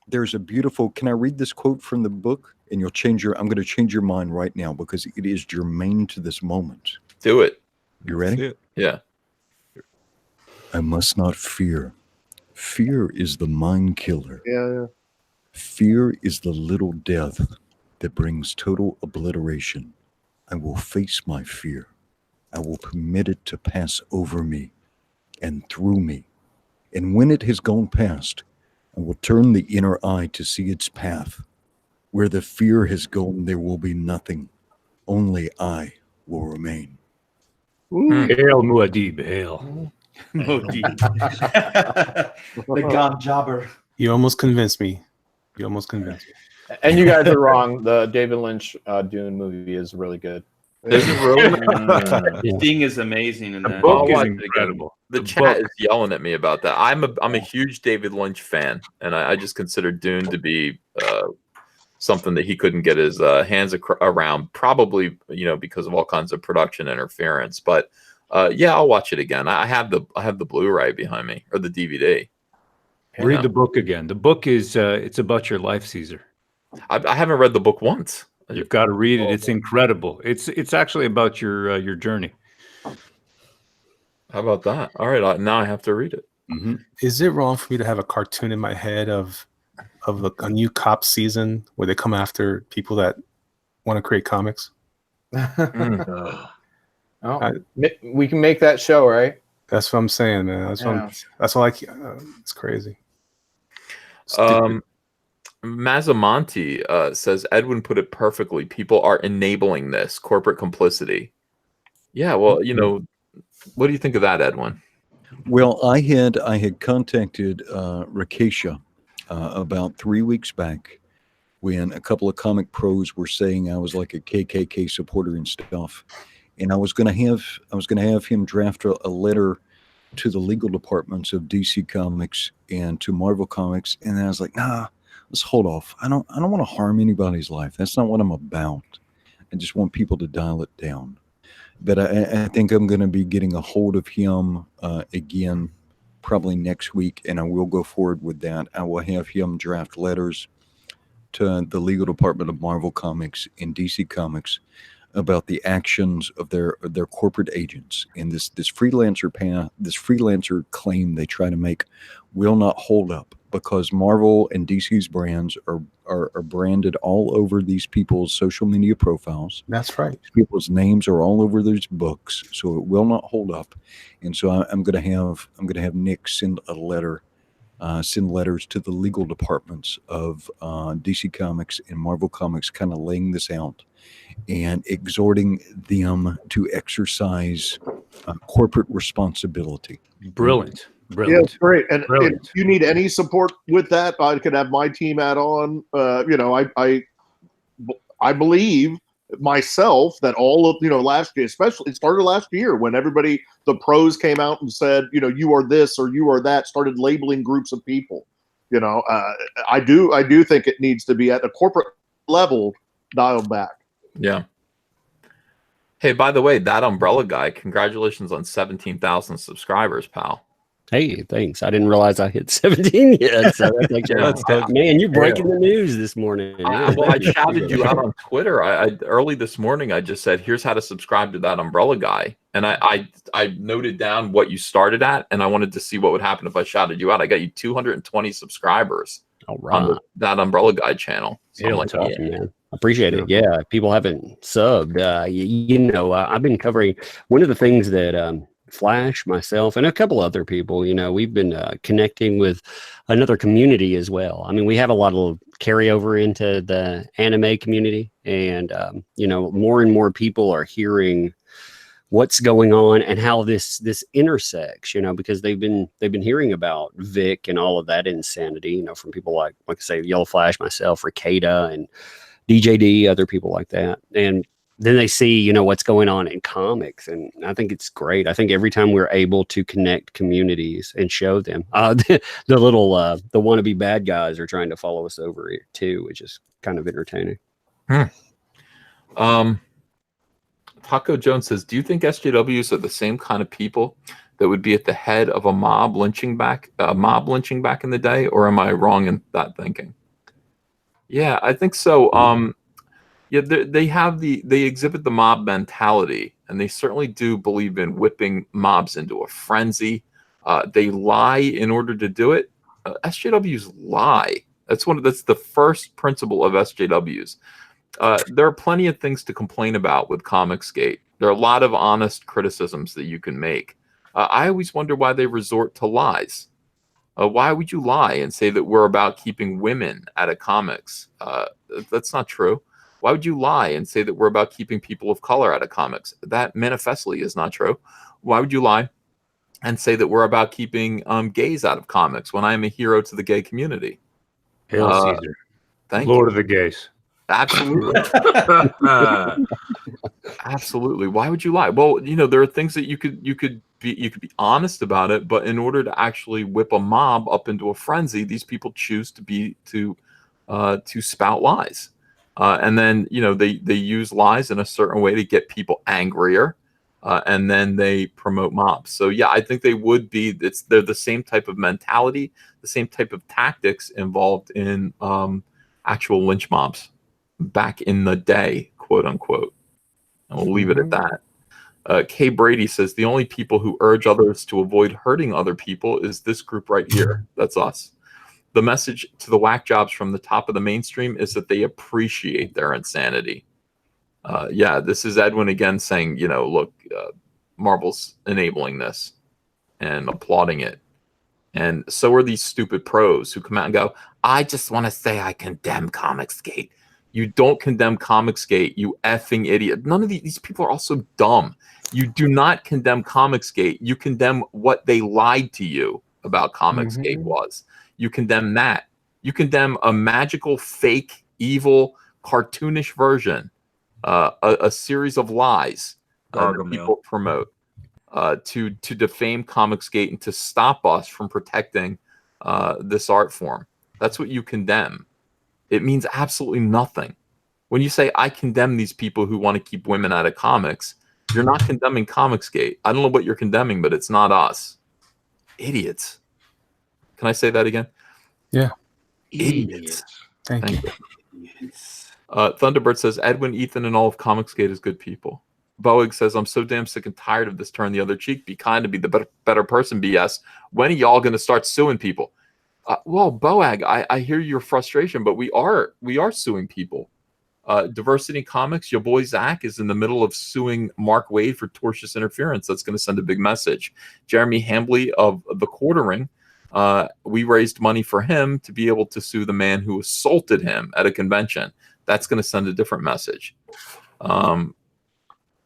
D: There's a beautiful. Can I read this quote from the book? And you'll change your. I'm going to change your mind right now because it is germane to this moment.
A: Do it.
D: You ready?
A: Yeah.
D: I must not fear. Fear is the mind killer.
H: Yeah.
D: Fear is the little death that brings total obliteration. I will face my fear. I will permit it to pass over me and through me. And when it has gone past, I will turn the inner eye to see its path. Where the fear has gone, there will be nothing. Only I will remain.
G: Hail Muad'Dib, hail.
J: Muad'Dib. The god jobber.
F: You almost convinced me.
L: And you guys are wrong. The David Lynch Dune movie is really good.
A: Is it really?
J: Sting is amazing in that.
G: book is
A: watch it
G: incredible.
A: The chat is yelling at me about that. I'm a huge David Lynch fan, and I just consider Dune to be something that he couldn't get his hands around, probably because of all kinds of production interference. But yeah, I'll watch it again. I have the Blu-ray behind me, or the DVD.
G: Read the book again. The book is it's about your life, Caesar.
A: I haven't read the book once.
G: You've got to read it. It's incredible. It's actually about your journey.
A: How about that? All right, now I have to read it.
G: Mm-hmm.
F: Is it wrong for me to have a cartoon in my head of a new cop season where they come after people that want to create comics?
L: We can make that show, right?
F: That's what I'm saying, man. That's all it's crazy.
A: Mazzamonti says Edwin put it perfectly. People are enabling this corporate complicity. Yeah, well, what do you think of that, Edwin?
D: Well, I had contacted Rakesha about 3 weeks back when a couple of comic pros were saying I was like a KKK supporter and stuff, and I was going to have him draft a letter to the legal departments of DC Comics and to Marvel Comics, and I was like, nah, let's hold off. I don't want to harm anybody's life. That's not what I'm about. I just want people to dial it down. But I think I'm going to be getting a hold of him again probably next week, and I will go forward with that. I will have him draft letters to the legal department of Marvel Comics and DC Comics about the actions of their corporate agents, and this freelancer claim they try to make will not hold up, because Marvel and DC's brands are branded all over these people's social media profiles.
F: That's right.
D: People's names are all over these books, so it will not hold up. And so I'm going to have Nick send letters to the legal departments of DC Comics and Marvel Comics, kind of laying this out and exhorting them to exercise corporate responsibility.
G: Brilliant.
H: Yeah, great. And if you need any support with that, I could have my team add on. I believe myself that all of last year, especially it started last year when the pros came out and said, you are this or you are that, started labeling groups of people. I do think it needs to be at the corporate level dialed back.
A: Yeah. Hey, by the way, that umbrella guy, congratulations on 17,000 subscribers, pal.
B: Hey, thanks. I didn't realize I hit 17 yet. So that's like, man, you're breaking the news this morning.
A: I shouted you out on Twitter. I early this morning, I just said, here's how to subscribe to that umbrella guy. And I noted down what you started at, and I wanted to see what would happen if I shouted you out. I got you 220 subsibers on that umbrella guy channel. So I'm like,
B: man. Appreciate it. Yeah, people haven't subbed. I've been covering one of the things that Flash, myself, and a couple other people, we've been connecting with another community as well. I mean, we have a lot of carryover into the anime community, and more and more people are hearing what's going on and how this intersects, because they've been hearing about Vic and all of that insanity, from people like I say, Yellow Flash, myself, Ricada, and DJD, other people like that. And then they see, you know, what's going on in comics. And I think it's great. I think every time we're able to connect communities and show them, the little, the wannabe bad guys are trying to follow us over here too, which is kind of entertaining.
A: Taco Jones says, do you think SJWs are the same kind of people that would be at the head of a mob lynching back in the day, or am I wrong in that thinking? Yeah, I think so. Yeah, they exhibit the mob mentality, and they certainly do believe in whipping mobs into a frenzy. They lie in order to do it. SJWs lie. That's the first principle of SJWs. There are plenty of things to complain about with Comicsgate. There are a lot of honest criticisms that you can make. I always wonder why they resort to lies. Why would you lie and say that we're about keeping women out of comics? That's not true. Why would you lie and say that we're about keeping people of color out of comics? That manifestly is not true. Why would you lie and say that we're about keeping gays out of comics when I am a hero to the gay community?
G: Hail Caesar.
A: Thank
G: Lord
A: you.
G: of the gays.
A: Absolutely. Absolutely. Why would you lie? Well, you know, there are things that you could be honest about it, but in order to actually whip a mob up into a frenzy, these people choose to spout lies. And then, you know, they use lies in a certain way to get people angrier, and then they promote mobs. So yeah, I think they're the same type of mentality, the same type of tactics involved in actual lynch mobs back in the day, quote unquote. And we'll leave it at that. Kay Brady says the only people who urge others to avoid hurting other people is this group right here. That's us. The message to the whack jobs from the top of the mainstream is that they appreciate their insanity. Yeah, this is Edwin again saying, you know, look, Marvel's enabling this and applauding it. And so are these stupid pros who come out and go, I just want to say I condemn Comicsgate. You don't condemn Comicsgate, you effing idiot. None of these people are also dumb. You do not condemn Comicsgate. You condemn what they lied to you about Comicsgate was. You condemn that. You condemn a magical, fake, evil, cartoonish version, a series of lies that people promote to defame Comicsgate and to stop us from protecting this art form. That's what you condemn. It means absolutely nothing. When you say, I condemn these people who want to keep women out of comics, you're not condemning Comicsgate. I don't know what you're condemning, but it's not us. Idiots. Can I say that again?
F: Yeah.
A: Idiots.
F: Thank you.
A: Thunderbird says, Edwin, Ethan, and all of Comicsgate is good people. Boeg says, I'm so damn sick and tired of this turn the other cheek. Be kind to be the better person BS. When are y'all going to start suing people? Well, Boag, I hear your frustration, but we are suing people. Diversity Comics, your boy Zach is in the middle of suing Mark Waid for tortious interference. That's going to send a big message. Jeremy Hambley of The Quartering, we raised money for him to be able to sue the man who assaulted him at a convention. That's going to send a different message.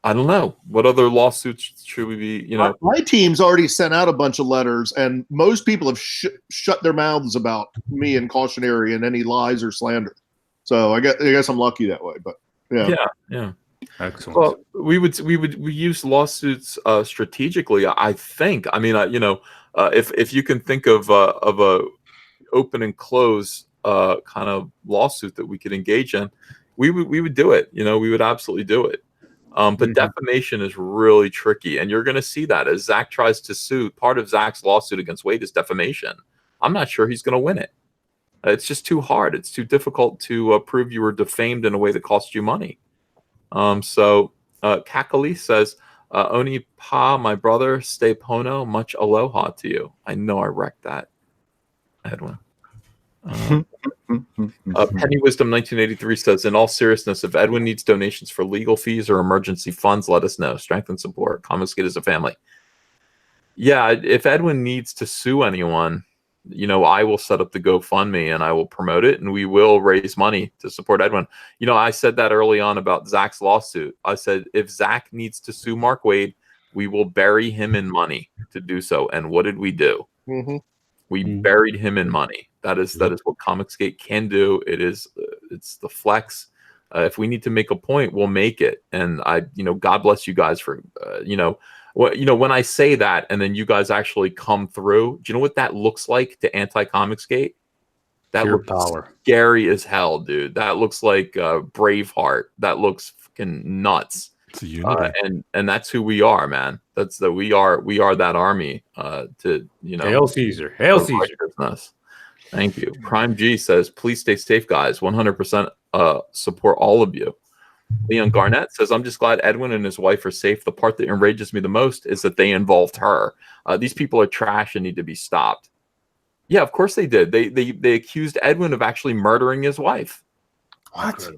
A: I don't know. What other lawsuits should we be, you know?
H: My team's already sent out a bunch of letters, and most people have shut their mouths about me and Cautionary and any lies or slander. So I guess I'm lucky that way, but
A: yeah.
G: Excellent.
A: Well, we use lawsuits strategically. I think. I mean, if you can think of a open and close kind of lawsuit that we could engage in, we would do it. You know, we would absolutely do it. But defamation is really tricky, and you're going to see that as Zach tries to sue. Part of Zach's lawsuit against Waid is defamation. I'm not sure he's going to win it. It's just too hard. It's too difficult to prove you were defamed in a way that cost you money. So Kakali says, Oni Pa, my brother, stay pono, much aloha to you. I know I wrecked that, Edwin. Penny Wisdom 1983 says, in all seriousness, if Edwin needs donations for legal fees or emergency funds, let us know. Strength and support. Comicsgate as a family. Yeah, if Edwin needs to sue anyone, you know, I will set up the GoFundMe and I will promote it, and we will raise money to support Edwin. You know, I said that early on about Zach's lawsuit. I said, if Zach needs to sue Mark Waid, we will bury him in money to do so. And what did we do? We buried him in money. That is what Comicsgate can do. It's the flex. If we need to make a point, we'll make it. And God bless you guys for, when I say that, and then you guys actually come through. Do you know what that looks like to Anti-Comicsgate? That
G: Pure
A: looks
G: power.
A: scary as hell, dude. That looks like Braveheart. That looks fucking nuts.
E: It's a unity.
A: And that's who we are, man. We are that army.
G: Hail Caesar. Hail Caesar.
A: Righteousness. Thank you. Prime G says, please stay safe, guys. 100% support all of you. Leon Garnett says, I'm just glad Edwin and his wife are safe. The part that enrages me the most is that they involved her. These people are trash and need to be stopped. Yeah, of course they did. They accused Edwin of actually murdering his wife.
F: What?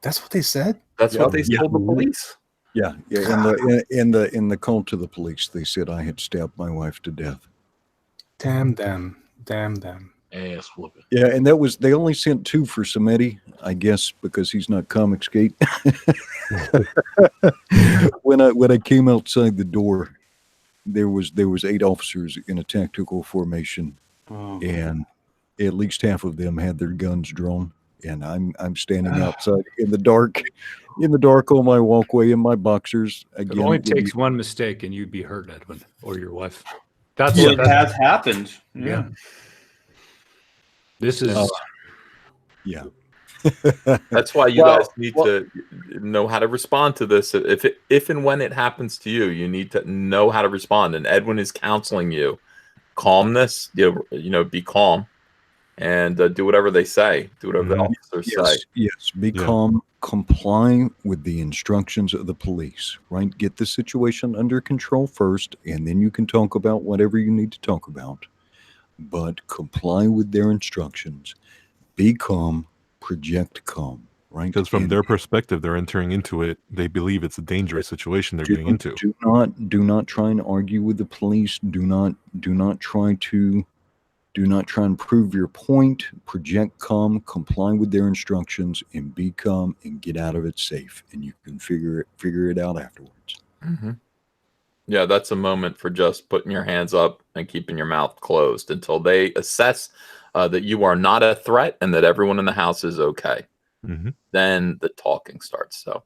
F: That's what they said?
A: That's what they told the police.
D: Yeah. In the call to the police, they said I had stabbed my wife to death.
F: Damn them. Damn them.
C: Ass whooping.
D: Yeah, and they only sent 2 for Samedi, I guess, because he's not Comicsgate. When I came outside the door, there was 8 officers in a tactical formation, and at least half of them had their guns drawn. And I'm standing outside in the dark on my walkway in my boxers. Again,
G: It only takes one mistake and you'd be hurt, Edwin, or your wife. That's
J: It has happened.
G: Yeah. This is
D: yeah.
A: That's why you guys need to know how to respond to this. If and when it happens to you, you need to know how to respond. And Edwin is counseling you. Calmness, be calm, and do whatever they say. Do whatever the officers say.
D: Yes, be calm. Comply with the instructions of the police. Right, get the situation under control first, and then you can talk about whatever you need to talk about. But comply with their instructions. Be calm. Project calm. Right,
E: because from their perspective, they're entering into it. They believe it's a dangerous situation they're getting into.
D: Do not try and argue with the police. Do not try and prove your point. Project calm, comply with their instructions, and be calm and get out of it safe. And you can figure it out afterwards.
A: Mm-hmm. Yeah, that's a moment for just putting your hands up and keeping your mouth closed until they assess that you are not a threat and that everyone in the house is okay.
E: Mm-hmm.
A: Then the talking starts. So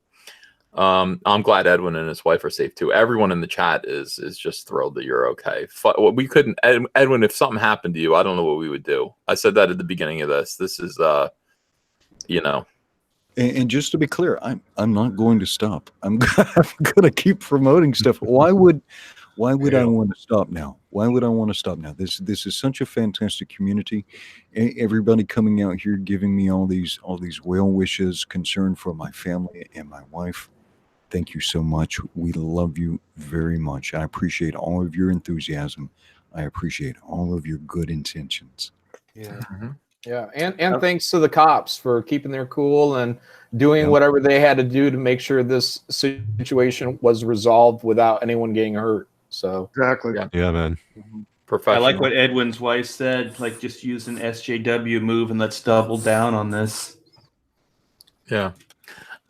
A: I'm glad Edwin and his wife are safe too. Everyone in the chat is just thrilled that you're okay. We couldn't, Edwin, if something happened to you, I don't know what we would do. I said that at the beginning of this. This is,
D: And just to be clear, I'm not going to stop. I'm going to keep promoting stuff. Why would I want to stop now? Why would I want to stop now? This is such a fantastic community. Everybody coming out here giving me all these well wishes, concern for my family and my wife. Thank you so much. We love you very much. I appreciate all of your enthusiasm. I appreciate all of your good intentions.
L: Yeah.
A: Mm-hmm.
L: Yeah, and thanks to the cops for keeping their cool and doing whatever they had to do to make sure this situation was resolved without anyone getting hurt. So
H: exactly.
E: Yeah, man.
J: I like what Edwin's wife said. Like, just use an SJW move and let's double down on this.
A: Yeah.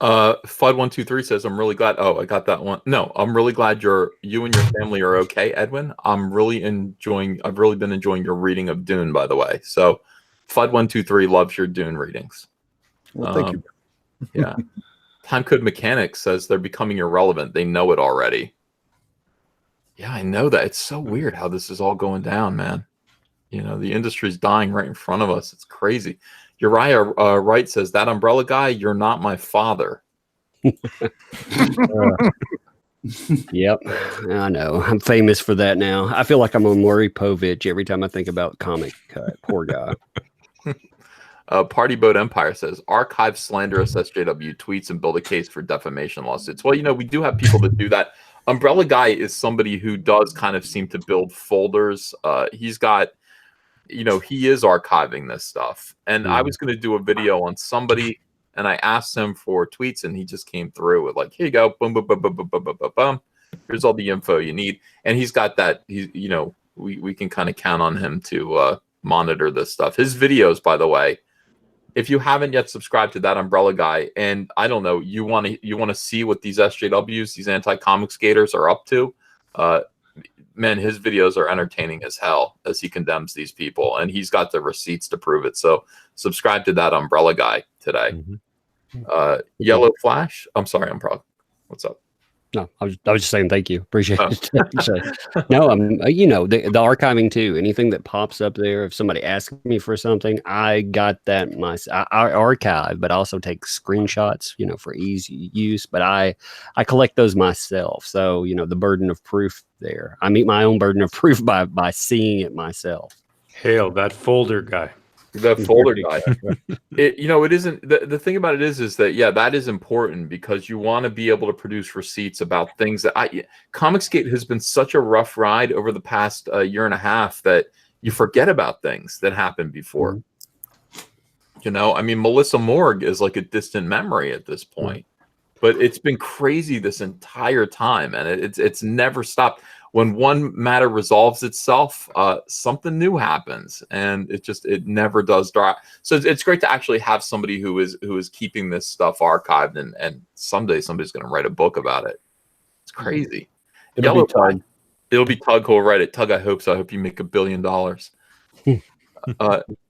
A: Fud123 says, I'm really glad. Oh, I got that one. No, I'm really glad you and your family are okay, Edwin. I've really been enjoying your reading of Dune, by the way. So Fud123 loves your Dune readings.
D: Well, thank you.
A: Yeah. Timecode Mechanics says they're becoming irrelevant. They know it already. Yeah, I know that. It's so weird how this is all going down, man. The industry's dying right in front of us. It's crazy. Uriah Wright says, that umbrella guy, you're not my father.
B: Yep, I know. I'm famous for that now. I feel like I'm on Maury Povich every time I think about Comic Cut. Poor guy.
A: Party Boat Empire says, archive slanderous SJW tweets and build a case for defamation lawsuits. Well, we do have people that do that. Umbrella Guy is somebody who does kind of seem to build folders. He's got, he is archiving this stuff. And I was going to do a video on somebody, and I asked him for tweets, and he just came through with like, here you go, boom, boom, boom, boom, boom, boom, boom, boom, boom. Here's all the info you need. And he's got that. We can kind of count on him to monitor this stuff. His videos, by the way, if you haven't yet subscribed to that Umbrella Guy, and I don't know, you want to see what these SJWs, these anti-comic skaters, are up to, man, his videos are entertaining as hell as he condemns these people, and he's got the receipts to prove it. So subscribe to that Umbrella Guy today.
E: Mm-hmm.
A: Yellow Flash. I'm sorry, I'm proud. What's up?
B: No, I was just saying thank you. Appreciate it. No, I'm the archiving too. Anything that pops up there, if somebody asks me for something, I got that I archive, but also take screenshots, for easy use. But I collect those myself. So, the burden of proof there. I meet my own burden of proof by seeing it myself.
G: Hail that folder guy.
A: The folder guy. It isn't the thing about it is that that is important because you want to be able to produce receipts about things that Comicsgate has been such a rough ride over the past year and a half that you forget about things that happened before. Melissa Morgue is like a distant memory at this point, but it's been crazy this entire time, and it's never stopped. When one matter resolves itself, something new happens, and it never does drop. So it's great to actually have somebody who is keeping this stuff archived, and someday somebody's going to write a book about it. It's crazy. It'll be Tug who'll write it. Tug, I hope so. I hope you make $1 billion.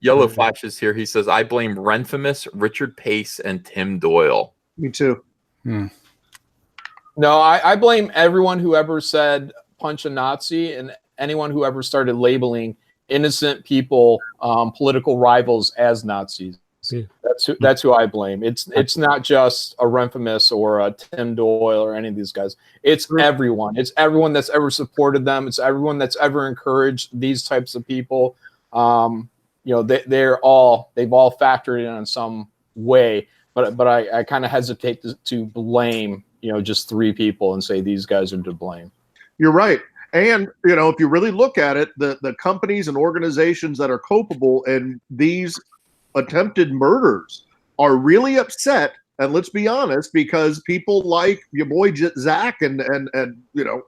A: Yellow Flash is here. He says, I blame Renfamous, Richard Pace, and Tim Doyle.
H: Me too.
L: No, I blame everyone who ever said punch a Nazi and anyone who ever started labeling innocent people, political rivals, as Nazis. Yeah. That's who I blame. It's not just a Renfamous or a Tim Doyle or any of these guys. It's everyone. It's everyone that's ever supported them. It's everyone that's ever encouraged these types of people. They've all factored in some way. But I kind of hesitate to blame just 3 people and say these guys are to blame.
H: You're right. And, if you really look at it, the companies and organizations that are culpable in these attempted murders are really upset. And let's be honest, because people like your boy Zach and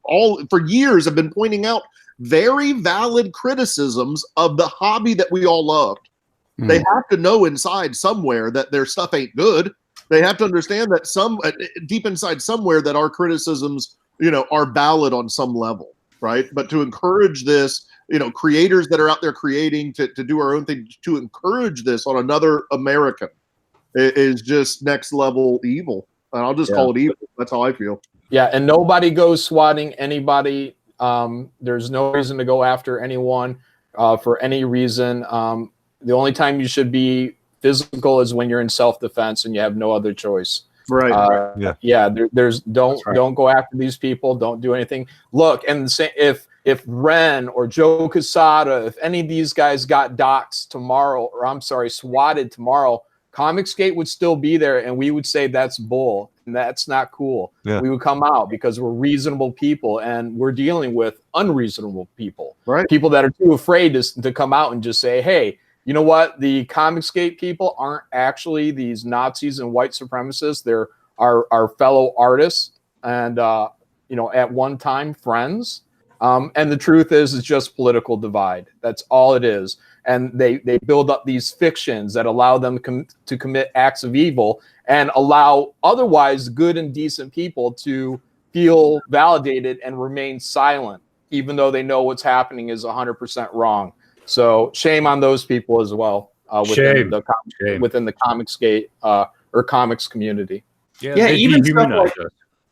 H: all for years have been pointing out very valid criticisms of the hobby that we all loved. They have to know inside somewhere that their stuff ain't good. They have to understand that deep inside somewhere that our criticisms are valid on some level, right? But to encourage this, creators that are out there creating to do our own thing, to encourage this on another American is just next level evil. And I'll just call it evil. That's how I feel.
L: Yeah, and nobody goes swatting anybody. There's no reason to go after anyone for any reason. The only time you should be physical is when you're in self-defense and you have no other choice.
H: Right.
L: Don't go after these people. Don't do anything. Look, and if Ren or Joe Quesada, if any of these guys got doxxed tomorrow, or I'm sorry, swatted tomorrow, Comicsgate would still be there, and we would say that's bull and that's not cool. Yeah. We would come out because we're reasonable people, and we're dealing with unreasonable people,
H: right? People
L: that are too afraid to come out and just say, hey, you know what? The Comicsgate people aren't actually these Nazis and white supremacists. They're our fellow artists and, at one time friends. And the truth is, it's just political divide. That's all it is. And they build up these fictions that allow them to commit acts of evil and allow otherwise good and decent people to feel validated and remain silent, even though they know what's happening is 100% wrong. So shame on those people as well within the Comicsgate or comics community.
J: Yeah, even stuff like,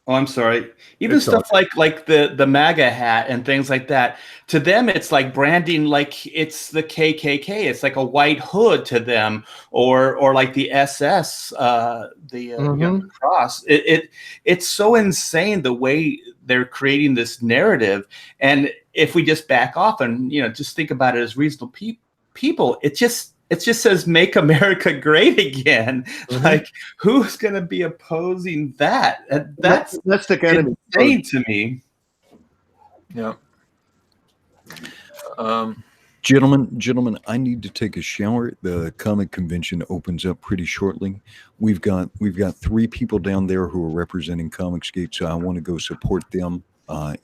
J: I'm sorry. Even stuff like the MAGA hat and things like that. To them, it's like branding, like it's the KKK. It's like a white hood to them, or like the SS, the cross. It's so insane the way they're creating this narrative. And if we just back off and just think about it as reasonable people, it just says "Make America Great Again." Like, who's going to be opposing that? That's insane to me.
A: Yeah.
D: Gentlemen, I need to take a shower. The comic convention opens up pretty shortly. We've got 3 people down there who are representing Comicsgate, so I want to go support them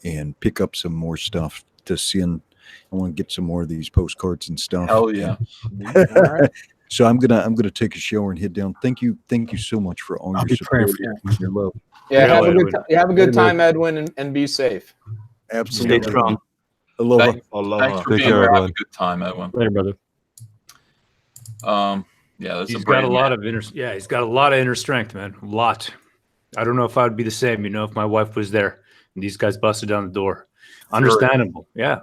D: and pick up some more stuff to send. I want to get some more of these postcards and stuff.
A: Hell yeah!
D: All right. So I'm gonna take a shower and head down. Thank you so much for all your support and your love.
L: Yeah, have a good time, Edwin, and be safe.
D: Absolutely.
J: Stay strong.
A: Aloha. Thanks for being here. Have a good time, Edwin.
B: Later, brother.
A: Yeah, that's
G: he's
A: a
G: got
A: brave
G: a lot
A: man.
G: of he's got a lot of inner strength, man. A lot. I don't know if I would be the same, if my wife was there and these guys busted down the door. Understandable. Yeah.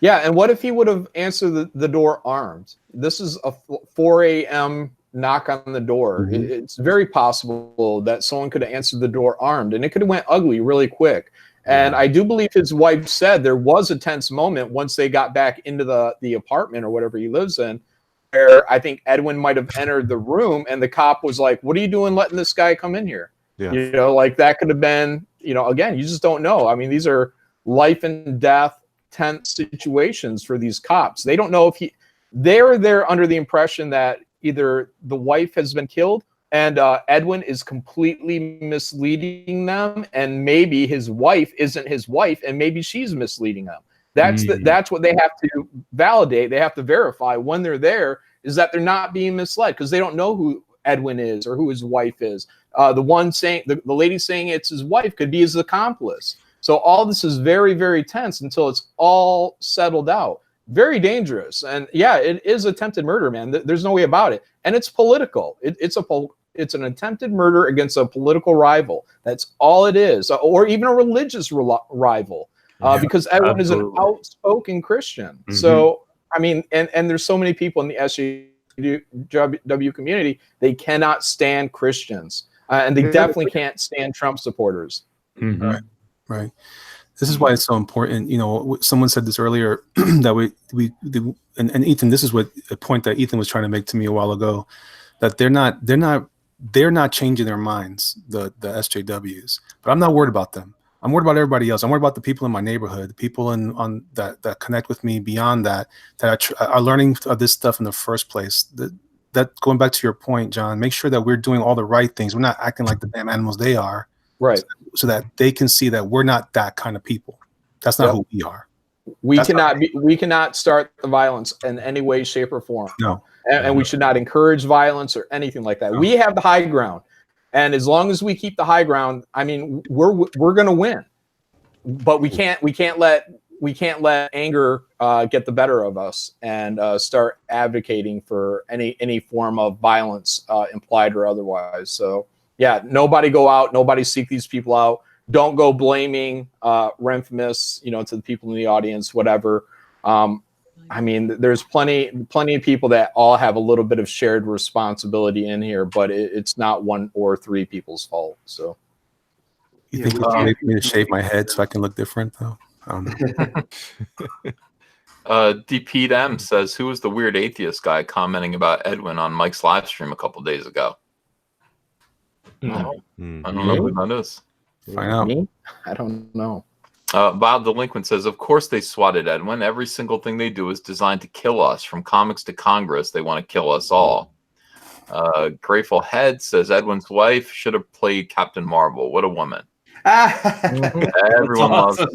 L: Yeah, and what if he would have answered the door armed? This is a 4 a.m. knock on the door. It's very possible that someone could have answered the door armed, and it could have went ugly really quick. And I do believe his wife said there was a tense moment once they got back into the apartment or whatever he lives in, where I think Edwin might have entered the room, and the cop was like, "What are you doing letting this guy come in here?"
E: Yeah.
L: Like that could have been, again, you just don't know. I mean, these are life and death tense situations for these cops. They don't know if they're there under the impression that either the wife has been killed and Edwin is completely misleading them, and maybe his wife isn't his wife, and maybe she's misleading them. That's what they have to validate. They have to verify when they're there, is that they're not being misled, because they don't know who Edwin is or who his wife is. The one saying, the lady saying it's his wife could be his accomplice. So all this is very, very tense until it's all settled out. Very dangerous. And yeah, it is attempted murder, man. There's no way about it. And it's political. It's an attempted murder against a political rival. That's all it is. Or even a religious rival. Because Edwin is an outspoken Christian. So, I mean, and there's so many people in the SJW community, they cannot stand Christians. And they definitely can't stand Trump supporters.
F: Right. This is why it's so important. Someone said this earlier that and Ethan, this is what a point that Ethan was trying to make to me a while ago, that they're not changing their minds, the SJWs. But I'm not worried about them. I'm worried about everybody else. I'm worried about the people in my neighborhood, the people that connect with me beyond that are learning this stuff in the first place. That going back to your point, John, make sure that we're doing all the right things. We're not acting like the damn animals they are.
L: Right.
F: So that they can see that we're not that kind of people. That's not who we are.
L: We cannot start the violence in any way, shape, or form.
F: No.
L: And we should not encourage violence or anything like that. No. We have the high ground. And as long as we keep the high ground, I mean, we're going to win. But we can't let anger get the better of us and start advocating for any form of violence, implied or otherwise. So yeah, nobody go out, nobody seek these people out. Don't go blaming Renfmus, to the people in the audience, whatever. I mean, there's plenty of people that all have a little bit of shared responsibility in here, but it's not one or three people's fault. So
F: you think you make me to shave my head so I can look different, though? I don't know.
A: DP M says, "Who was the weird atheist guy commenting about Edwin on Mike's live stream a couple days ago?" No. I don't know who that is.
F: Find out.
L: I don't know.
A: Bob Delinquent says, "Of course they swatted Edwin. Every single thing they do is designed to kill us. From comics to Congress, they want to kill us all." Grateful Head says, "Edwin's wife should have played Captain Marvel. What a woman." Everyone loves it.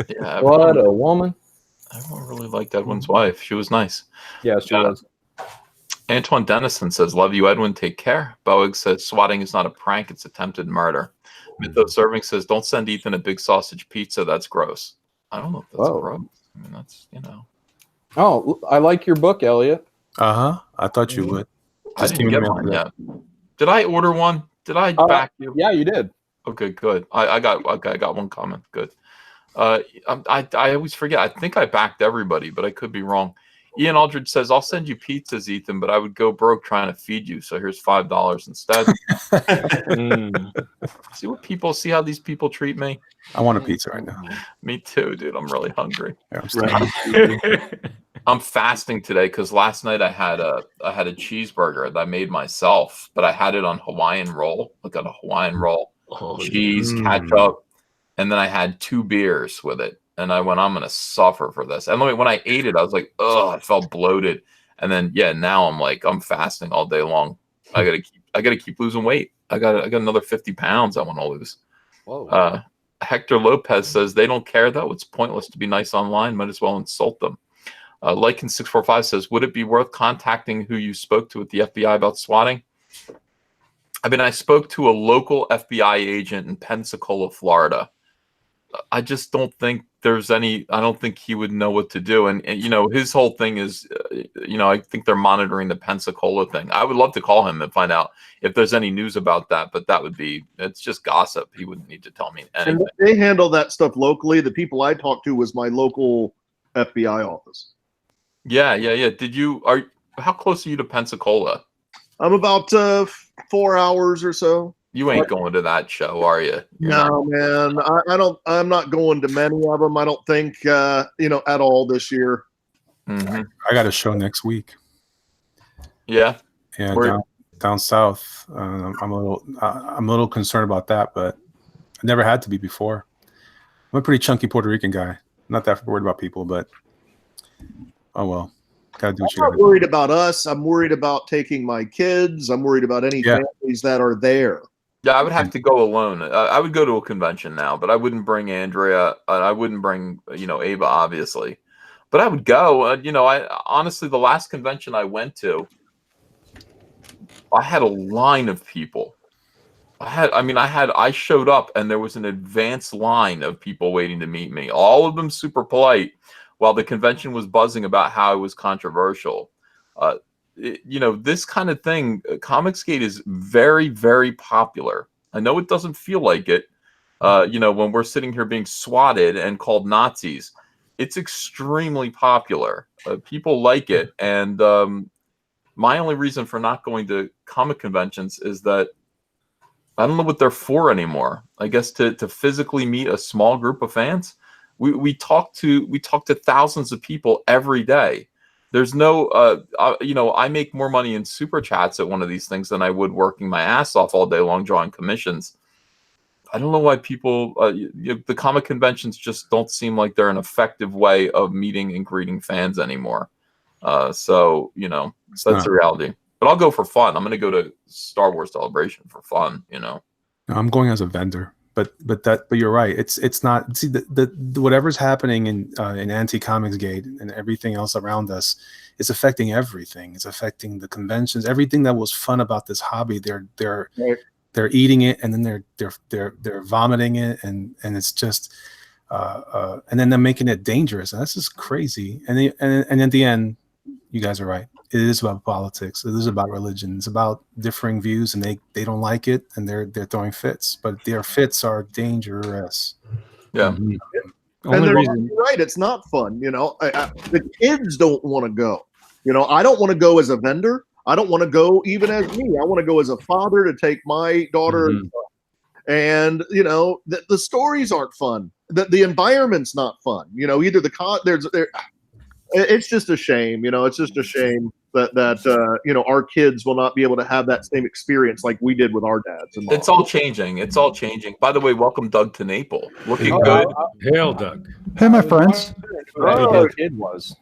A: Yeah,
L: what a woman.
A: Everyone really liked Edwin's wife. She was nice.
L: Yeah, she was.
A: Antoine Dennison says, "Love you, Edwin. Take care." Boeing says, "Swatting is not a prank. It's attempted murder." Mythos Serving says, "Don't send Ethan a big sausage pizza. That's gross." I don't know if that's gross. I mean, that's,
L: Oh, I like your book, Elliot.
F: I thought you would.
A: I didn't get one yet. Did I order one? Did I back you?
L: Yeah, you did.
A: Okay, good. I got one comment. Good. I always forget. I think I backed everybody, but I could be wrong. Ian Aldridge says, "I'll send you pizzas, Ethan, but I would go broke trying to feed you. So here's $5 instead." See how these people treat me?
F: I want a pizza right now.
A: Me too, dude. I'm really hungry.
F: Yeah,
A: I'm fasting today because last night I had a cheeseburger that I made myself, but I had it on Hawaiian roll. Look at a Hawaiian roll, cheese, ketchup, and then I had 2 beers with it. And I went, I'm going to suffer for this. And when I ate it, I was like, oh, I felt bloated. And then, now I'm like, I'm fasting all day long. I gotta keep losing weight. I got another 50 pounds I want to lose.
L: Whoa.
A: Hector Lopez says, "They don't care though. It's pointless to be nice online. Might as well insult them." Lycan645 says, "Would it be worth contacting who you spoke to at the FBI about swatting?" I mean, I spoke to a local FBI agent in Pensacola, Florida. I just don't think there's any. I don't think he would know what to do. And you know, his whole thing is, you know, I think they're monitoring the Pensacola thing. I would love to call him and find out if there's any news about that, but that would be, it's just gossip. He wouldn't need to tell me anything.
H: And they handle that stuff locally. The people I talked to was my local FBI office.
A: Yeah. How close are you to Pensacola?
H: I'm about 4 hours or so.
A: You ain't going to that show, are you?
H: No, man. I don't. I'm not going to many of them. I don't think you know, at all this year.
A: Mm-hmm.
F: I got a show next week.
A: Yeah.
F: Yeah, down south. I'm a little concerned about that, but I never had to be before. I'm a pretty chunky Puerto Rican guy. Not that worried about people, but oh well. Gotta do what you
H: I'm
F: gotta
H: not worried about us. I'm worried about taking my kids. I'm worried about any families that are there.
A: Yeah, I would have to go alone. I would go to a convention now, but I wouldn't bring Andrea. I wouldn't bring, you know, Ava, obviously. But I would go. You know, I honestly, the last convention I went to, I had a line of people. I showed up and there was an advanced line of people waiting to meet me. All of them super polite, while the convention was buzzing about how it was controversial. You know, this kind of thing, Comicsgate is very, very popular. I know it doesn't feel like it, you know, when we're sitting here being swatted and called Nazis. It's extremely popular. People like it. And my only reason for not going to comic conventions is that I don't know what they're for anymore. I guess to physically meet a small group of fans. We talk to thousands of people every day. There's no, you know, I make more money in super chats at one of these things than I would working my ass off all day long drawing commissions. I don't know why people, the comic conventions just don't seem like they're an effective way of meeting and greeting fans anymore. So, you know, so that's the reality. But I'll go for fun. I'm going to go to Star Wars Celebration for fun, you know.
F: No, I'm going as a vendor. But you're right. It's not. See, the whatever's happening in Anti-Comicsgate and everything else around us is affecting everything. It's affecting the conventions. Everything that was fun about this hobby, they're eating it, and then they're vomiting it, and it's just and then they're making it dangerous. And that's just crazy. And at the end, you guys are right. It is about politics. It is about religion. It's about differing views, and they don't like it, and they're throwing fits. But their fits are dangerous.
A: Yeah.
H: Mm-hmm. And you're right. It's not fun. You know, the kids don't want to go. You know, I don't want to go as a vendor. I don't want to go even as me. I want to go as a father to take my daughter. Mm-hmm. And you know, the stories aren't fun. The environment's not fun. You know, either it's just a shame. You know, it's just a shame that you know, our kids will not be able to have that same experience like we did with our dads. And
A: it's all changing. It's all changing. By the way, welcome Doug to Naples. Looking good.
G: Hail, Doug.
M: Hey, my friends.
L: The kid was.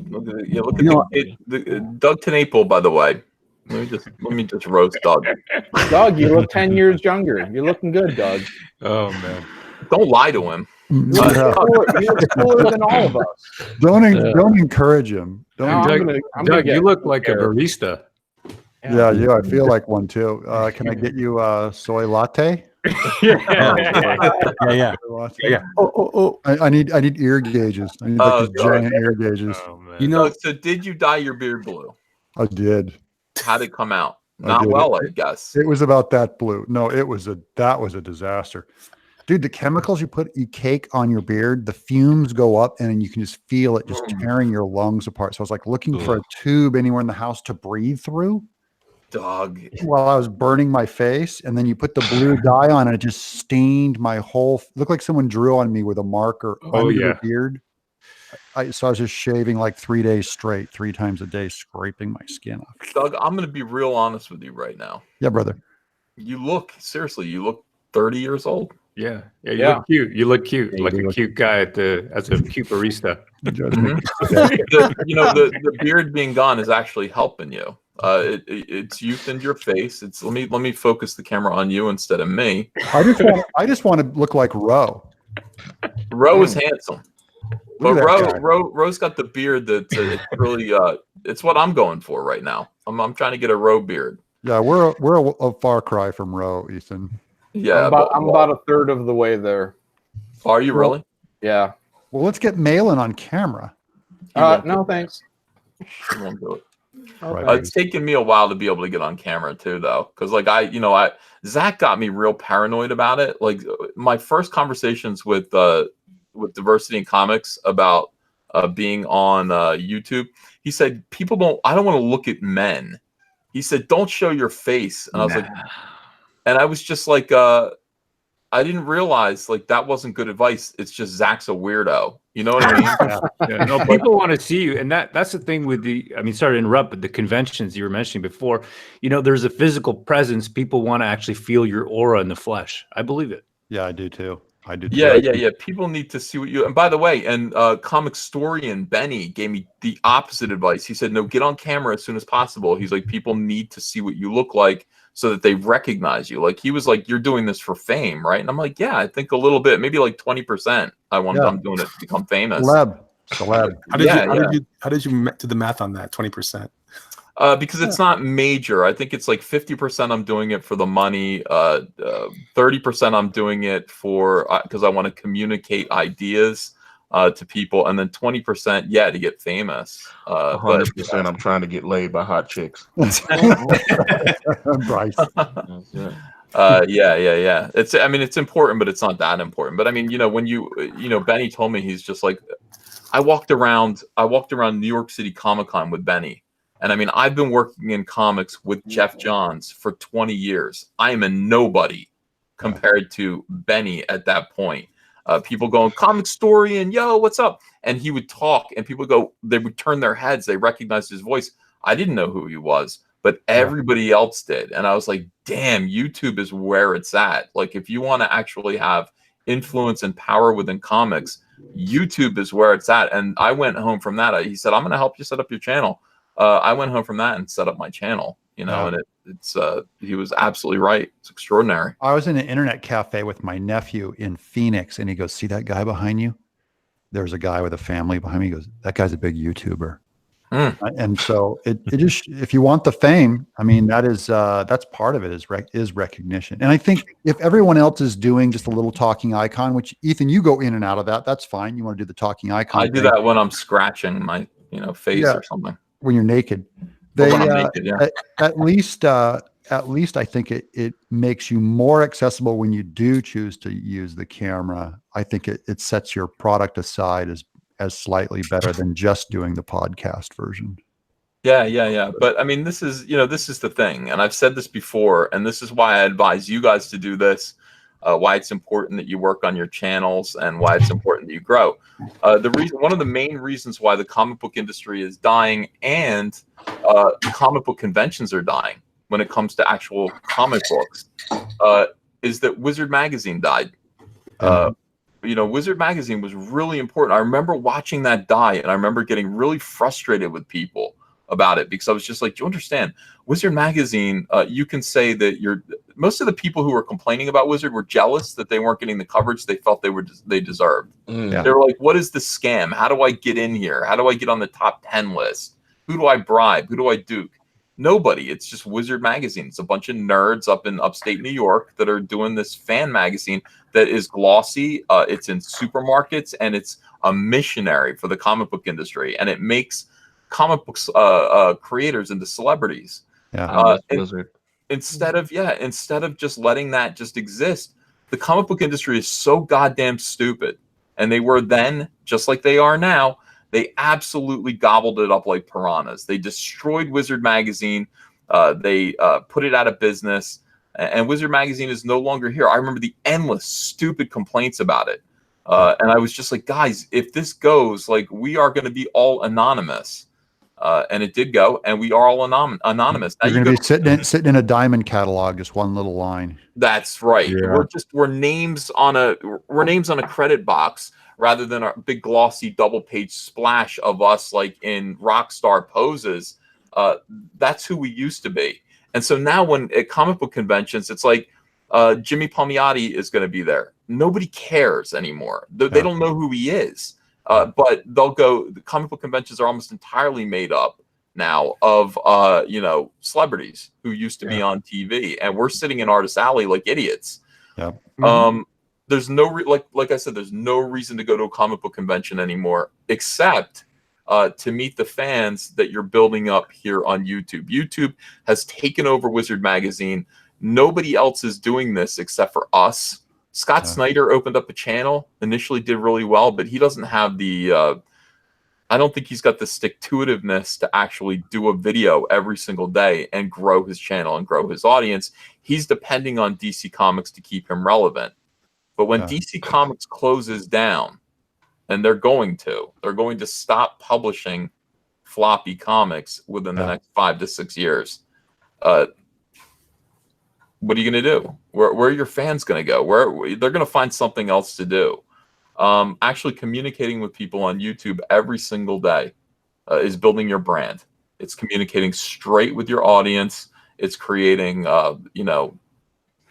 A: Look at Doug to Naples. By the way, let me just roast Doug.
L: Doug, you look 10 years younger. You're looking good, Doug.
G: Oh man.
A: Don't lie to him.
L: He looks cooler than all of us.
M: Don't encourage him.
G: Doug, you look like a barista.
M: Yeah, I feel like one too. Can I get you a soy latte?
F: Yeah.
M: Oh. I need ear gauges. I need like these giant ear gauges.
A: Oh, you know, so did you dye your beard blue?
M: I did.
A: How'd it come out? Not well, I guess.
M: It was about that blue. No, that was a disaster. Dude, the chemicals you cake on your beard, the fumes go up and you can just feel it just tearing your lungs apart. So I was like looking for a tube anywhere in the house to breathe through.
A: Dog.
M: While I was burning my face, and then you put the blue dye on and it just stained my whole, looked like someone drew on me with a marker under the beard. So I was just shaving like 3 days straight, 3 times a day, scraping my skin off.
A: Doug, I'm going to be real honest with you right now.
M: Yeah, brother.
A: You look 30 years old.
G: Yeah. Look cute. You look cute, like a cute guy as a cute barista.
A: The beard being gone is actually helping you. It's youthened your face. It's let me focus the camera on you instead of me.
M: I just want to look like Ro.
A: Ro is handsome, but Ro's got the beard that it's really it's what I'm going for right now. I'm trying to get a Ro beard.
M: Yeah, we're a far cry from Ro, Ethan.
A: Yeah,
L: I'm about a third of the way there.
A: Are you really?
L: Yeah.
M: Well, let's get Malin on camera.
L: No, thanks.
A: He won't do it.
L: Okay.
A: It's taken me a while to be able to get on camera too, though, because like Zach got me real paranoid about it. Like my first conversations with Diversity in Comics about being on YouTube, he said I don't want to look at men. He said don't show your face, and I was like, and I was just like, I didn't realize like that wasn't good advice. It's just Zach's a weirdo. You know what I mean?
G: Yeah, no, people want to see you, and that's the thing with sorry to interrupt, but the conventions you were mentioning before, there's a physical presence. People want to actually feel your aura in the flesh. I believe it.
M: Yeah, I do too. I do too.
A: Yeah. People need to see what you. And by the way, comic historian Benny gave me the opposite advice. He said, "No, get on camera as soon as possible." He's like, people need to see what you look like so that they recognize you. Like he was like, "You're doing this for fame, right?" And I'm like, "Yeah, I think a little bit, maybe like 20%. I'm doing it to become famous."
M: Celeb.
F: How did you do the math on that? 20%.
A: Because it's not major. I think it's like 50% I'm doing it for the money. 30% I'm doing it for because I want to communicate ideas to people, and then 20%, to get famous.
C: 100% I'm trying to get laid by hot chicks.
M: Bryce.
A: Yeah. It's important, but it's not that important. But I mean, when Benny told me, he's just like, I walked around New York City Comic Con with Benny. And I mean, I've been working in comics with Jeff Johns for 20 years. I am a nobody compared to Benny at that point. People going, comic story, and yo, what's up? And he would talk, and people they would turn their heads. They recognized his voice. I didn't know who he was, but everybody else did. And I was like, damn, YouTube is where it's at. Like, if you want to actually have influence and power within comics, YouTube is where it's at. And I went home from that. He said, I'm going to help you set up your channel. I went home from that and set up my channel, and it's he was absolutely right. It's extraordinary.
M: I was in an internet cafe with my nephew in Phoenix, and he goes, "See that guy behind you? There's a guy with a family behind me." He goes, "That guy's a big YouTuber." And so it just, if you want the fame, I mean, that's part of it is recognition. And I think if everyone else is doing just a little talking icon, which Ethan, you go in and out of that, that's fine. You want to do the talking icon.
A: I do that when I'm scratching my face or something.
M: When you're naked, at least I think it makes you more accessible when you do choose to use the camera. I think it sets your product aside as slightly better than just doing the podcast version.
A: Yeah. But I mean, this is the thing, and I've said this before, and this is why I advise you guys to do this. Why it's important that you work on your channels, and why it's important that you grow. One of the main reasons why the comic book industry is dying, and comic book conventions are dying when it comes to actual comic books, is that Wizard Magazine died. Wizard Magazine was really important. I remember watching that die, and I remember getting really frustrated with people about it, because I was just like, do you understand? Wizard Magazine, you can say that most of the people who were complaining about Wizard were jealous that they weren't getting the coverage they felt they deserved. They were like, what is this scam? How do I get in here? How do I get on the top 10 list? Who do I bribe? Who do I duke? Nobody. It's just Wizard Magazine. It's a bunch of nerds up in upstate New York that are doing this fan magazine that is glossy. It's in supermarkets, and it's a missionary for the comic book industry, and it makes comic books creators into celebrities. Instead of just letting that just exist, the comic book industry is so goddamn stupid, and they were then just like they are now. They absolutely gobbled it up like piranhas. They destroyed Wizard Magazine. They put it out of business, and Wizard Magazine is no longer here. I remember the endless stupid complaints about it, and I was just like, guys, if this goes, like, we are going to be all anonymous. And it did go, and we are all anonymous. Now
M: You're going to be sitting in a diamond catalog, just one little line.
A: That's right. Yeah. We're names on a credit box rather than a big glossy double page splash of us like in rock star poses. That's who we used to be. And so now when at comic book conventions, it's like Jimmy Palmiotti is going to be there. Nobody cares anymore. They don't know who he is. But the comic book conventions are almost entirely made up now of, celebrities who used to be on TV, and we're sitting in Artist Alley like idiots. there's no like I said, there's no reason to go to a comic book convention anymore, except to meet the fans that you're building up here on YouTube. YouTube has taken over Wizard Magazine. Nobody else is doing this except for us. Scott Snyder opened up a channel, initially did really well, but he doesn't have the I don't think he's got the stick-to-itiveness to actually do a video every single day and grow his channel and grow his audience. He's depending on DC Comics to keep him relevant. But when DC Comics closes down, and they're going to stop publishing floppy comics within the next 5 to 6 years. What are you going to do? Where are your fans going to go? They're going to find something else to do. Actually communicating with people on YouTube every single day is building your brand. It's communicating straight with your audience. It's creating, you know,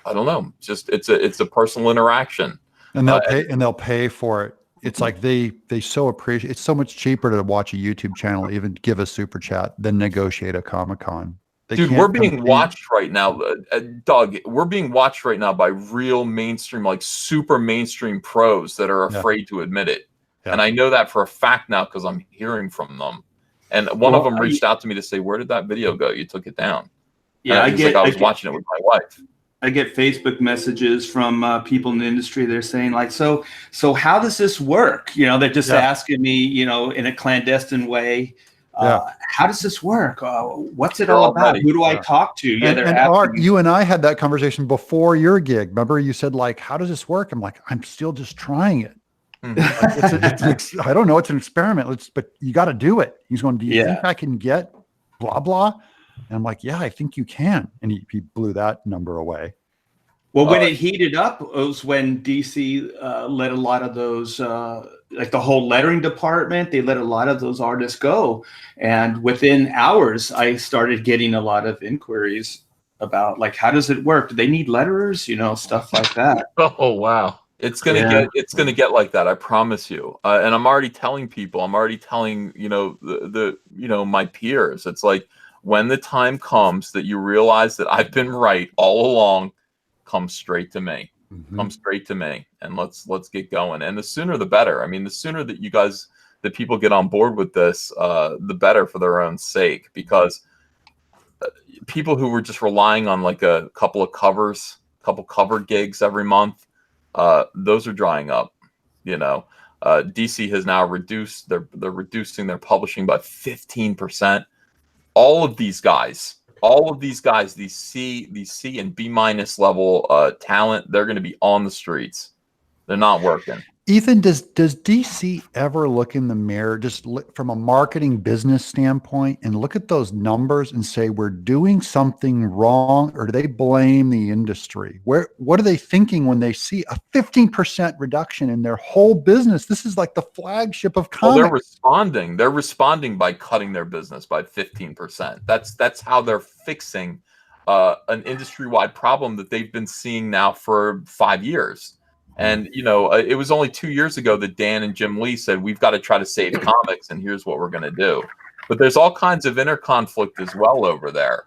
A: I don't know, just it's a personal interaction.
M: And they'll pay for it. It's like they so appreciate. It's so much cheaper to watch a YouTube channel, even give a super chat, than negotiate a Comic-Con.
A: Dude, we're being watched right now, Doug. We're being watched right now by real mainstream, like super mainstream pros that are afraid to admit it. And I know that for a fact now because I'm hearing from them. And one of them reached out to me to say, "Where did that video go? You took it down."
J: Yeah,
A: I was watching it with my wife.
J: I get Facebook messages from people in the industry. They're saying like, so how does this work? You know, they're just asking me, you know, in a clandestine way, how does this work? What's it all about? Who do I talk to? Yeah,
M: and Art, you and I had that conversation before your gig. Remember, you said like, how does this work? I'm like, I'm still just trying it. I don't know. It's an experiment. But you got to do it. He's going, do you think I can get blah, blah? And I'm like, yeah, I think you can. And he blew that number away.
J: Well, when it heated up, it was when DC let a lot of those, like the whole lettering department, they let a lot of those artists go. And within hours, I started getting a lot of inquiries about like, how does it work? Do they need letterers? You know, stuff like that.
A: Oh, wow. It's gonna get like that. I promise you. And I'm already telling people. I'm already telling you know my peers. It's like when the time comes that you realize that I've been right all along, come straight to me. Come straight to me, and let's get going. And the sooner the better. I mean, the sooner that people get on board with this, the better for their own sake. Because people who were just relying on like a couple cover gigs every month. Those are drying up, you know. DC has now reduced they're reducing their publishing by 15%. All of these guys, these C and B minus level talent, they're going to be on the streets. They're not working.
M: Ethan, does DC ever look in the mirror, just look from a marketing business standpoint, and look at those numbers and say we're doing something wrong, or do they blame the industry? What are they thinking when they see a 15% reduction in their whole business? This is like the flagship of comics.
A: Well, they're responding by cutting their business by 15%. That's how they're fixing an industry-wide problem that they've been seeing now for 5 years. And, you know, it was only 2 years ago that Dan and Jim Lee said, we've got to try to save comics, and here's what we're going to do. But there's all kinds of inner conflict as well over there.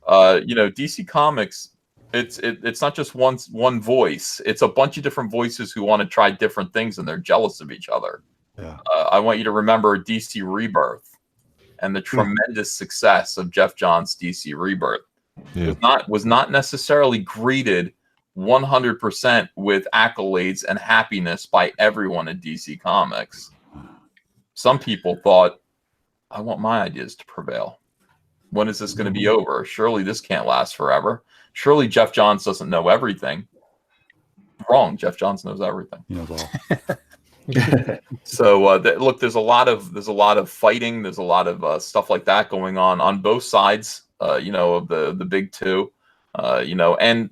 A: You know, DC Comics, it's not just one voice. It's a bunch of different voices who want to try different things, and they're jealous of each other.
M: Yeah.
A: I want you to remember DC Rebirth and the tremendous success of Jeff Johns' DC Rebirth. Was not necessarily greeted 100% with accolades and happiness by everyone at DC Comics. Some people thought, I want my ideas to prevail. When is this going to be over? Surely this can't last forever. Surely Jeff Johns doesn't know everything. Wrong. Jeff Johns knows everything.
M: He knows all.
A: So look, there's a lot of fighting. There's a lot of stuff like that going on both sides. You know, of the big two. You know, and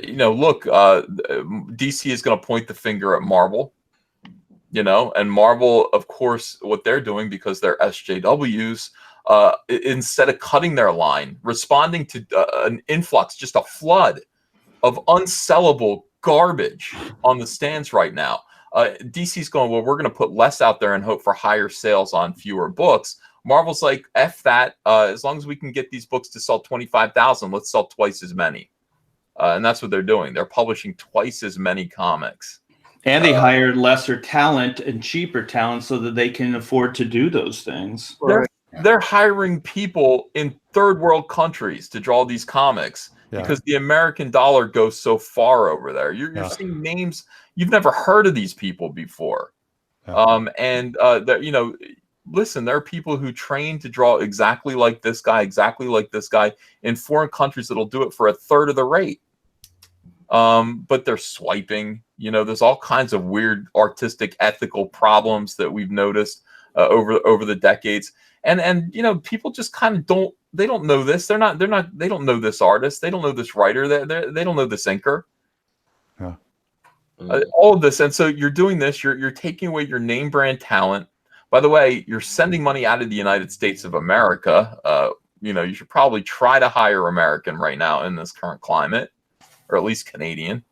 A: you know, look, DC is going to point the finger at Marvel, you know, and Marvel, of course, what they're doing, because they're SJWs, instead of cutting their line, responding to an influx, just a flood of unsellable garbage on the stands right now. DC's going, well, we're going to put less out there and hope for higher sales on fewer books. Marvel's like, F that. As long as we can get these books to sell 25,000, let's sell twice as many. And that's what they're doing. They're publishing twice as many comics.
J: And they hire lesser talent and cheaper talent so that they can afford to do those things.
A: They're hiring people in third world countries to draw these comics because the American dollar goes so far over there. You're seeing names you've never heard of these people before. Listen, there are people who train to draw exactly like this guy in foreign countries that'll do it for a third of the rate. But they're swiping. There's all kinds of weird artistic ethical problems that we've noticed over the decades. And people just kind of don't know this. They don't know this artist. They don't know this writer. They don't know this inker.
M: Yeah.
A: All of this. And so you're doing this, you're taking away your name brand talent. By the way, you're sending money out of the United States of America. You should probably try to hire American right now in this current climate, or at least Canadian.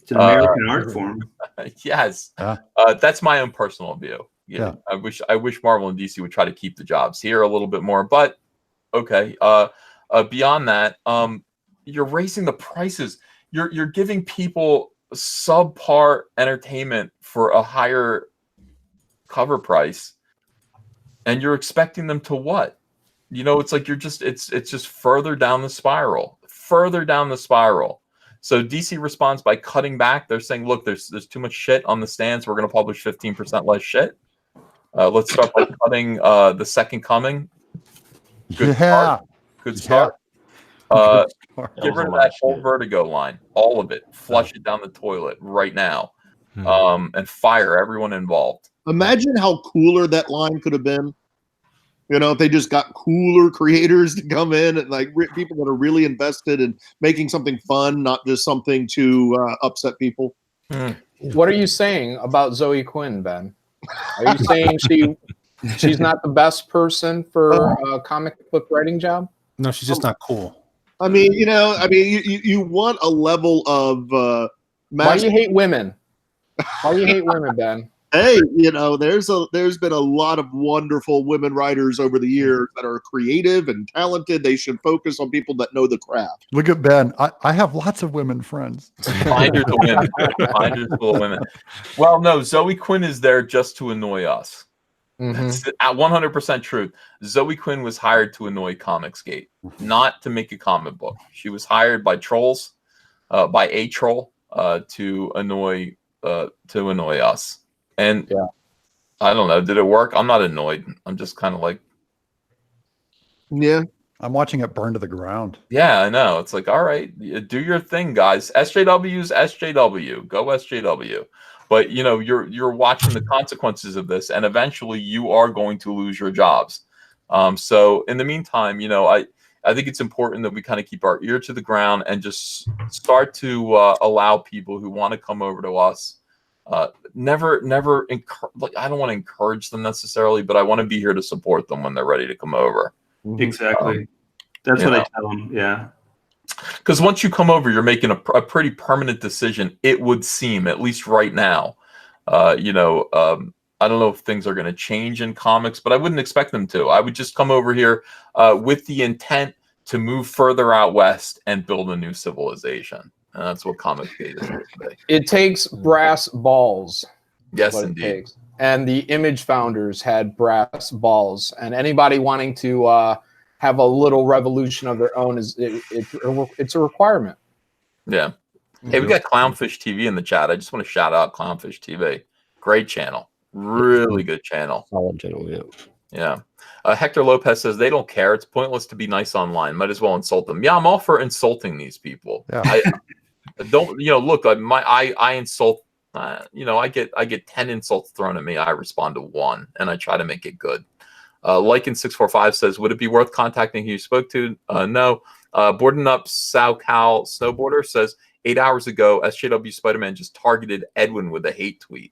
J: It's an American art form.
A: Yes. That's my own personal view. Yeah. I wish Marvel and DC would try to keep the jobs here a little bit more, but okay. Beyond that, you're raising the prices. You're giving people subpar entertainment for a higher cover price, and you're expecting them to what? It's like it's just further down the spiral. So DC responds by cutting back. They're saying, look, there's too much shit on the stands. We're going to publish 15% less shit. Let's start by cutting The Second Coming. Good start. Get rid of that whole Vertigo line, all of it. Flush it down the toilet right now, and fire everyone involved.
H: Imagine how cooler that line could have been. If they just got cooler creators to come in and people that are really invested in making something fun, not just something to upset people.
L: What are you saying about Zoe Quinn, Ben? Are you saying she's not the best person for a comic book writing job?
F: No, she's just not cool.
H: You want a level of
L: why do you hate women? Why do you hate women, Ben?
H: Hey, there's been a lot of wonderful women writers over the years that are creative and talented. They should focus on people that know the craft.
M: Look at Ben. I have lots of women friends.
A: Finders of women. Finders full of women. Well, no, Zoe Quinn is there just to annoy us. That's 100% truth. Zoe Quinn was hired to annoy Comicsgate, not to make a comic book. She was hired by trolls, by a troll, to annoy us. And I don't know, did it work? I'm not annoyed. I'm just kind of like,
M: I'm watching it burn to the ground.
A: Yeah, I know. It's like, all right, do your thing, guys. SJW's SJW. Go SJW. But you're watching the consequences of this, and eventually you are going to lose your jobs. So in the meantime, I think it's important that we kind of keep our ear to the ground and just start to allow people who want to come over to us. I don't want to encourage them necessarily, but I want to be here to support them when they're ready to come over.
J: Exactly. That's what I tell them. Yeah.
A: Because once you come over, you're making a pretty permanent decision, it would seem, at least right now. I don't know if things are going to change in comics, but I wouldn't expect them to. I would just come over here with the intent to move further out west and build a new civilization. And that's what Comicsgate is here today.
L: It takes brass balls.
A: Yes, indeed.
L: And the Image founders had brass balls. And anybody wanting to have a little revolution of their own it's a requirement.
A: Yeah. Hey, we got Clownfish TV in the chat. I just want to shout out Clownfish TV. Great channel. Really good channel.
B: Solid channel, yeah.
A: Yeah. Hector Lopez says they don't care. It's pointless to be nice online. Might as well insult them. Yeah, I'm all for insulting these people.
M: Yeah.
A: I don't, look, I insult, I get 10 insults thrown at me. I respond to 1 and I try to make it good. Lycan645 says, would it be worth contacting who you spoke to? No. Boarding Up Sao Cal Snowboarder says 8 hours ago, SJW Spider-Man just targeted Edwin with a hate tweet.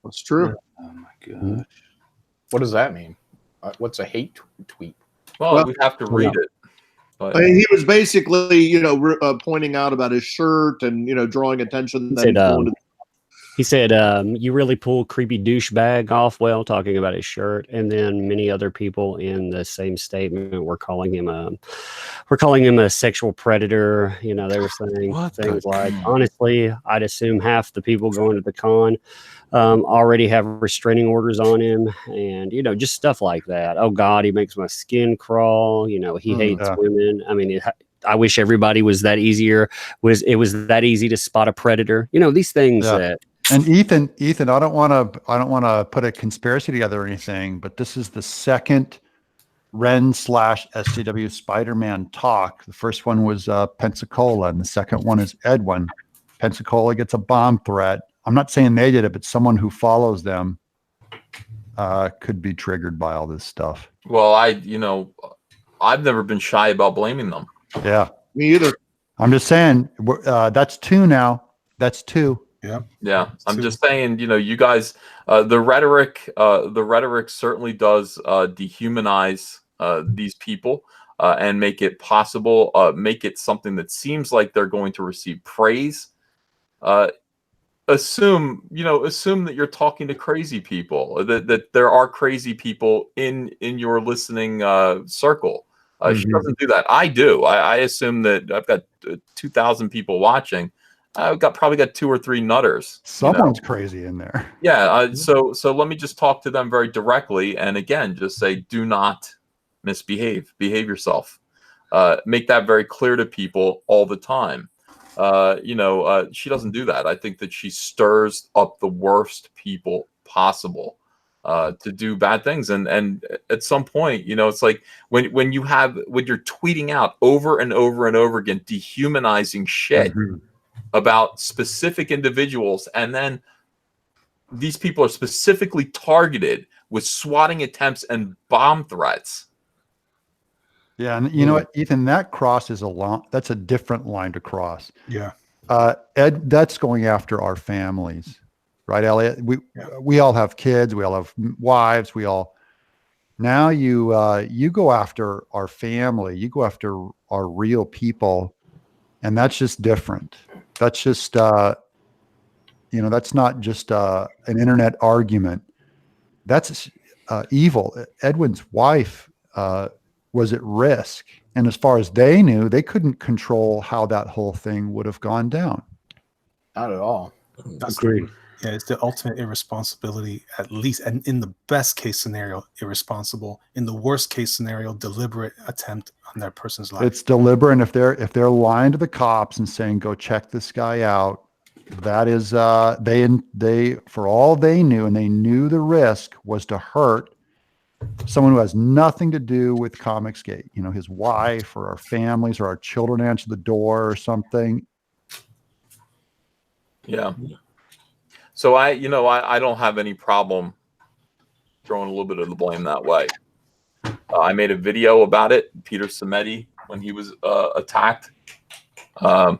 H: That's true.
J: Oh my gosh.
L: What does that mean? What's a hate tweet?
A: Well, we have to read it. But
H: he was basically, pointing out about his shirt and, drawing attention. That
B: He said, "You really pull creepy douchebag off well," talking about his shirt, and then many other people in the same statement were calling him a sexual predator. You know, they were saying things like, "Honestly, I'd assume half the people going to the con already have restraining orders on him," and just stuff like that. Oh God, he makes my skin crawl. He hates women. I mean, I wish everybody was that easier. It was that easy to spot a predator. These things that.
M: And Ethan, I don't want to put a conspiracy together or anything, but this is the second Ren/SCW Spider-Man talk. The first one was Pensacola, and the second one is Edwin. Pensacola gets a bomb threat. I'm not saying they did it, but someone who follows them could be triggered by all this stuff.
A: Well, I've never been shy about blaming them.
M: Yeah,
H: me either.
M: I'm just saying that's two now. That's two.
A: Yeah. I'm just saying, you guys, the rhetoric certainly does dehumanize these people and make it possible, make it something that seems like they're going to receive praise. Assume that you're talking to crazy people, that there are crazy people in your listening circle. She doesn't do that. I do. I assume that I've got 2,000 people watching. I've probably got 2 or 3 nutters.
M: Someone's crazy in there.
A: Yeah. So let me just talk to them very directly, and again, just say, do not misbehave. Behave yourself. Make that very clear to people all the time. She doesn't do that. I think that she stirs up the worst people possible to do bad things. And at some point, it's like when you're tweeting out over and over and over again, dehumanizing shit about specific individuals, and then these people are specifically targeted with swatting attempts and bomb threats.
M: Yeah, and you know what, Ethan, that crosses that's a different line to cross.
F: Yeah.
M: Ed, that's going after our families, right, Elliot? We all have kids, we all have wives, now you go after our family, you go after our real people, and that's just different. That's just that's not just an internet argument. That's evil. Edwin's wife was at risk, and as far as they knew, they couldn't control how that whole thing would have gone down.
L: Not at all.
F: Agreed. Yeah, it's the ultimate irresponsibility, at least, and in the best case scenario, irresponsible. In the worst case scenario, deliberate attempt on that person's life.
M: It's deliberate, and if they're lying to the cops and saying, "Go check this guy out," that is they for all they knew, and they knew the risk was to hurt someone who has nothing to do with Comicsgate. His wife or our families or our children answer the door or something.
A: Yeah. So I don't have any problem throwing a little bit of the blame that way. I made a video about it, Peter Samedi, when he was attacked. I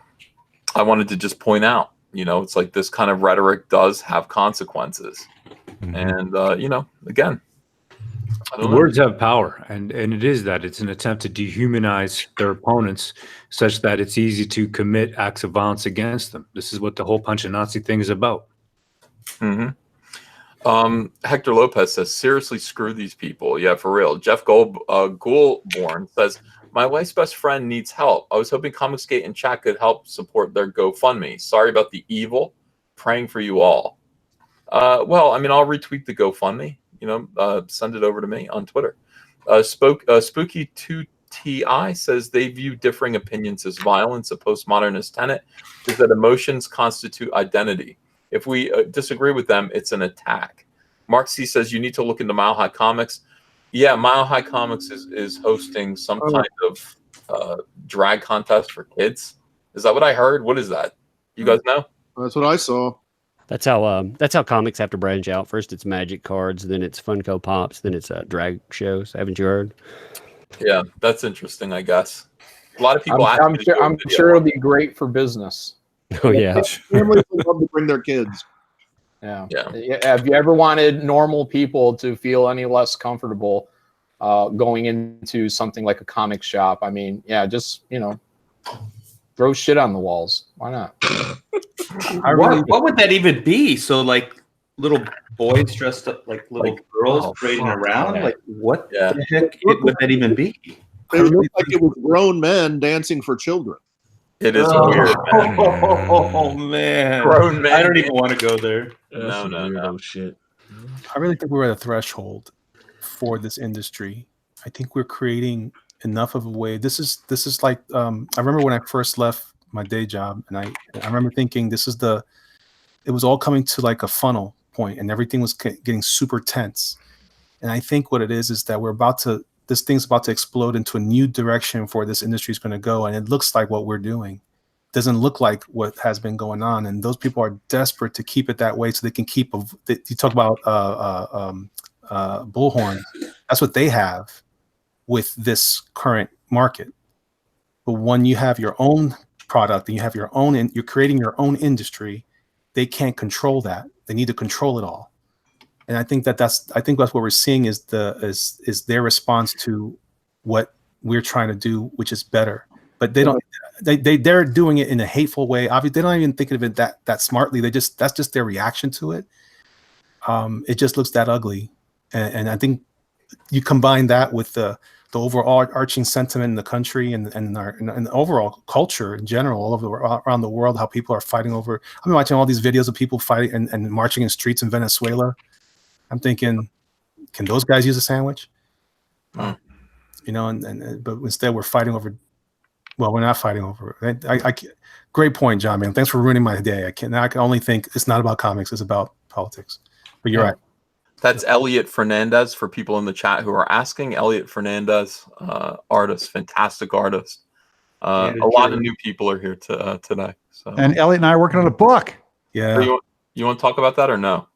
A: wanted to just point out, it's like this kind of rhetoric does have consequences. And, again,
G: words have power, and it is that it's an attempt to dehumanize their opponents such that it's easy to commit acts of violence against them. This is what the whole punch and Nazi thing is about.
A: Hector Lopez says, seriously, screw these people. Yeah, for real. Jeff Goulborn says, my wife's best friend needs help. I was hoping Comicsgate and chat could help support their GoFundMe. Sorry about the evil. Praying for you all. Well, I mean, I'll retweet the GoFundMe. Send it over to me on Twitter. Spooky2TI says they view differing opinions as violence. A postmodernist tenet is that emotions constitute identity. If we disagree with them, it's an attack. Mark C says you need to look into Mile High Comics. Yeah, Mile High Comics is hosting some kind of drag contest for kids. Is that what I heard? What is that? You guys know?
H: That's what I saw.
B: That's how comics have to branch out. First, it's magic cards, then it's Funko Pops, then it's drag shows. Haven't you heard?
A: Yeah, that's interesting. I guess a lot of people.
L: I'm sure it'll be great for business.
B: Oh yeah,
H: families would love to bring their kids.
L: Yeah. Have you ever wanted normal people to feel any less comfortable going into something like a comic shop? I mean, yeah, just Throw shit on the walls. Why not?
J: What would that even be? So like little boys dressed up like little girls parading around? Like what the heck would that even be?
H: It looked like it was grown men dancing for children.
A: It is weird, man.
J: Oh man,
A: Grown men.
J: I don't even want to go there.
A: No.
C: Shit.
F: I really think we're at a threshold for this industry. I think we're creating enough of a way. This is like I remember when I first left my day job, and I remember thinking it was all coming to like a funnel point, and everything was getting super tense. And I think what it is that this thing's about to explode into a new direction for this industry is going to go, and it looks like what we're doing doesn't look like what has been going on, and those people are desperate to keep it that way so they can keep you talk about bullhorn. That's what they have with this current market. But when you have your own product and you have your own, and you're creating your own industry, they can't control that. They need to control it all. And I think that's what we're seeing is their response to what we're trying to do, which is better. But they're doing it in a hateful way. Obviously, they don't even think of it that smartly. That's just their reaction to it. It just looks that ugly. And I think you combine that with the overall arching sentiment in the country and the overall culture in general, all over around the world, how people are fighting over. I've been watching all these videos of people fighting and marching in streets in Venezuela. I'm thinking, can those guys use a sandwich? But instead we're fighting over. Well, we're not fighting over. Great point, John. Man, thanks for ruining my day. I can only think it's not about comics; it's about politics. But you're right.
A: That's Elliot Fernandez for people in the chat who are asking. Elliot Fernandez, artist, fantastic artist. A lot of new people are here today. So.
M: And Elliot and I are working on a book.
F: Yeah.
A: So you want to talk about that or no?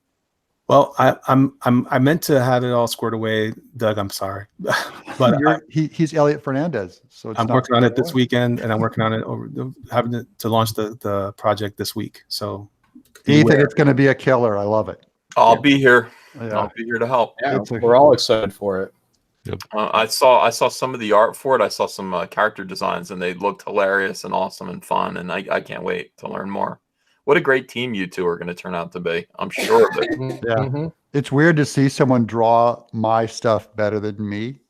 F: Well, I meant to have it all squared away, Doug. I'm sorry, but
M: he's Elliot Fernandez. So
F: I'm working on it this weekend, and I'm working on it having to launch the project this week. So,
M: Ethan, it's going to be a killer. I love it.
A: I'll be here.
M: Yeah.
A: I'll be here to help.
L: Yeah, we're all excited for it.
E: Yep.
A: I saw some of the art for it. I saw some character designs, and they looked hilarious and awesome and fun. And I can't wait to learn more. What a great team you two are going to turn out to be. I'm sure of it.
M: Yeah. It's weird to see someone draw my stuff better than me.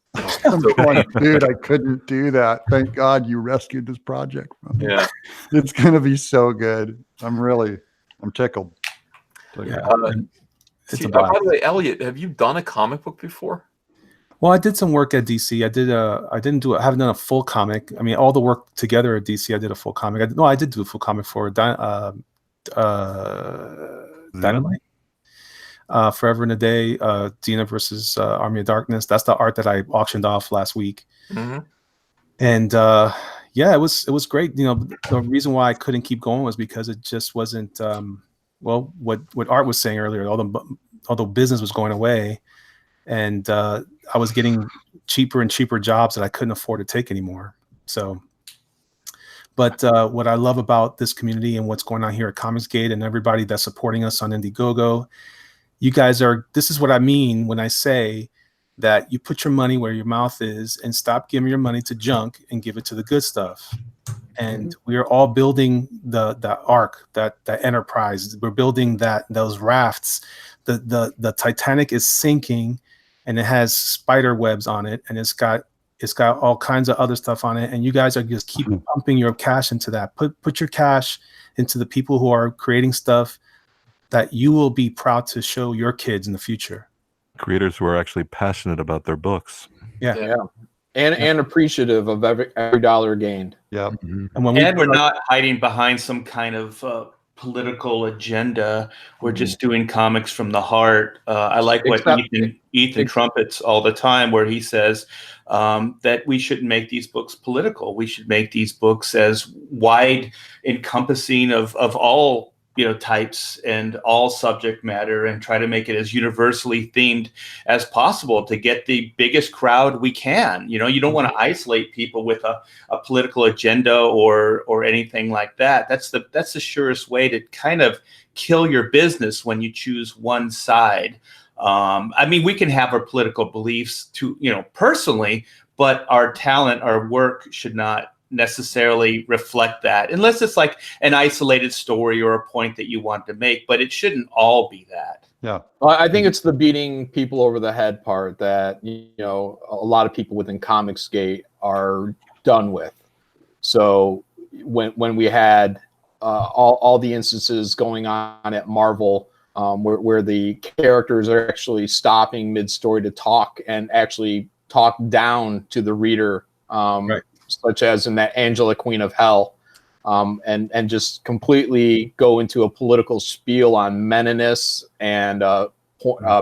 M: I'm going, dude, I couldn't do that. Thank God you rescued this project from me.
A: Yeah.
M: It's going to be so good. I'm tickled.
F: Yeah.
A: By the way, Elliot, have you done a comic book before?
F: Well, I did some work at DC. I haven't done a full comic. I mean, all the work together at DC, I did a full comic. I did do a full comic for Dynamite. Forever and a Day, Dina versus Army of Darkness. That's the art that I auctioned off last week.
A: Mm-hmm.
F: And it was great. The reason why I couldn't keep going was because it just wasn't what Art was saying earlier. Although business was going away, and I was getting cheaper and cheaper jobs that I couldn't afford to take anymore. So, but what I love about this community and what's going on here at Comicsgate and everybody that's supporting us on Indiegogo, you guys this is what I mean when I say that you put your money where your mouth is and stop giving your money to junk and give it to the good stuff. And we are all building the ark, that enterprise. We're building those rafts. The Titanic is sinking, and it has spider webs on it, and it's got all kinds of other stuff on it. And you guys are just keep pumping your cash into that. Put your cash into the people who are creating stuff that you will be proud to show your kids in the future.
E: Creators who are actually passionate about their books.
L: Yeah. And appreciative of every dollar gained.
M: Yeah.
F: And
J: we're not hiding behind some kind of political agenda. We're just doing comics from the heart. I like what Ethan trumpets all the time, where he says that we shouldn't make these books political. We should make these books as wide encompassing of all types and all subject matter, and try to make it as universally themed as possible to get the biggest crowd we can. You don't want to isolate people with a political agenda or anything like that. That's the surest way to kind of kill your business when you choose one side. I mean, we can have our political beliefs personally, but our talent, our work should not necessarily reflect that, unless it's like an isolated story or a point that you want to make, but it shouldn't all be that.
M: Yeah.
L: Well, I think it's the beating people over the head part that, you know, a lot of people within Comicsgate are done with. So when we had all the instances going on at Marvel, where the characters are actually stopping mid-story to talk and actually talk down to the reader,
E: Right.
L: such as in that Angela Queen of Hell, and just completely go into a political spiel on Meninists and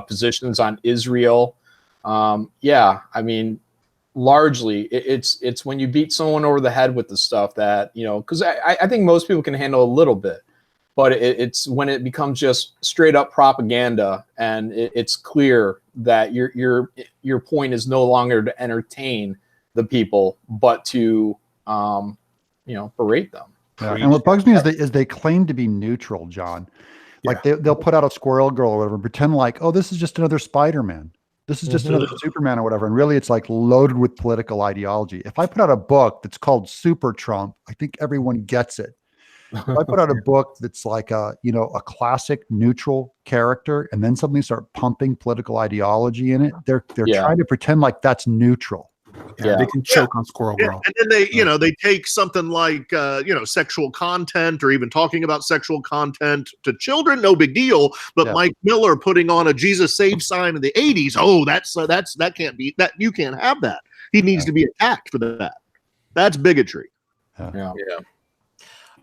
L: positions on Israel. Yeah, I mean, largely it's when you beat someone over the head with the stuff that, you know, because I think most people can handle a little bit, but it's when it becomes just straight up propaganda and it's clear that your point is no longer to entertain the people, but to berate them.
M: Yeah. And what bugs me is they claim to be neutral, John. Like they'll put out a Squirrel Girl or whatever and pretend like, oh, this is just another Spider-Man. This is just another Superman or whatever. And really it's like loaded with political ideology. If I put out a book that's called Super Trump, I think everyone gets it. If I put out a book that's like a classic neutral character and then suddenly start pumping political ideology in it, they're trying to pretend like that's neutral.
F: Yeah, they can choke on Squirrel Girl.
H: And then they take something like sexual content or even talking about sexual content to children, no big deal. But Mike Miller putting on a Jesus Save sign in the 80s, that can't be that. You can't have that. He needs to be attacked for that. That's bigotry.
L: Yeah.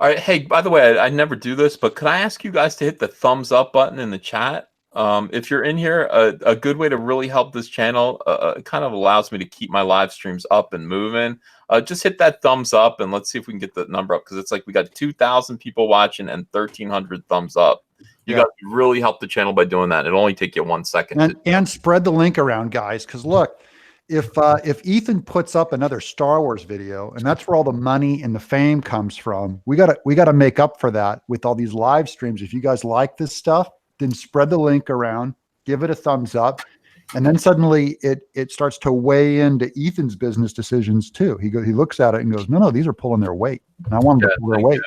A: All right. Hey, by the way, I never do this, but could I ask you guys to hit the thumbs up button in the chat? If you're in here, a good way to really help this channel, it kind of allows me to keep my live streams up and moving. Just hit that thumbs up and let's see if we can get the number up, because it's like we got 2,000 people watching and 1,300 thumbs up. You guys really help the channel by doing that. It'll only take you 1 second.
M: And spread the link around, guys, because look, if Ethan puts up another Star Wars video and that's where all the money and the fame comes from, we gotta make up for that with all these live streams. If you guys like this stuff, then spread the link around, give it a thumbs up, and then suddenly it starts to weigh into Ethan's business decisions too. He looks at it and goes, no, these are pulling their weight, and I want them to pull their weight.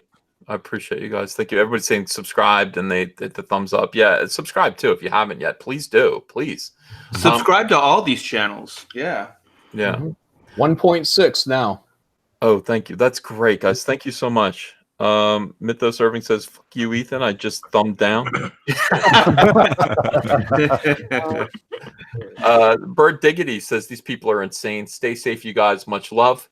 A: I appreciate you guys. Thank you. Everybody's saying subscribed and they hit the thumbs up. Yeah, subscribe too if you haven't yet. Please do. Please
J: subscribe to all these channels. Yeah.
L: 1.6 now.
A: Oh, thank you. That's great, guys. Thank you so much. Mythos Irving says, "Fuck you, Ethan. I just thumbed down." Bird Diggity says, "These people are insane. Stay safe, you guys. Much love."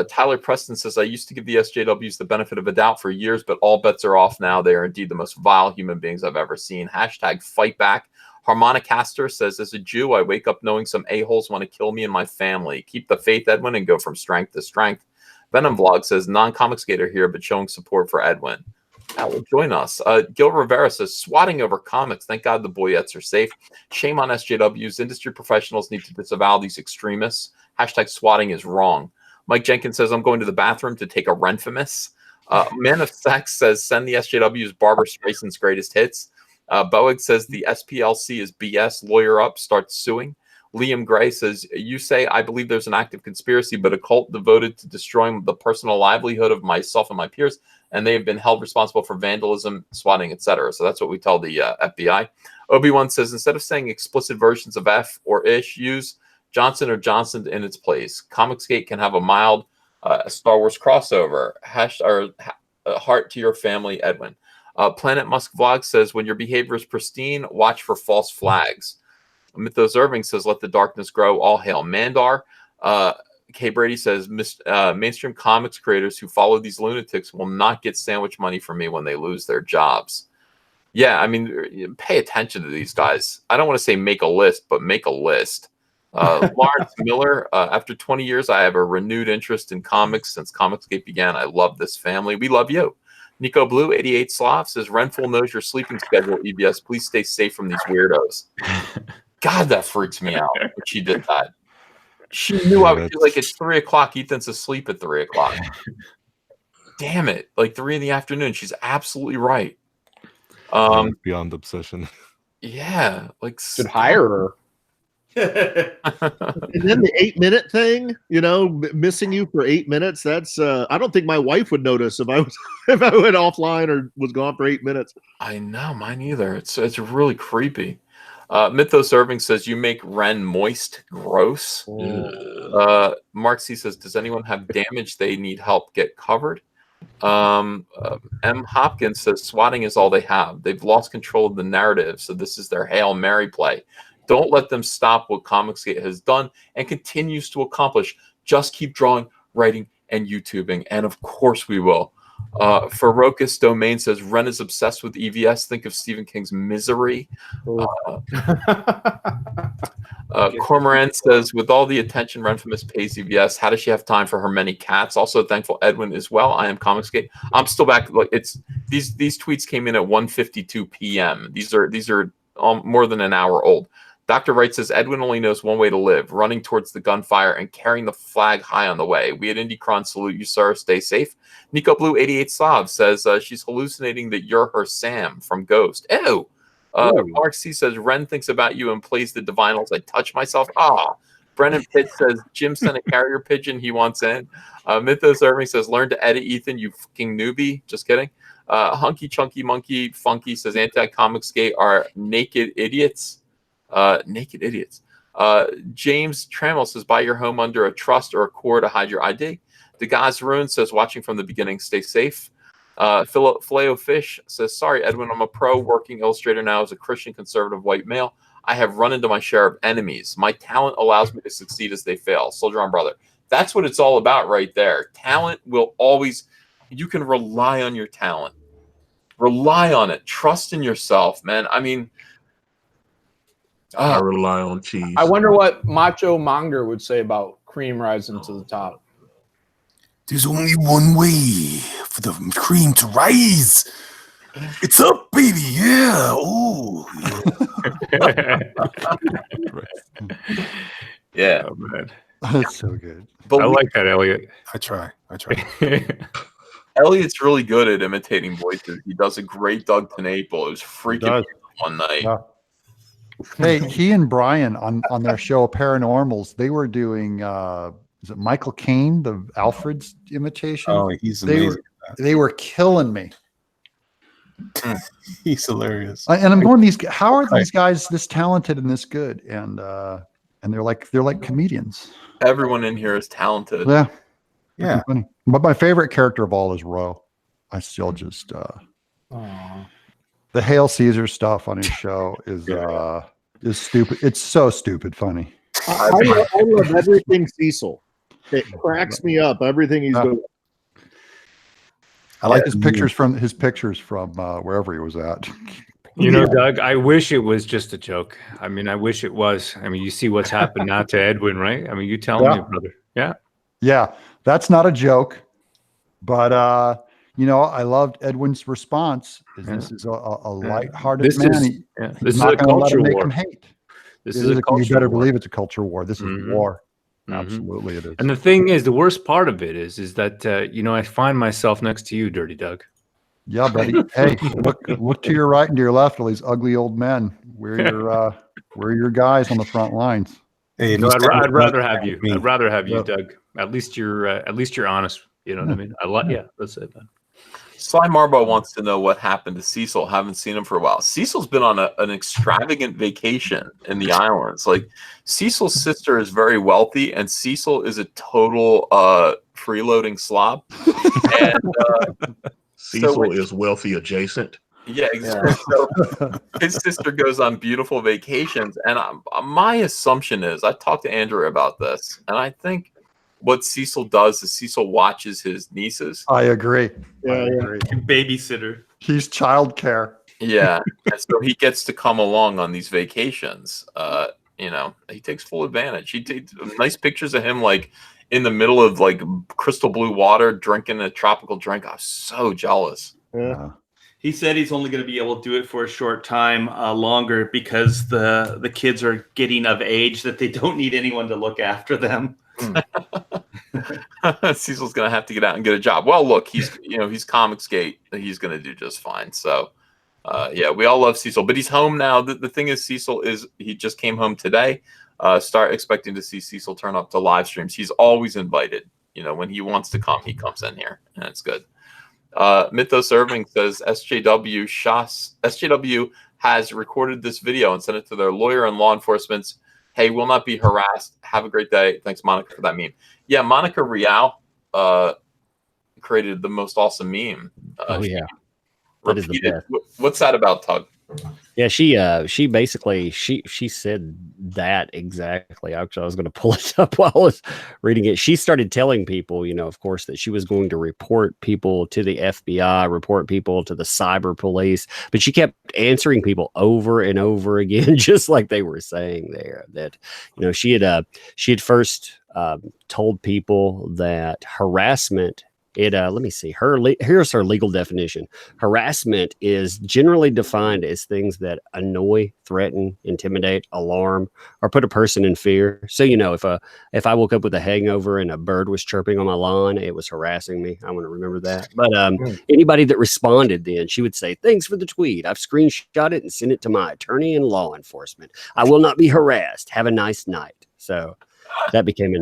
A: Tyler Preston says, "I used to give the SJWs the benefit of a doubt for years, but all bets are off now. They are indeed the most vile human beings I've ever seen. Hashtag fight back." Harmonicaster says, "As a Jew, I wake up knowing some a-holes want to kill me and my family. Keep the faith, Edwin, and go from strength to strength." Venom Vlog says, "Non-comic skater here, but showing support for Edwin." That will join us. Gil Rivera says, "Swatting over comics. Thank God the Boyettes are safe. Shame on SJWs. Industry professionals need to disavow these extremists. Hashtag swatting is wrong." Mike Jenkins says, "I'm going to the bathroom to take a Renfimus." Man of Sex says, "Send the SJWs Barbara Streisand's greatest hits." Boeg says, "The SPLC is BS. Lawyer up. Start suing." Liam Gray says, "You say I believe there's an active conspiracy, but a cult devoted to destroying the personal livelihood of myself and my peers, and they have been held responsible for vandalism, swatting, etc." So that's what we tell the FBI. Obi-Wan says, "Instead of saying explicit versions of F or ish, use Johnson or Johnson in its place. Comicsgate can have a mild Star Wars crossover. Heart to your family, Edwin." Planet Musk Vlog says, "When your behavior is pristine, watch for false flags." Mythos Irving says, "Let the darkness grow. All hail Mandar." K. Brady says, "Mainstream comics creators who follow these lunatics will not get sandwich money from me when they lose their jobs." Yeah, I mean, pay attention to these guys. I don't want to say make a list, but make a list. Lawrence Miller, after 20 years, I have a renewed interest in comics since Comicsgate began. I love this family. We love you. Nico Blue, 88 Slav says, "Renful knows your sleeping schedule, EBS. Please stay safe from these weirdos." God, that freaks me out when she did that. She knew I would be like, it's 3 o'clock. Ethan's asleep at 3 o'clock. Damn it. Like 3 in the afternoon. She's absolutely right.
E: Beyond obsession.
A: Yeah. Like,
L: should hire her.
H: And then the 8-minute thing, missing you for 8 minutes. That's I don't think my wife would notice if I was if I went offline or was gone for 8 minutes.
A: I know, mine either. It's really creepy. Mythos Irving says you make Ren moist, gross. Mark C says, does anyone have damage they need help get covered? M. Hopkins says swatting is all they have. They've lost control of the narrative, so this is their Hail Mary play. Don't let them stop what Comicsgate has done and continues to accomplish. Just keep drawing, writing, and YouTubing, and of course we will. Ferocus Domain says Ren is obsessed with EVS. Think of Stephen King's Misery. Cormoran says, with all the attention Renfamous pays EVS, how does she have time for her many cats? Also thankful Edwin as well. I am Comicsgate. I'm still back. Like it's these tweets came in at 1:52 p.m. These are more than an hour old. Dr. Wright says Edwin only knows one way to live: running towards the gunfire and carrying the flag high on the way. We at IndieCron salute you, sir. Stay safe. Nico Blue 88 Slav says she's hallucinating that you're her Sam from Ghost. Ew. Mark C says Ren thinks about you and plays the Divinals. I touch myself. Brennan Pitt says Jim sent a carrier pigeon. He wants in. Mythos Irving says learn to edit, Ethan. You fucking newbie. Just kidding. Hunky Chunky Monkey Funky says anti-Comicsgate are naked idiots. Naked idiots. James Trammell says buy your home under a trust or a core to hide your ID. Degaz Rune says watching from the beginning, stay safe. Philip Flayo Fish says sorry Edwin, I'm a pro working illustrator now as a Christian conservative white male. I have run into my share of enemies. My talent allows me to succeed as they fail. Soldier on brother. That's what it's all about right there. Talent will always, you can rely on your talent. Rely on it. Trust in yourself, man. I mean,
C: I rely on cheese.
L: I wonder what Macho Monger would say about cream rising to the top.
F: There's only one way for the cream to rise. It's up, baby. Yeah. Oh.
A: Yeah.
J: Oh, man.
M: That's so good.
J: But I like that, Elliot.
F: I try.
A: Elliot's really good at imitating voices. He does a great Doug Tenaple. It was freaking one night.
M: Yeah. Hey, he and Brian on their show Paranormals, they were doing is it Michael Caine, the Alfred's imitation?
F: Oh, he's amazing.
M: They were killing me.
F: He's hilarious.
M: And I'm going, how are these guys this talented and this good? And they're like comedians.
A: Everyone in here is talented.
M: Yeah. Funny. But my favorite character of all is Ro. I still just the Hail Caesar stuff on his show is stupid. It's so stupid funny.
H: I love everything Cecil. It cracks me up. Everything he's doing.
M: I like his pictures from wherever he was at.
G: You know, Doug, I wish it was just a joke. I mean, I wish it was. I mean, you see what's happened now to Edwin, right? I mean, you tell me, brother. Yeah.
M: Yeah, that's not a joke. But I loved Edwin's response. This is a lighthearted man.
G: This is a culture war.
M: This is a culture war. You better believe it's a culture war. This is war. Absolutely, it is.
G: And the thing is, the worst part of it is that I find myself next to you, Dirty Doug.
M: Yeah, buddy. Hey, look to your right and to your left, all these ugly old men. We're your guys on the front lines.
G: Hey, no, I'd rather have you. I'd rather have you, Doug. At least you're honest. You know what I mean? That's it, man.
A: Sly Marbo wants to know what happened to Cecil. Haven't seen him for a while. Cecil's been on an extravagant vacation in the islands. Like, Cecil's sister is very wealthy, and Cecil is a total freeloading slob. And
C: Cecil is wealthy adjacent.
A: Yeah, exactly. So his sister goes on beautiful vacations, and my assumption is, I talked to Andrew about this, and I think what Cecil does is Cecil watches his nieces.
M: I agree.
J: Babysitter.
M: He's childcare.
A: Yeah, and so he gets to come along on these vacations. He takes full advantage. He takes nice pictures of him like in the middle of like crystal blue water, drinking a tropical drink. I was so jealous.
M: Yeah.
J: He said he's only going to be able to do it for a short time longer because the kids are getting of age that they don't need anyone to look after them.
A: Cecil's gonna have to get out and get a job. Well, look, he's Comicsgate. He's gonna do just fine. So, we all love Cecil, but he's home now. The thing is, Cecil he just came home today. Start expecting to see Cecil turn up to live streams. He's always invited. You know, when he wants to come, he comes in here, and it's good. Mythos Irving says SJW has recorded this video and sent it to their lawyer and law enforcement. Hey, will not be harassed. Have a great day. Thanks, Monica, for that meme. Yeah, Monica Real created the most awesome meme.
B: That is the best.
A: What's that about, Tug?
B: Yeah, she basically she said that exactly. Actually, I was going to pull it up while I was reading it. She started telling people, you know, of course, that she was going to report people to the FBI, report people to the cyber police, but she kept answering people over and over again, just like they were saying there. That, you know, she had first told people that harassment. Let me see. Here's her legal definition. Harassment is generally defined as things that annoy, threaten, intimidate, alarm, or put a person in fear. So, you know, if I woke up with a hangover and a bird was chirping on my lawn, it was harassing me. I want to remember that. But anybody that responded, then she would say, "Thanks for the tweet. I've screenshot it and sent it to my attorney and law enforcement. I will not be harassed. Have a nice night." So that became a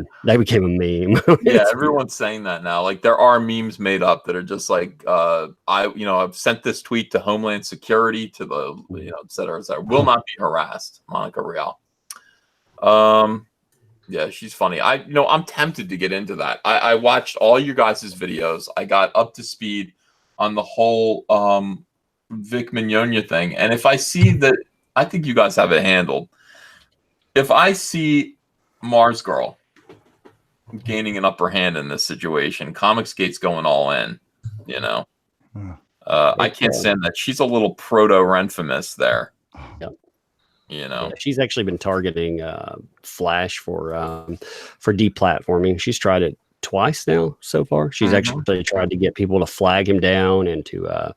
B: meme.
A: Yeah, everyone's saying that now. Like, there are memes made up that are just like, I've sent this tweet to Homeland Security, to the, you know, et cetera, et cetera. Will not be harassed. Monica Real. Yeah, she's funny. I'm tempted to get into that. I watched all you guys' videos. I got up to speed on the whole Vic Mignogna thing. And if I see that, I think you guys have it handled. If I see Mars Girl gaining an upper hand in this situation, Comicsgate's going all in, you know. I can't stand that. She's a little proto-Renfamous there.
B: Yep.
A: You know,
B: she's actually been targeting Flash for deplatforming. She's tried it twice now so far. She's actually tried to get people to flag him down and to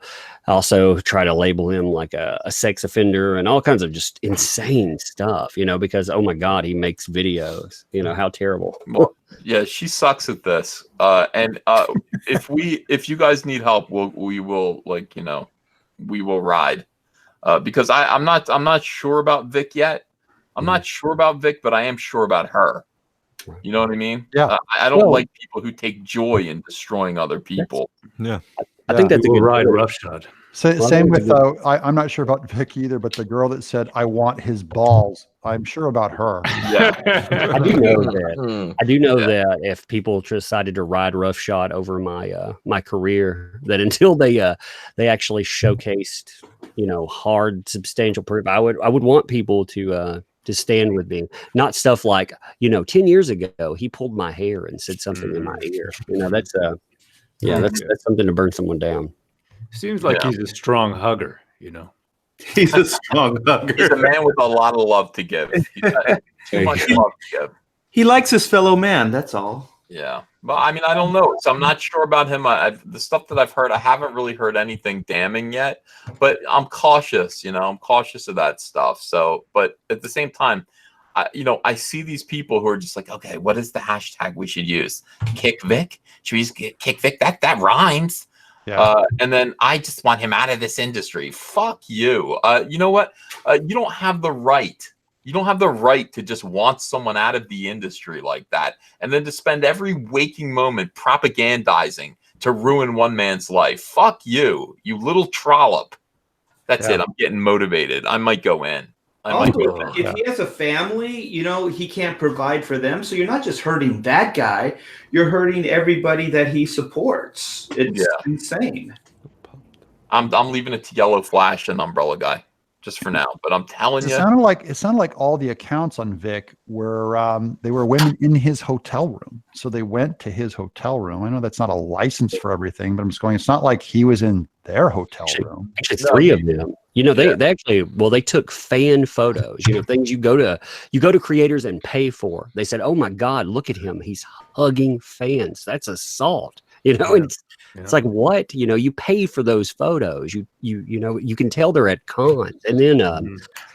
B: also try to label him like a sex offender and all kinds of just insane stuff, you know, because, oh my God, he makes videos, you know, how terrible.
A: Well, yeah, she sucks at this. If you guys need help, we will ride. Because I'm not sure about Vic yet. I'm not sure about Vic, but I am sure about her. You know what I mean?
M: Yeah.
A: I don't like people who take joy in destroying other people.
E: Yeah.
B: I think that's a good
G: ride roughshod.
M: Same with I'm not sure about Vic either, but the girl that said, "I want his balls," I'm sure about her.
A: Yeah.
B: I do know that. I do know that if people decided to ride roughshod over my career, that until they actually showcased, you know, hard, substantial proof, I would want people to stand with me, not stuff like, you know, 10 years ago he pulled my hair and said something in my ear. You know, that's something to burn someone down.
G: Seems like he's a strong hugger, you know. He's a strong hugger.
A: He's a man with a lot of love to give. He's got too much love to give.
J: He likes his fellow man. That's all.
A: Yeah. Well, I mean, I don't know. So I'm not sure about him. The stuff that I've heard, I haven't really heard anything damning yet, but I'm cautious, you know, I'm cautious of that stuff. So, but at the same time, I see these people who are just like, okay, what is the hashtag we should use? Kick Vic? Should we use Kick Vic? That rhymes. Yeah. And then I just want him out of this industry. Fuck you. You know what? You don't have the right. You don't have the right to just want someone out of the industry like that, and then to spend every waking moment propagandizing to ruin one man's life. Fuck you, you little trollop. That's it. I'm getting motivated. I might go in.
J: If he has a family, you know, he can't provide for them. So you're not just hurting that guy, you're hurting everybody that he supports. It's insane.
A: I'm leaving it to Yellow Flash and Umbrella Guy just for now, but I'm telling you,
M: it sounded like all the accounts on Vic were they were women in his hotel room. So they went to his hotel room. I know that's not a license for everything, but I'm just going, it's not like he was in their hotel room.
B: Actually, three of them. You know, they actually, they took fan photos, you know, things you go to creators and pay for. They said, "Oh my God, look at him. He's hugging fans. That's assault." You know, and it's like, what? You know, you pay for those photos. You know, you can tell they're at cons. And then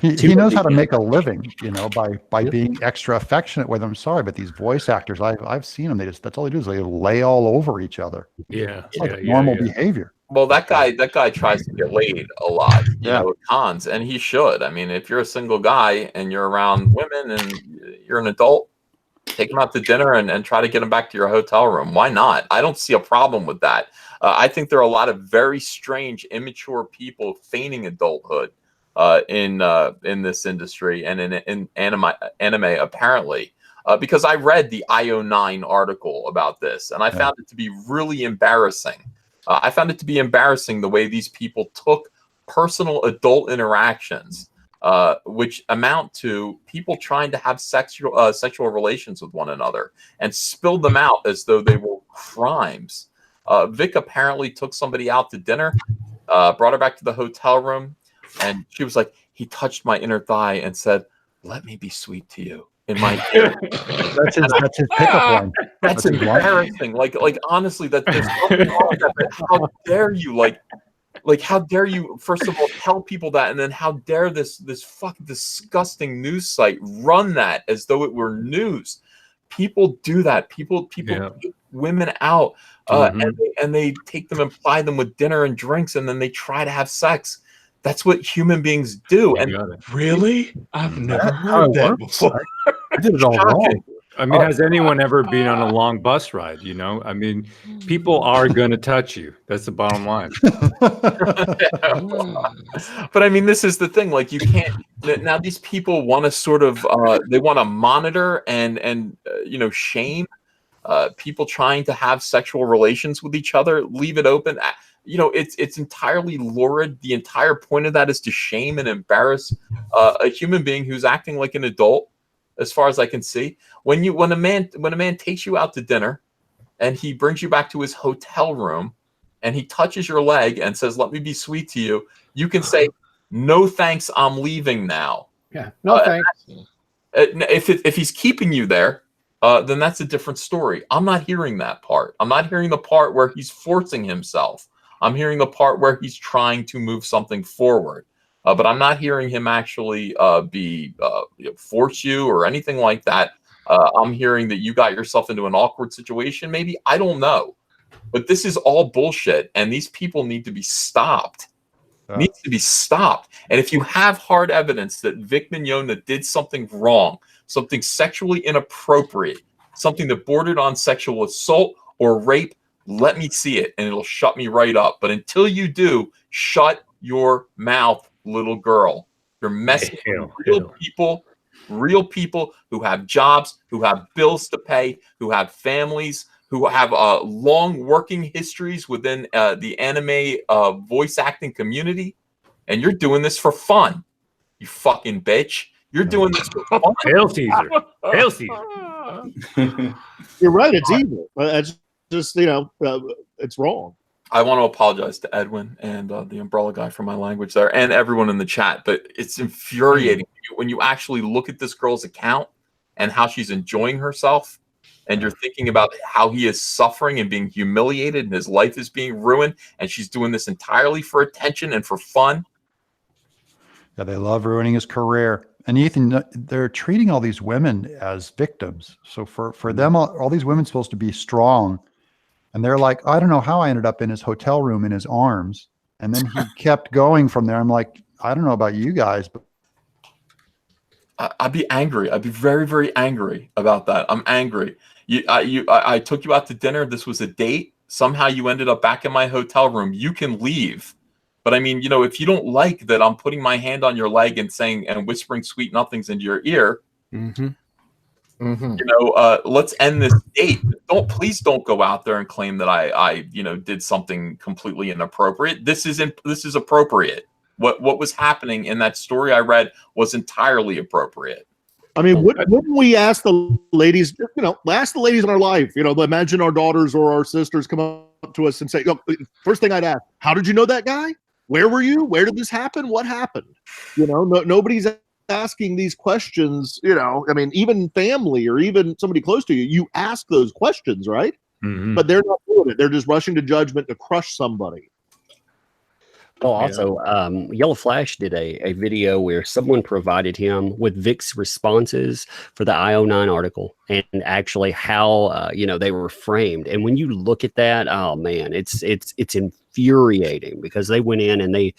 M: he knows how to make a living, you know, by being extra affectionate with them. I'm sorry, but these voice actors, I've seen them. That's all they do is they lay all over each other.
G: Yeah.
M: It's like normal behavior.
A: Well, that guy tries to get laid a lot, you know, at cons, and he should. I mean, if you're a single guy and you're around women and you're an adult, take them out to dinner and try to get them back to your hotel room. Why not? I don't see a problem with that. I think there are a lot of very strange, immature people feigning adulthood in this industry and in anime apparently. Because I read the IO9 article about this, and I found it to be really embarrassing. I found it to be embarrassing the way these people took personal adult interactions, which amount to people trying to have sexual relations with one another, and spilled them out as though they were crimes. Vic apparently took somebody out to dinner, brought her back to the hotel room, and she was like, "He touched my inner thigh and said, 'Let me be sweet to you.'" In my ear.
M: That's his pickup line.
A: That's embarrassing. Like honestly, that there's nothing wrong with that. But how dare you? Like how dare you? First of all, tell people that, and then how dare this fucking disgusting news site run that as though it were news? People do that. People take women out, and they take them and ply them with dinner and drinks, and then they try to have sex. That's what human beings do. And
C: really, I've never heard that before.
G: I did it all wrong. I mean, has anyone ever been on a long bus ride? You know, I mean, people are going to touch you. That's the bottom line.
A: But I mean, this is the thing. Like, you can't. Now, these people want to sort of they want to monitor and shame people trying to have sexual relations with each other. Leave it open. You know, it's entirely lurid. The entire point of that is to shame and embarrass a human being who's acting like an adult, as far as I can see. When a man takes you out to dinner and he brings you back to his hotel room and he touches your leg and says, "Let me be sweet to you," you can say, "No thanks, I'm leaving now."
L: Yeah, no thanks.
A: If he's keeping you there, then that's a different story. I'm not hearing that part. I'm not hearing the part where he's forcing himself. I'm hearing the part where he's trying to move something forward. But I'm not hearing him actually force you or anything like that. I'm hearing that you got yourself into an awkward situation, maybe. I don't know. But this is all bullshit, and these people need to be stopped. Needs to be stopped. And if you have hard evidence that Vic Mignogna did something wrong, something sexually inappropriate, something that bordered on sexual assault or rape, let me see it, and it'll shut me right up. But until you do, shut your mouth, little girl. You're messing with real people who have jobs, who have bills to pay, who have families, who have long working histories within the anime voice acting community, and you're doing this for fun. You fucking bitch. You're doing this for fun.
G: Hail Caesar. Hail Caesar.
H: You're right. It's evil. It's just, it's wrong.
A: I want to apologize to Edwin and the umbrella guy for my language there, and everyone in the chat, but it's infuriating when you actually look at this girl's account and how she's enjoying herself, and you're thinking about how he is suffering and being humiliated and his life is being ruined, and she's doing this entirely for attention and for fun.
M: Yeah, they love ruining his career. And Ethan, they're treating all these women as victims. So for them, all these women supposed to be strong. And they're like, I don't know how I ended up in his hotel room in his arms. And then he kept going from there. I'm like, I don't know about you guys, but
A: I'd be angry. I'd be very, very angry about that. I'm angry. I took you out to dinner. This was a date. Somehow you ended up back in my hotel room. You can leave. But I mean, if you don't like that I'm putting my hand on your leg and saying and whispering sweet nothings into your ear, let's end this date. Please don't go out there and claim that I did something completely inappropriate. This is appropriate. What was happening in that story I read was entirely appropriate.
H: I mean, wouldn't we ask the ladies, ask the ladies in our life, imagine our daughters or our sisters come up to us and say, first thing I'd ask, how did you know that guy? Where were you? Where did this happen? What happened? Nobody's asking these questions, I mean, even family or even somebody close to you, you ask those questions, right? But they're not doing it. They're just rushing to judgment to crush somebody.
B: Oh, also, Yellow Flash did a video where someone provided him with Vic's responses for the IO9 article and actually how they were framed. And when you look at that, oh man, it's infuriating because they went in and they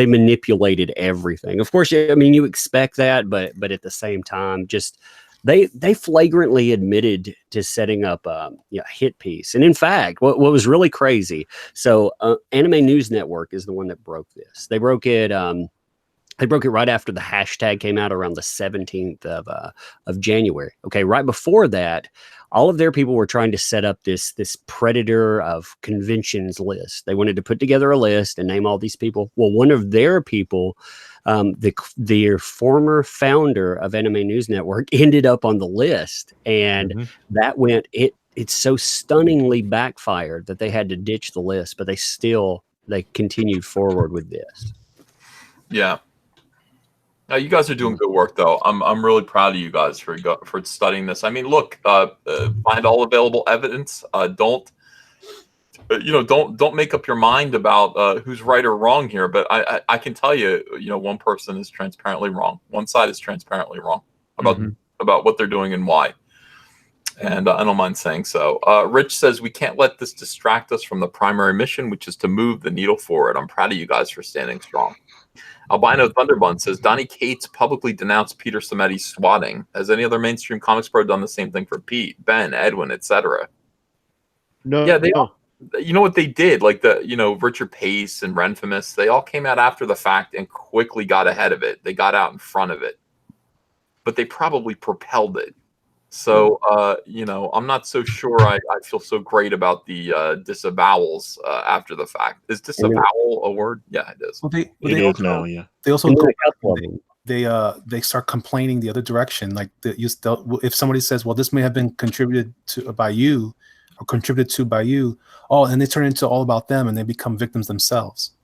B: manipulated everything. Of course, I mean you expect that, but at the same time, just they flagrantly admitted to setting up a hit piece. And in fact, what was really crazy, so Anime News Network is the one that broke this. They broke it right after the hashtag came out around the 17th of January. Okay, right before that, all of their people were trying to set up this predator of conventions list. They wanted to put together a list and name all these people. Well, one of their people, their former founder of Anime News Network, ended up on the list, and that went it's so stunningly backfired that they had to ditch the list, but they continued forward with this.
A: Yeah. You guys are doing good work, though. I'm really proud of you guys for studying this. I mean, look, find all available evidence. Don't make up your mind about who's right or wrong here. But I can tell you, one person is transparently wrong. One side is transparently wrong about what they're doing and why. And I don't mind saying so. Rich says we can't let this distract us from the primary mission, which is to move the needle forward. I'm proud of you guys for standing strong. Albino Thunderbun says Donny Cates publicly denounced Peter Cimetti's swatting. Has any other mainstream comics pro done the same thing for Pete, Ben, Edwin, etc.?
H: No.
A: Yeah, you know what they did? Like Richard Pace and Renfamous, they all came out after the fact and quickly got ahead of it. They got out in front of it, but they probably propelled it. So, I'm not so sure I feel so great about the disavowals after the fact. Is disavowal a word? Yeah, it is.
F: Well,
A: it is now, yeah.
F: They also they start complaining the other direction. Like if somebody says, "Well, this may have been contributed to by you," or contributed to by you, and they turn into all about them, and they become victims themselves.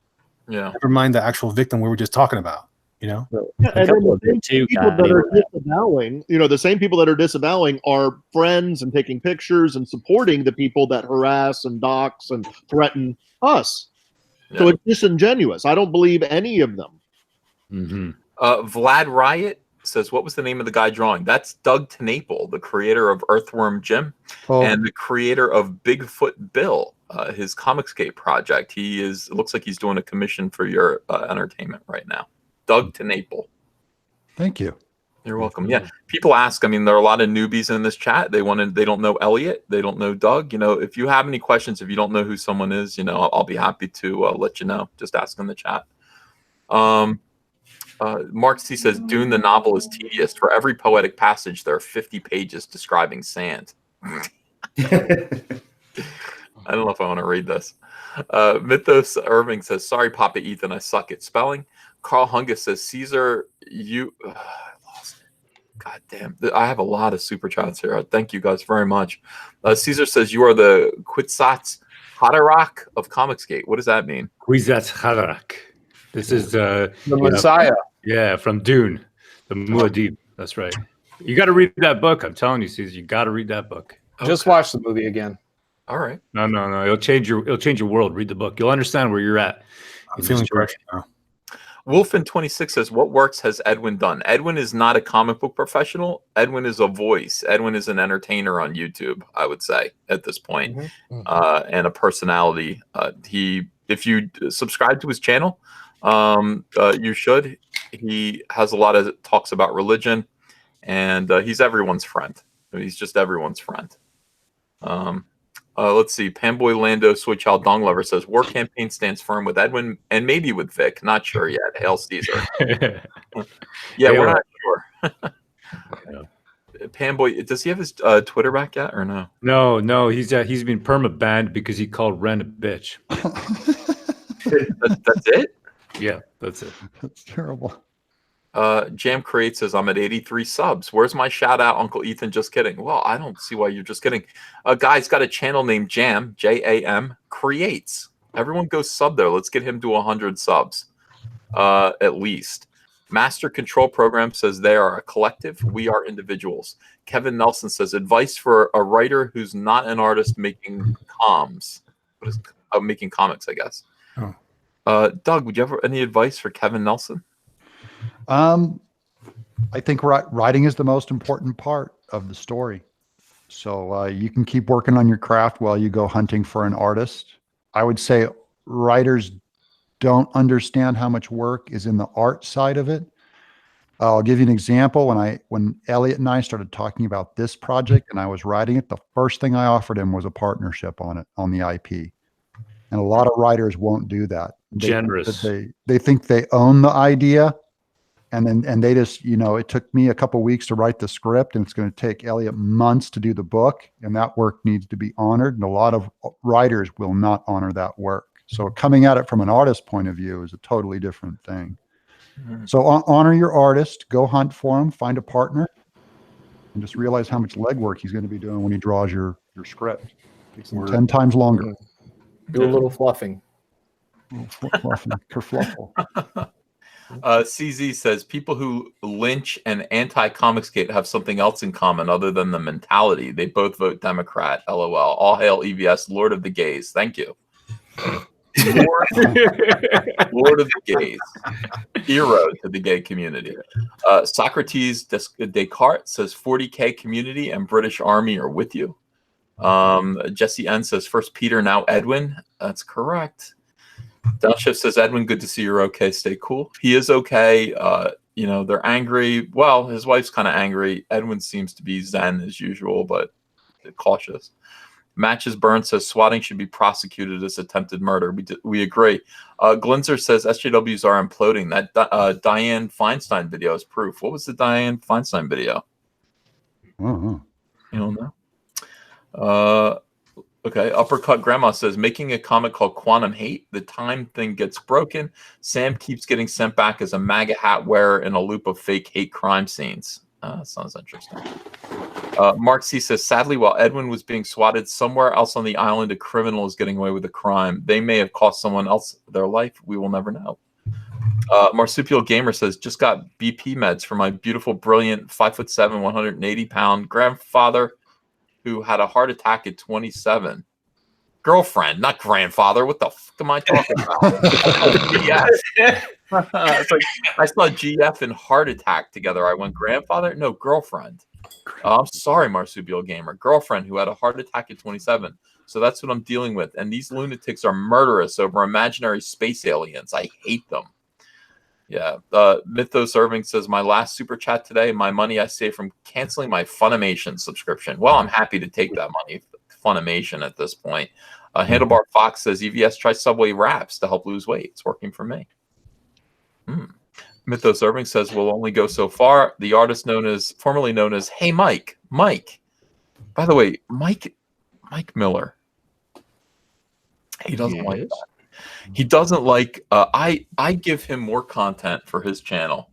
A: Yeah.
F: Never mind the actual victim we were just talking about.
H: Yeah, and then the same people that are disavowing, the same people that are disavowing are friends and taking pictures and supporting the people that harass and dox and threaten us. Yeah. So it's disingenuous. I don't believe any of them.
A: Vlad Riot says, what was the name of the guy drawing? That's Doug TenNapel, the creator of Earthworm Jim and the creator of Bigfoot Bill, his Comicscape project. It looks like he's doing a commission for your entertainment right now. Doug TenNapel.
M: Thank you.
A: You're welcome. Yeah. People ask, I mean, there are a lot of newbies in this chat. They don't know Elliot. They don't know Doug. If you have any questions, if you don't know who someone is, I'll be happy to let you know. Just ask in the chat. Mark C says, Dune the novel is tedious. For every poetic passage, there are 50 pages describing sand. I don't know if I want to read this. Mythos Irving says, sorry, Papa Ethan, I suck at spelling. Carl Hungus says, Caesar, I lost it. God damn. I have a lot of super chats here. Thank you guys very much. Caesar says, you are the Kwisatz Haderach of Comicsgate. What does that mean?
G: Kwisatz Haderach. This is
L: the Messiah.
G: Yeah, from Dune, the Muad'Dib. That's right. You got to read that book. I'm telling you, Caesar, you got to read that book.
L: Just watch the movie again.
A: All right.
G: No. It'll change your world. Read the book. You'll understand where you're at.
F: I'm feeling pressure now.
A: Wolfin26 says, what works has Edwin done? Edwin is not a comic book professional. Edwin is a voice. Edwin is an entertainer on YouTube, I would say, at this point, and a personality. If you subscribe to his channel, you should. He has a lot of talks about religion, and he's everyone's friend. He's just everyone's friend. Let's see. Panboy Lando Switchchild Dong Lover says, war campaign stands firm with Edwin and maybe with Vic. Not sure yet. Hail Caesar. Yeah, we're not sure. Panboy, does he have his Twitter back yet or no?
G: No. He's been perma-banned because he called Ren a bitch.
A: That's it?
G: Yeah, that's it.
M: That's terrible.
A: Jam Create says, I'm at 83 subs. Where's my shout out, Uncle Ethan? Just kidding. Well, I don't see why you're just kidding. A guy's got a channel named Jam, Jam Creates. Everyone go sub there. Let's get him to 100 subs, at least. Master Control Program says they are a collective. We are individuals. Kevin Nelson says, advice for a writer who's not an artist making comms. What is making comics, I guess. Doug, would you have any advice for Kevin Nelson?
M: I think writing is the most important part of the story. So you can keep working on your craft while you go hunting for an artist. I would say writers don't understand how much work is in the art side of it. I'll give you an example. When Elliot and I started talking about this project and I was writing it, the first thing I offered him was a partnership on it, on the IP. And a lot of writers won't do that.
G: Generous.
M: They think they own the idea. And they just, it took me a couple weeks to write the script, and it's going to take Elliot months to do the book, and that work needs to be honored. And a lot of writers will not honor that work. So coming at it from an artist point of view is a totally different thing. So honor your artist, go hunt for him, find a partner, and just realize how much legwork he's going to be doing when he draws your script. Takes him 10 times longer.
L: Do a little fluffing.
M: Kerfluffle.
A: CZ says people who lynch and anti-Comicsgate have something else in common other than the mentality. They both vote Democrat. LOL. All hail EVS, Lord of the Gays. Thank you. Lord of the Gays. Hero to the gay community. Socrates Descartes says 40K community and British Army are with you. Jesse N says first Peter, now Edwin. That's correct. Downshift says, Edwin, good to see you're okay. Stay cool. He is okay. They're angry. Well, his wife's kind of angry. Edwin seems to be zen as usual, but cautious. Matches Burns says swatting should be prosecuted as attempted murder. We agree. Glinzer says SJWs are imploding. That Diane Feinstein video is proof. What was the Diane Feinstein video? You don't know? Okay, Uppercut Grandma says, making a comic called Quantum Hate. The time thing gets broken. Sam keeps getting sent back as a MAGA hat wearer in a loop of fake hate crime scenes. Sounds interesting. Mark C says, sadly, while Edwin was being swatted somewhere else on the island, a criminal is getting away with a crime. They may have cost someone else their life. We will never know. Marsupial Gamer says, just got BP meds for my beautiful, brilliant, 5'7", 180-pound grandfather who had a heart attack at 27. Girlfriend, not grandfather. What the fuck am I talking about? It's like I saw GF and heart attack together. I went grandfather? No, girlfriend. I'm sorry, Marsupial Gamer. Girlfriend who had a heart attack at 27. So that's what I'm dealing with. And these lunatics are murderous over imaginary space aliens. I hate them. Yeah. Mythos Irving says, my last super chat today, my money I saved from canceling my Funimation subscription. Well, I'm happy to take that money. Funimation at this point. Handlebar Fox says, EVS try Subway wraps to help lose weight. It's working for me. Mythos Irving says, we'll only go so far. The artist formerly known as Hey Mike. Mike. By the way, Mike Miller. He doesn't like that. He doesn't like, I give him more content for his channel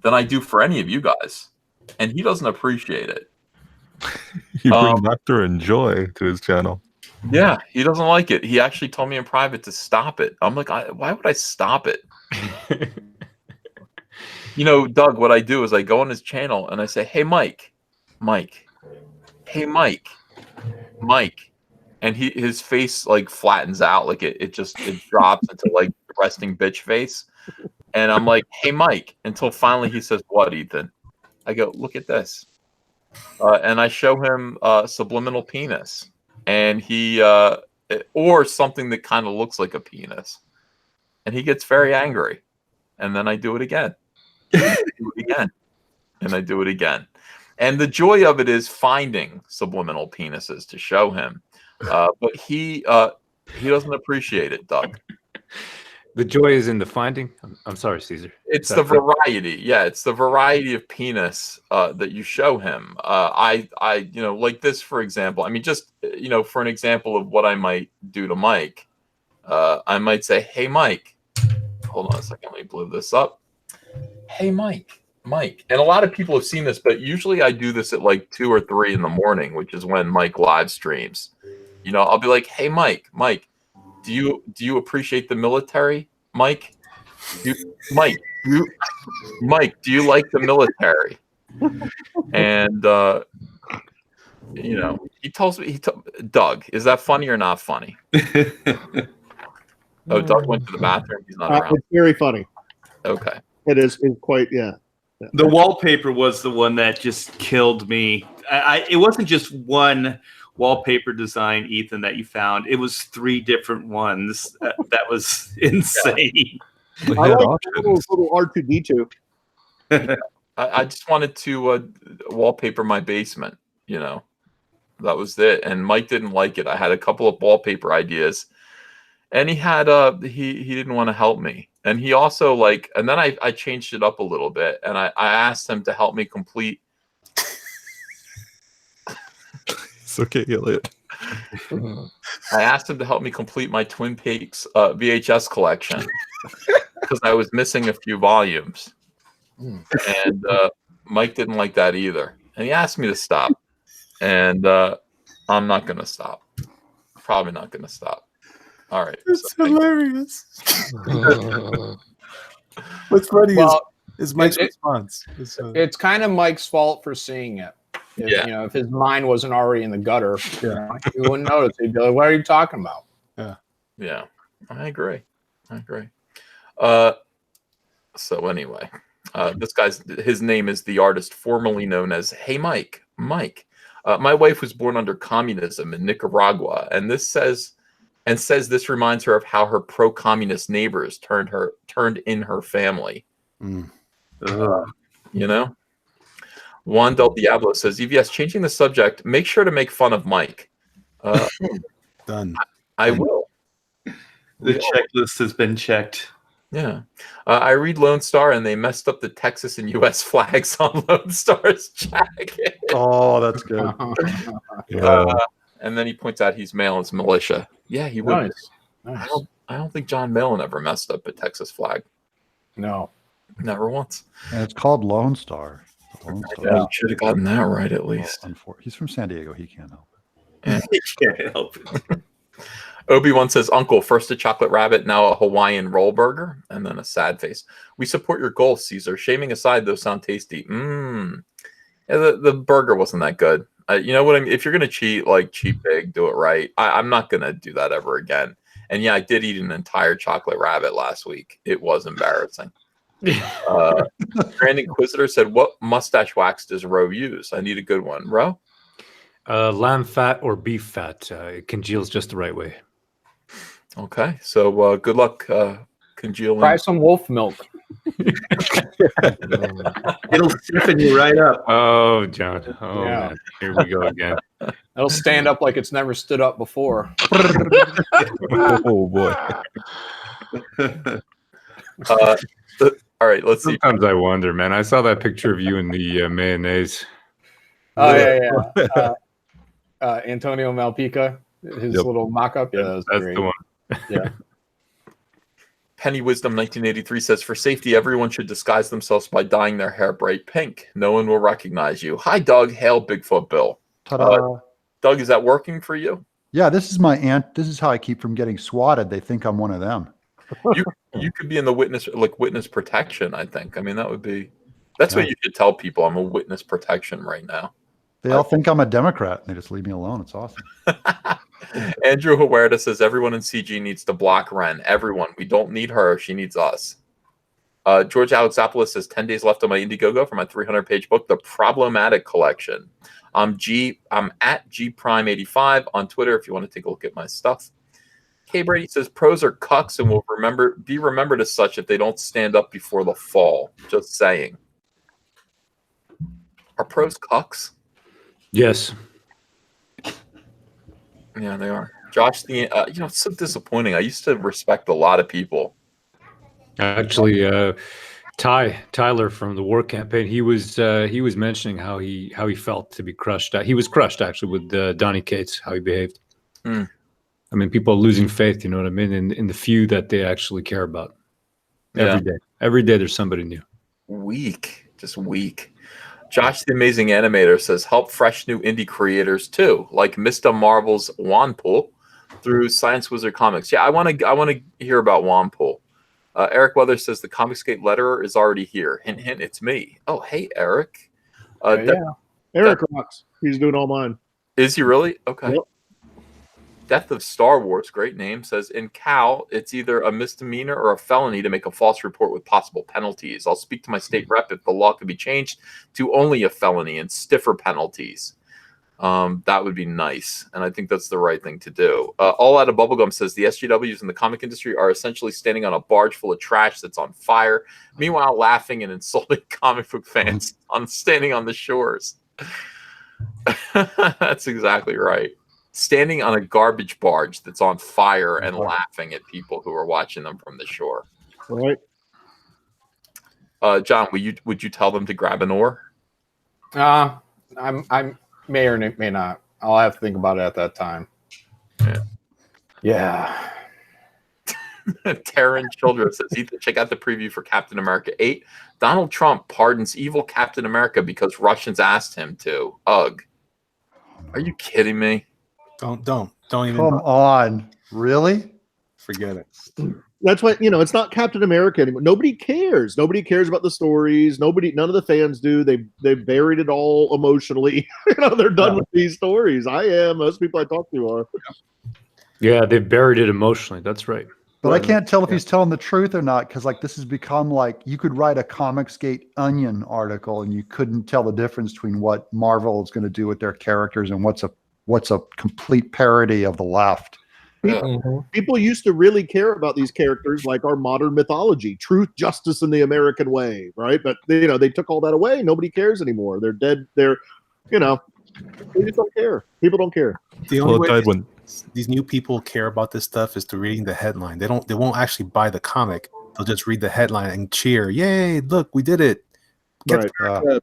A: than I do for any of you guys. And he doesn't appreciate it.
E: You bring laughter and joy to his channel.
A: Yeah, he doesn't like it. He actually told me in private to stop it. I'm like, why would I stop it? Doug, what I do is I go on his channel and I say, hey, Mike. Hey, Mike. And his face like flattens out, like it drops into like resting bitch face. And I'm like, hey, Mike, until finally he says, what, Ethan? I go, look at this. And I show him subliminal penis, and he or something that kind of looks like a penis, and he gets very angry. And then I do it again. And I do it again. And the joy of it is finding subliminal penises to show him. But he doesn't appreciate it, Doug.
G: The joy is in the finding. I'm sorry, Caesar.
A: It's the variety. Yeah, it's the variety of penis that you show him. I like this, for example. I mean, just for an example of what I might do to Mike, I might say, "Hey, Mike." Hold on a second. Let me blow this up. Hey, Mike. And a lot of people have seen this, but usually I do this at like 2 or 3 in the morning, which is when Mike live streams. I'll be like, "Hey, Mike, do you appreciate the military, Mike? Mike, do you like the military?" And he tells me, Doug, is that funny or not funny? Oh, Doug went to the bathroom. He's not around.
H: It's very funny.
A: Okay.
H: It is. It's quite. Yeah.
J: The wallpaper was the one that just killed me. It wasn't just one wallpaper design, Ethan, that you found. It was 3 different ones. That was insane.
H: I like little R2D2.
A: I just wanted to wallpaper my basement. You know, that was it. And Mike didn't like it. I had a couple of wallpaper ideas, and he had he didn't want to help me. And he also and then I changed it up a little bit, and I asked him to help me complete.
E: It's okay, Elliot.
A: I asked him to help me complete my Twin Peaks VHS collection because I was missing a few volumes. And Mike didn't like that either. And he asked me to stop. And I'm not going to stop. Probably not going to stop. All right.
F: It's hilarious. What's funny is Mike's response.
L: It's kind of Mike's fault for seeing it. If, you know, if his mind wasn't already in the gutter, you wouldn't notice. He'd be like, "What are you talking about?"
A: Yeah, I agree. So anyway, his name is the artist formerly known as Hey Mike. Mike, my wife was born under communism in Nicaragua, and says this reminds her of how her pro-communist neighbors turned in her family. You know. Juan Del Diablo says, EVS, changing the subject, make sure to make fun of Mike.
F: Done.
A: I will.
J: The checklist has been checked.
A: Yeah. I read Lone Star, and they messed up the Texas and U.S. flags on Lone Star's jacket.
M: Oh, that's good.
A: And then he points out he's male, it's militia. Yeah, he would.
L: Nice.
A: I don't think John Millen ever messed up a Texas flag.
L: No.
A: Never once.
M: And it's called Lone Star.
A: Yeah, should have gotten that right at least.
M: He's from San Diego. He can't help
A: it.
J: He can't help it.
A: Obi-Wan says, Uncle, first a chocolate rabbit, now a Hawaiian roll burger, and then a sad face. We support your goals, Caesar. Shaming aside, those sound tasty. Yeah, the burger wasn't that good. You know what I mean? If you're going to cheat, cheat big, do it right. I'm not going to do that ever again. And yeah, I did eat an entire chocolate rabbit last week. It was embarrassing. Grand Inquisitor said, what mustache wax does Ro use? I need a good one. Ro?
G: Lamb fat or beef fat. It congeals just the right way.
A: Okay. So good luck congealing.
L: Try some wolf milk.
J: It'll stiffen you right up.
G: Oh, John. Oh,
L: Yeah.
G: man. Here we go again.
L: It'll stand up like it's never stood up before.
E: Oh, boy.
A: All right, let's see.
G: Sometimes I wonder, man. I saw that picture of you in the mayonnaise.
L: Oh, yeah. Antonio Malpica, his little mock-up. Yeah, that's great.
G: The one.
L: Yeah.
A: Penny Wisdom 1983 says, for safety, everyone should disguise themselves by dyeing their hair bright pink. No one will recognize you. Hi, Doug. Hail, Bigfoot Bill.
M: Ta-da.
A: Doug, is that working for you?
M: Yeah, this is my aunt. This is how I keep from getting swatted. They think I'm one of them.
A: You could be in the witness protection, I think. I mean, that's what you should tell people. I'm a witness protection right now.
M: They all think I'm a Democrat and they just leave me alone. It's awesome.
A: Andrew Huerta says everyone in CG needs to block Ren. Everyone. We don't need her. She needs us. George Alexopoulos says 10 days left on my Indiegogo for my 300-page book, The Problematic Collection. I'm at GPrime85 on Twitter if you want to take a look at my stuff. K Brady says pros are cucks and will be remembered as such if they don't stand up before the fall. Just saying. Are pros cucks?
G: Yes.
A: Yeah, they are. Josh, it's so disappointing. I used to respect a lot of people.
G: Actually, Tyler from the war campaign, he was mentioning how he felt to be crushed. He was crushed actually with Donnie Cates, how he behaved. I mean, people are losing faith. You know what I mean? In the few that they actually care about. Every day there's somebody new.
A: Just weak. Josh, the Amazing Animator, says help fresh new indie creators too, like Mr. Marvel's Wanpool through Science Wizard Comics. Yeah, I want to hear about Wanpool. Eric Weather says the Comicsgate letterer is already here. Hint, hint, it's me. Oh, hey, Eric.
H: Eric rocks. He's doing all mine.
A: Is he really? Okay.
H: Yep.
A: Death of Star Wars, great name, says in Cal, it's either a misdemeanor or a felony to make a false report with possible penalties. I'll speak to my state rep if the law could be changed to only a felony and stiffer penalties. That would be nice, and I think that's the right thing to do. All Out of Bubblegum says the SJWs in the comic industry are essentially standing on a barge full of trash that's on fire, meanwhile laughing and insulting comic book fans on standing on the shores. That's exactly right. Standing on a garbage barge that's on fire and laughing at people who are watching them from the shore.
H: Right.
A: John, would you tell them to grab an oar?
L: I may or may not. I'll have to think about it at that time. Yeah.
A: Taryn Childress says, Ethan, check out the preview for Captain America 8. Donald Trump pardons evil Captain America because Russians asked him to. Ugh. Are you kidding me?
F: Don't even.
M: Come on. Really?
F: Forget it.
H: That's why, it's not Captain America anymore. Nobody cares. Nobody cares about the stories. None of the fans do. They buried it all emotionally. They're done with these stories. I am. Most people I talk to are.
G: Yeah, they've buried it emotionally. That's right.
M: But I can't tell if he's telling the truth or not, because this has become like you could write a Comicsgate Onion article and you couldn't tell the difference between what Marvel is going to do with their characters and what's a complete parody of the left.
H: People used to really care about these characters like our modern mythology, truth, justice, and the American way, right? But they took all that away. Nobody cares anymore. They're dead. They just don't care. People don't care.
F: The only way these new people care about this stuff is through reading the headline. They won't actually buy the comic. They'll just read the headline and cheer. Yay, look, we did it.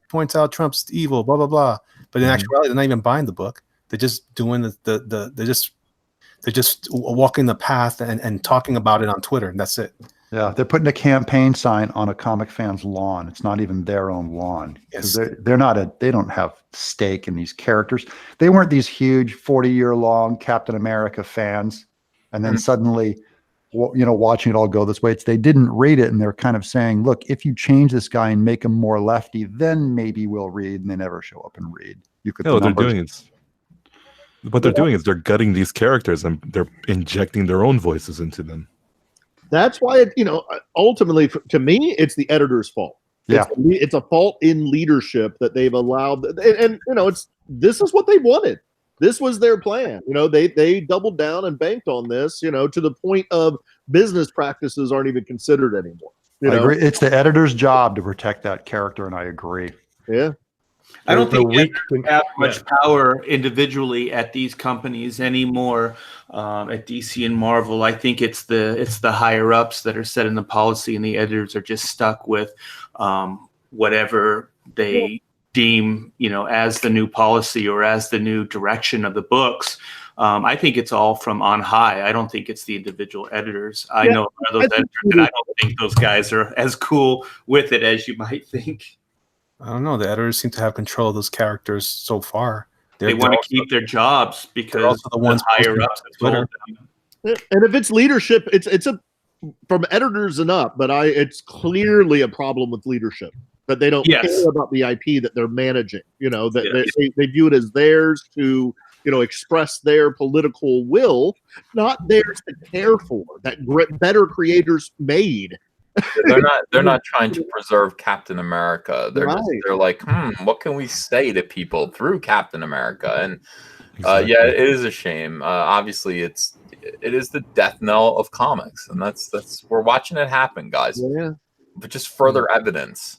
F: Points out Trump's evil, blah, blah, blah. But in actuality, they're not even buying the book. They're just doing they're just walking the path and talking about it on Twitter, and that's it.
M: Yeah, they're putting a campaign sign on a comic fan's lawn. It's not even their own lawn.
F: Yes.
M: They don't have stake in these characters. They weren't these huge 40-year-long Captain America fans, and then suddenly, watching it all go this way. They didn't read it, and they're kind of saying, "Look, if you change this guy and make him more lefty, then maybe we'll read." And they never show up and read.
E: What they're doing is they're gutting these characters and they're injecting their own voices into them.
H: That's why ultimately, to me, it's the editor's fault.
M: Yeah,
H: it's a fault in leadership that they've allowed, and this is what they wanted. This was their plan. They doubled down and banked on this. To the point of business practices aren't even considered anymore.
M: I agree. It's the editor's job to protect that character, and I agree.
H: Yeah.
J: I don't think we have much power individually at these companies anymore. At DC and Marvel, I think it's the higher ups that are setting the policy, and the editors are just stuck with whatever they deem as the new policy or as the new direction of the books. I think it's all from on high. I don't think it's the individual editors. I know those editors, and I don't think those guys are as cool with it as you might think.
F: I don't know. The editors seem to have control of those characters so far.
J: They want to keep their jobs because
F: the ones
J: higher ups have told them.
H: And if it's leadership, it's from editors and up. But it's clearly a problem with leadership that they don't care about the IP that they're managing. They view it as theirs to express their political will, not theirs to care for. That better creators made.
A: They're not trying to preserve Captain America. They're like, what can we say to people through Captain America? And it is a shame. Obviously, it is the death knell of comics, and that's we're watching it happen, guys.
H: Yeah.
A: But just further evidence.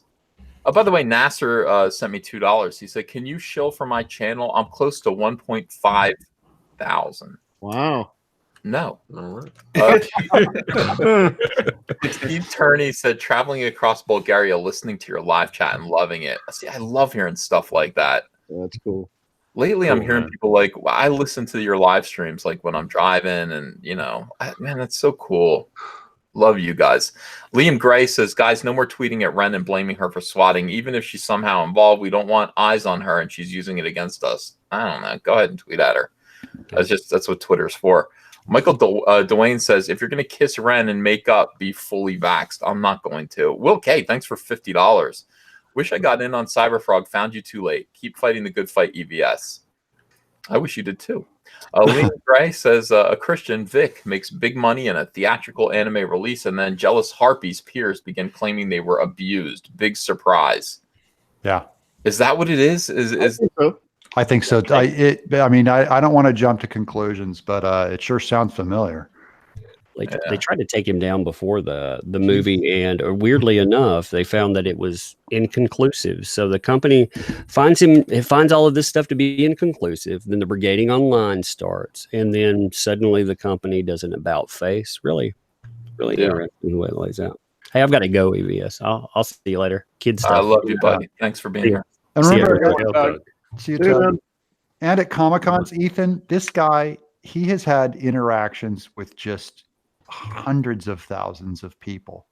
A: By the way, Nasser sent me $2. He said, "Can you shill for my channel? I'm close to 1.5 thousand."
H: Wow.
A: No. Steve Turney said, "Traveling across Bulgaria, listening to your live chat and loving it." See, I love hearing stuff like that.
H: That's cool.
A: Lately, I'm hearing people like, I listen to your live streams like when I'm driving, and man, that's so cool. Love you guys. Liam Gray says, "Guys, no more tweeting at Ren and blaming her for swatting. Even if she's somehow involved, we don't want eyes on her and she's using it against us." I don't know. Go ahead and tweet at her. That's what Twitter's for. Michael Dwayne says, "If you're going to kiss Ren and make up, be fully vaxxed." I'm not going to. Will K, thanks for $50. Wish I got in on Cyberfrog. Found you too late. Keep fighting the good fight, EVS. I wish you did too. Liam Gray says a Christian, Vic, makes big money in a theatrical anime release, and then jealous harpies peers begin claiming they were abused. Big surprise.
M: Yeah.
A: Is that what it is?
M: I think so. I mean, I don't want to jump to conclusions, but it sure sounds familiar.
B: They tried to take him down before the movie, and weirdly enough, they found that it was inconclusive. So the company finds all of this stuff to be inconclusive. Then the brigading online starts, and then suddenly the company does an about face. Really interesting the way it lays out. Hey, I've got to go, EVS. I'll see you later. Kid stuff.
A: I love you, buddy. Thanks for being here.
M: And remember,
E: See you,
M: and at Comic-Cons, Ethan, this guy, he has had interactions with just hundreds of thousands of people,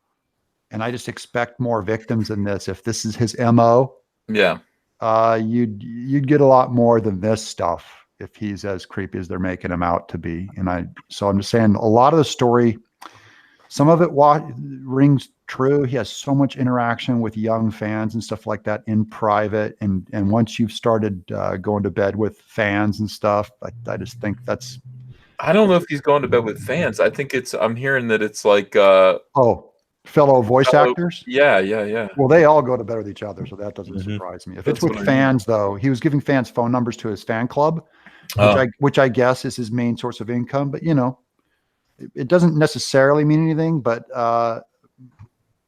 M: and I just expect more victims in this. If this is his MO, you'd get a lot more than this stuff if he's as creepy as they're making him out to be. And so I'm just saying, a lot of the story, some of it rings true. He has so much interaction with young fans and stuff like that in private, and once you've started going to bed with fans and stuff, I just think that's.
A: I don't know if he's going to bed with fans. I think I'm hearing that it's like
M: fellow voice actors.
A: Yeah.
M: Well, they all go to bed with each other, so that doesn't surprise me. If it's with fans, though, he was giving fans phone numbers to his fan club, which I guess is his main source of income. But it doesn't necessarily mean anything. But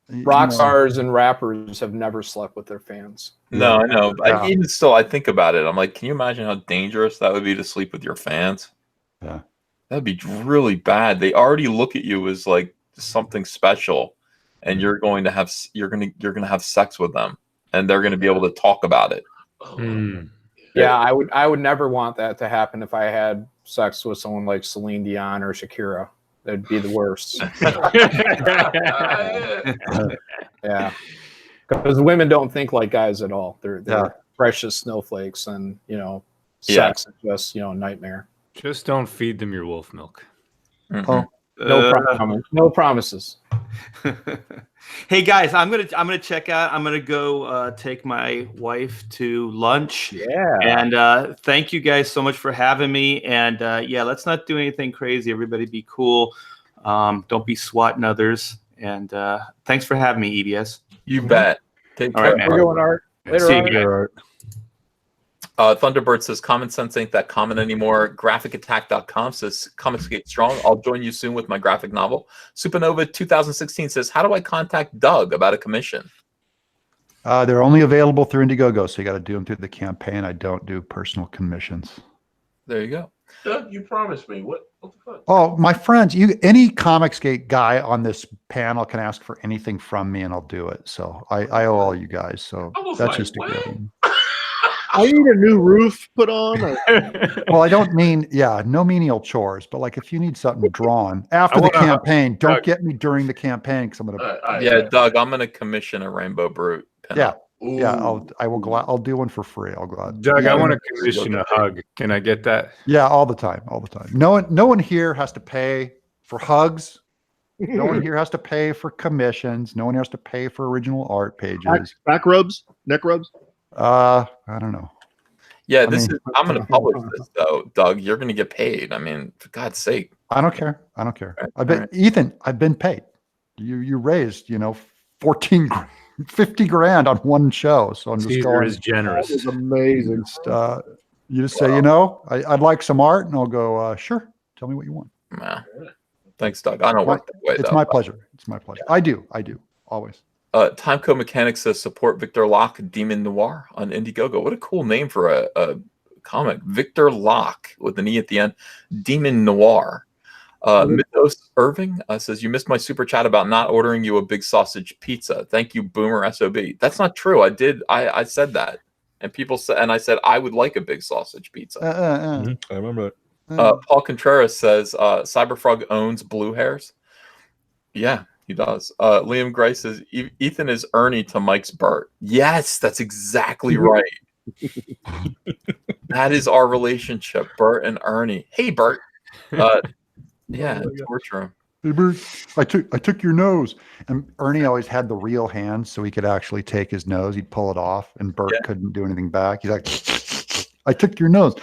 L: rock stars and rappers have never slept with their fans.
A: No, I know. But even still, I think about it. I'm like, can you imagine how dangerous that would be to sleep with your fans?
M: Yeah.
A: That'd be really bad. They already look at you as like something special, and you're gonna have sex with them, and they're gonna be able to talk about it.
L: Yeah, I would never want that to happen if I had sex with someone like Celine Dion or Shakira. That'd be the worst. Yeah, because women don't think like guys at all. They're precious snowflakes, and sex is just a nightmare.
G: Just don't feed them your wolf milk.
L: Oh, no promises.
J: Hey guys, I'm gonna check out. I'm gonna go take my wife to lunch.
L: Yeah.
J: And thank you guys so much for having me. And let's not do anything crazy. Everybody be cool. Don't be swatting others. And thanks for having me, EBS.
A: You bet. Take care.
L: All right, we're going, Art. Later,
J: See you,
L: Art.
A: Thunderbird says common sense ain't that common anymore. Graphicattack.com says comics get strong. I'll join you soon with my graphic novel. Supernova 2016 says, how do I contact Doug about a commission?
M: They're only available through Indiegogo, so you got to do them through the campaign. I don't do personal commissions.
A: There you go.
C: Doug, you promised me. What the fuck?
M: Oh, my friends, any Comicsgate guy on this panel can ask for anything from me, and I'll do it. So I owe all you guys. So that's just a given.
H: I need a new roof put on.
M: Well, I don't mean, no menial chores, but like if you need something drawn after the campaign, don't get me during the campaign because I'm gonna.
A: Doug, I'm gonna commission a Rainbow Brute.
M: Yeah, I'll do one for free. I'll go out.
G: Doug, I want to commission a hug. Can I get that?
M: Yeah, all the time. No one here has to pay for hugs. No one here has to pay for commissions. No one has to pay for original art pages.
H: Back rubs, neck rubs.
M: I don't know.
A: Yeah, I'm going to publish this though, Doug. You're going to get paid. I mean, for God's sake.
M: I don't care. Ethan, I've been paid. You raised, 50 grand on one show. So I'm just
G: Caesar
M: going.
G: is generous.
H: That is amazing.
M: You just say, I'd like some art, and I'll go, sure. Tell me what you want.
A: Nah. Thanks, Doug. I don't work that way.
M: It's my pleasure. It's my pleasure. I do. Always.
A: Timecode Mechanics says support Victor Locke, Demon Noir on Indiegogo. What a cool name for a comic. Victor Locke with an E at the end. Demon Noir. Mythos Irving says, you missed my super chat about not ordering you a big sausage pizza. Thank you, Boomer SOB. That's not true. I did. I said that. And people said, and I said, I would like a big sausage pizza.
E: I remember that.
A: Paul Contreras says, Cyberfrog owns blue hairs. Yeah. He does. Liam Gray says, Ethan is Ernie to Mike's Bert. Yes, that's exactly right. That is our relationship, Bert and Ernie. Hey, Bert. Yeah, torture him.
M: Hey, Bert, I took your nose. And Ernie always had the real hand, so he could actually take his nose. He'd pull it off, and Bert couldn't do anything back. He's like, I took your nose.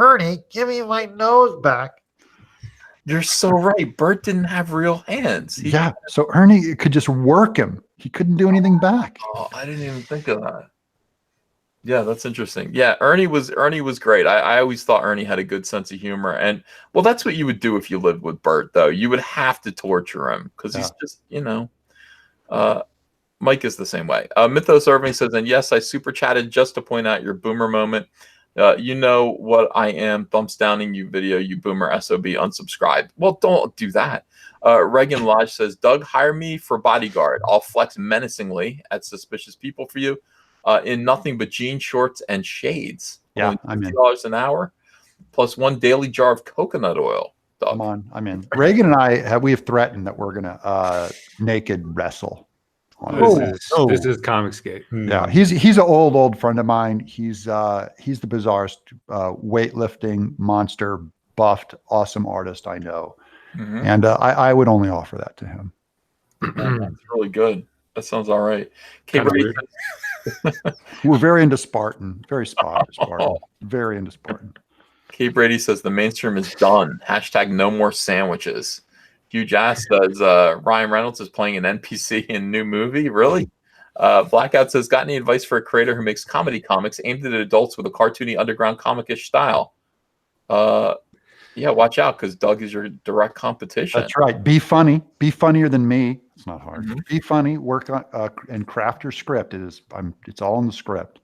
N: Ernie, give me my nose back.
A: You're so right. Bert didn't have real hands.
M: Yeah, so Ernie could just work him. He couldn't do anything back.
A: Oh, I didn't even think of that. Yeah, that's interesting. Yeah, Ernie was great. I always thought Ernie had a good sense of humor, and well, that's what you would do if you lived with Bert, though. You would have to torture him because he's just, Mike is the same way. Mythos Irving says, and yes, I super chatted just to point out your boomer moment. You know what I am, thumbs downing you video, you boomer SOB, unsubscribe. Well, don't do that. Reagan Lodge says, Doug, hire me for bodyguard. I'll flex menacingly at suspicious people for you in nothing but jeans, shorts, and shades.
M: Yeah,
A: I'm in. $50 an hour, plus 1 daily jar of coconut oil. Doug.
M: Come on, I'm in. Reagan and I have threatened that we're gonna naked wrestle.
G: This is Comicsgate.
M: Yeah, he's an old friend of mine. He's the bizarrest weightlifting monster, buffed, awesome artist I know, and I would only offer that to him.
A: That's really good. That sounds all right. Brady,
M: we're very into Spartan, very Spartan, very into Spartan.
A: K Brady says the mainstream is done. # no more sandwiches. Huge Ass says Ryan Reynolds is playing an NPC in a new movie. Really? Blackout says, got any advice for a creator who makes comedy comics aimed at adults with a cartoony underground comic-ish style? Yeah, watch out because Doug is your direct competition.
M: That's right. Be funny. Be funnier than me. It's not hard. Be funny. Work on and craft your script. It's all in the script.